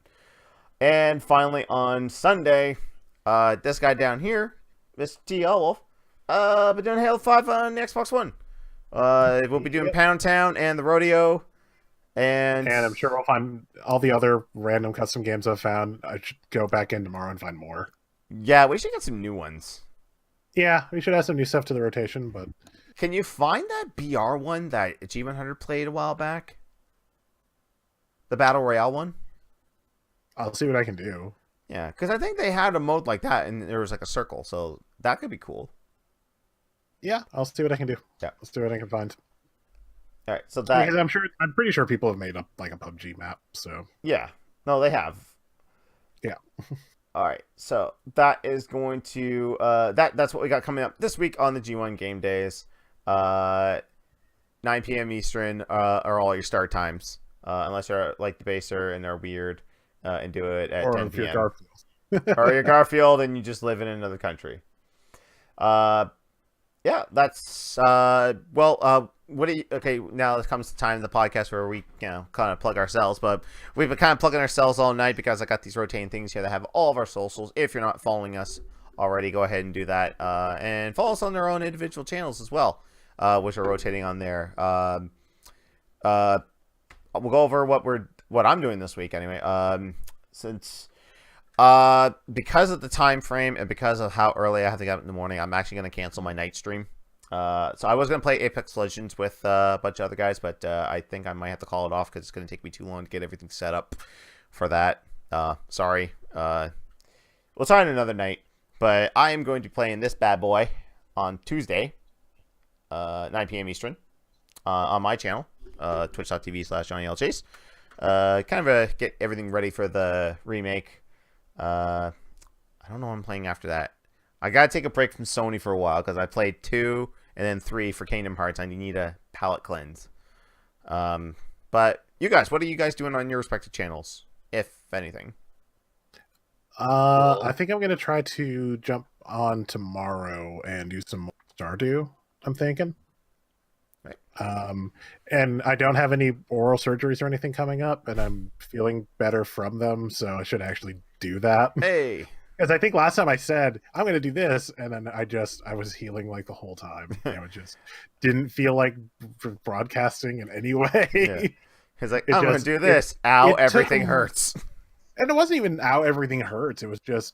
And finally on Sunday, this guy down here, Mr. T. Wolf, been doing Halo 5 on the Xbox One. We'll be doing Pound Town and the Rodeo. And I'm sure I'll find all the other random custom games I've found. I should go back in tomorrow and find more. Yeah, we should get some new ones. Yeah, we should add some new stuff to the rotation, but... Can you find that BR one that Achievement Hunter played a while back? The Battle Royale one? I'll see what I can do. Yeah, because I think they had a mode like that, and there was like a circle, so that could be cool. Yeah, I'll see what I can do. Yeah. I'll see what I can find. All right, so that... Because I'm pretty sure people have made up like a PUBG map, so... Yeah. No, they have. Yeah. All right, so that is going to... That's what we got coming up this week on the G1 Game Days. 9 p.m. Eastern are all your start times. Unless you're like the baser and they're weird and do it at 10 p.m. Or if you're Garfield. Or you're Garfield and you just live in another country. Yeah, that's... Okay, now it comes to time in the podcast where we, kind of plug ourselves, but we've been kind of plugging ourselves all night because I got these rotating things here that have all of our socials. If you're not following us already, go ahead and do that. And follow us on their own individual channels as well, which are rotating on there. We'll go over what I'm doing this week anyway. Since because of the time frame and because of how early I have to get up in the morning, I'm actually going to cancel my night stream. So I was going to play Apex Legends with a bunch of other guys, but I think I might have to call it off because it's going to take me too long to get everything set up for that. Sorry. We'll try it another night, but I am going to be playing this bad boy on Tuesday, 9 p.m. Eastern. on my channel, twitch.tv/JohnnyLChase. Kind of get everything ready for the remake. I don't know what I'm playing after that. I gotta take a break from Sony for a while because I played 2 and then 3 for Kingdom Hearts. I need a palate cleanse. But you guys, what are you guys doing on your respective channels, if anything? I think I'm gonna try to jump on tomorrow and do some more Stardew. I'm thinking. Right. And I don't have any oral surgeries or anything coming up, and I'm feeling better from them, so I should actually do that. Hey. Because I think last time I said I'm going to do this, and then I was healing like the whole time. It just didn't feel like broadcasting in any way. Yeah. He's like, I'm going to do this. Ow, everything hurts. And it wasn't even ow, everything hurts. It was just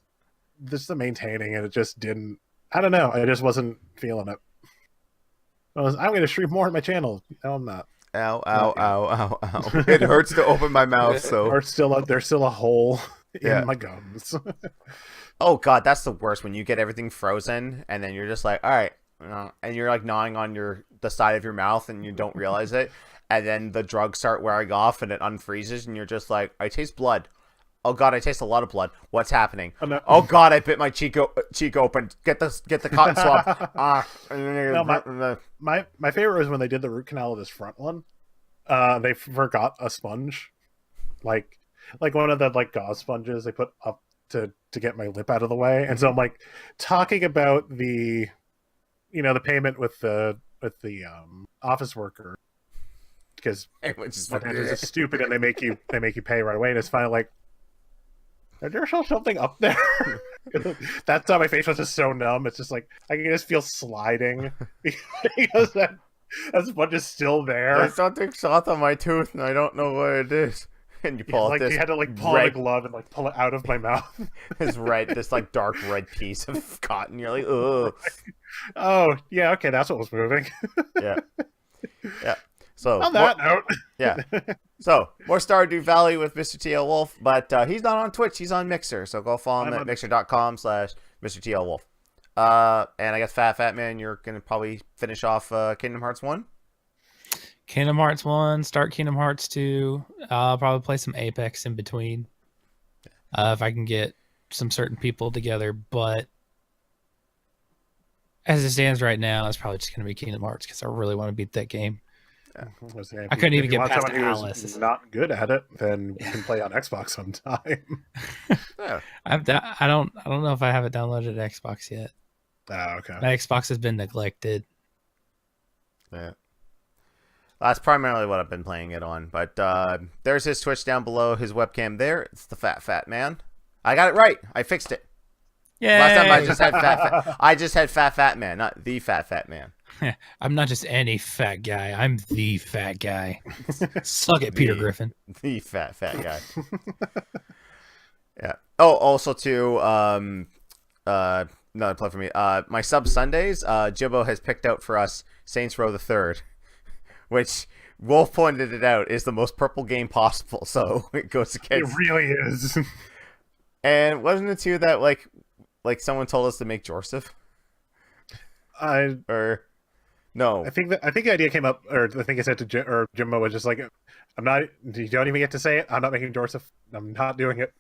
the maintaining, and it just didn't. I don't know. I just wasn't feeling it. I'm going to stream more on my channel. No, I'm not. Ow, ow, ow, ow, ow. It hurts to open my mouth. So there's still a hole in my gums. Oh god, that's the worst when you get everything frozen and then you're just like, all right, and you're like gnawing on the side of your mouth and you don't realize it, and then the drugs start wearing off and it unfreezes and you're just like, I taste blood. Oh god, I taste a lot of blood. What's happening? Oh, no. Oh god, I bit my cheek open. Get the cotton swab. No, my favorite was when they did the root canal of this front one. They forgot a sponge, like one of the gauze sponges they put up to get my lip out of the way. And so I'm like talking about the payment with the office worker, because it's stupid and they make you pay right away, and it's finally like, is there still something up there? That time my face was just so numb. It's just like I can just feel sliding because that sponge is still there. There's something soft on my tooth and I don't know what it is. And you pull you had to pull out a glove and pull it out of my mouth. this dark red piece of cotton. You're like, ugh. Oh yeah, okay, that's what was moving. Yeah. So on that note, yeah. So more Stardew Valley with Mr. TL Wolf, but he's not on Twitch. He's on Mixer. So go follow him at mixer.com/Mr. TL Wolf. And I guess Fat Man, you're gonna probably finish off Kingdom Hearts 1. Kingdom Hearts 1, start Kingdom Hearts 2. I'll probably play some Apex in between. If I can get some certain people together, but as it stands right now, it's probably just going to be Kingdom Hearts because I really want to beat that game. Yeah. I couldn't even get past Alice. Who's not good at it, then you can play on Xbox sometime. Yeah. I don't know if I have it downloaded at Xbox yet. Oh, okay. My Xbox has been neglected. Yeah. That's primarily what I've been playing it on. But there's his Twitch down below, his webcam there. It's the Fat Man. I got it right. I fixed it. Yeah. Last time I just had Fat Man, not the Fat Man. I'm not just any fat guy. I'm the fat guy. Suck it, Peter Griffin. The fat guy. Yeah. Oh, also too, another plug for me. My sub Sundays, Jibbo has picked out for us Saints Row the Third, which Wolf pointed it out is the most purple game possible. So it goes against. It really is. And wasn't it too that like someone told us to make Joseph? No. I think the idea came up, or the thing I said to Jimbo was just like, I'm not. You don't even get to say it. I'm not making Joseph. I'm not doing it.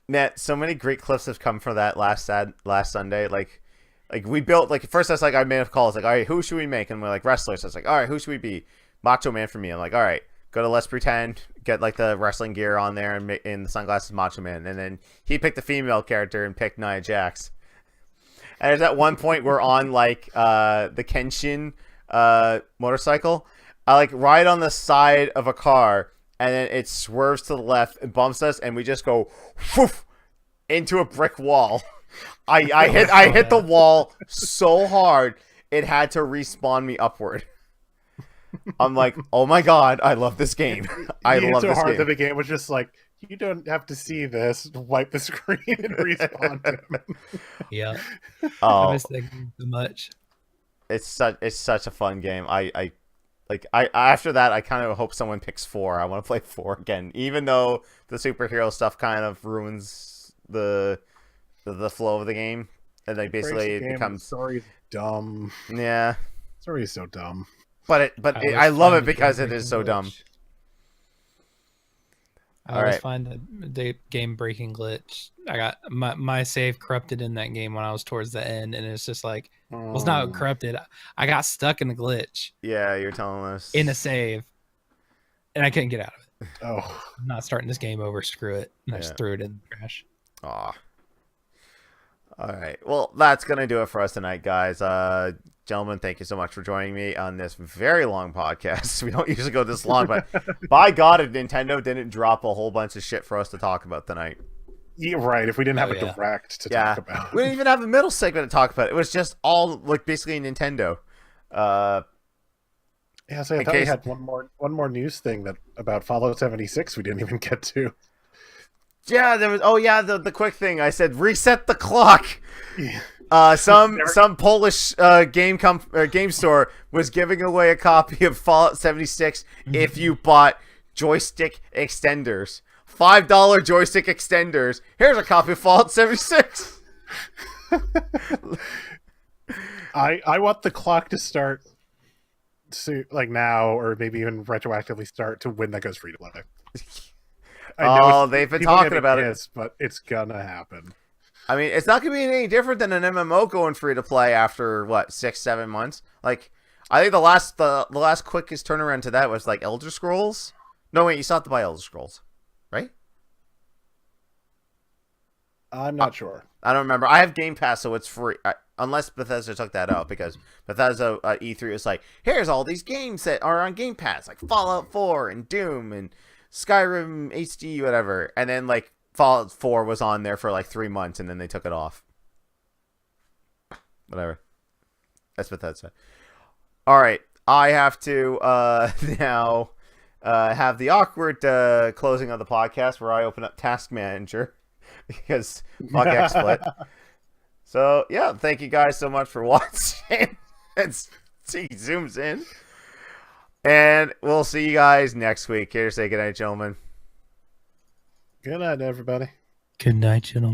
Matt, so many great clips have come from that last Sunday. Like we built first. I was like, I made a call. It's like, all right, who should we make? And we're like wrestlers. I was like, all right, who should we be? Macho Man for me. I'm like, all right, go to Let's Pretend, get the wrestling gear on there, and in the sunglasses, Macho Man. And then he picked the female character and picked Nia Jax. And there's at one point we're on the Kenshin motorcycle. I ride on the side of a car, and then it swerves to the left and bumps us, and we just go whoof, into a brick wall. I hit the wall so hard it had to respawn me upward. I'm like, oh my god, I love this game. I love so this hard game. that the game was just like, you don't have to see this. Wipe the screen and respawn him. Yeah. Oh, I miss that game so much. it's such a fun game. I after that I kind of hope someone picks 4. I want to play 4 again, even though the superhero stuff kind of ruins the flow of the game, and basically it becomes story's dumb. yeah. Story is so dumb. But always I love find it the because it game-breaking is so dumb. glitch. I All always right. find the game breaking glitch. I got my save corrupted in that game when I was towards the end, and it's just like, well, it's not corrupted. I got stuck in the glitch Yeah, you're telling us. in a save, and I couldn't get out of it. Oh, I'm not starting this game over. Screw it. And I Yeah. just threw it in the trash. Aw. All right. Well, that's going to do it for us tonight, guys. Gentlemen, thank you so much for joining me on this very long podcast. We don't usually go this long, but by God, if Nintendo didn't drop a whole bunch of shit for us to talk about tonight. yeah, right. If we didn't have a yeah. direct to Yeah. talk about. We didn't even have a middle segment to talk about. It was just all, like, basically Nintendo. Yeah, so I In thought we case- had one more news thing about Fallout 76 we didn't even get to. Yeah, there was. Oh, yeah, the quick thing. I said, reset the clock. Yeah. Some Polish game store was giving away a copy of Fallout 76 if you bought joystick extenders. $5 joystick extenders. Here's a copy of Fallout 76. I want the clock to start like now, or maybe even retroactively start to when that goes free to play. Oh, they've been people talking get about it. pissed, but it's gonna happen. I mean, it's not going to be any different than an MMO going free to play after, what, 6-7 months? Like, I think the last quickest turnaround to that was, like, Elder Scrolls. No, wait, you still have to buy Elder Scrolls, right? I'm not sure. I don't remember. I have Game Pass, so it's free. Unless Bethesda took that out, because Bethesda E3 was like, here's all these games that are on Game Pass, like Fallout 4 and Doom and Skyrim HD, whatever. And then, like, Fallout 4 was on there for like 3 months, and then they took it off. Whatever. That's Bethesda. All right. I have to now have the awkward closing of the podcast where I open up Task Manager because fuck XSplit. So, yeah, thank you guys so much for watching. Let's see, zooms in. And we'll see you guys next week. Here to say goodnight, gentlemen. Good night, everybody. Good night, gentlemen.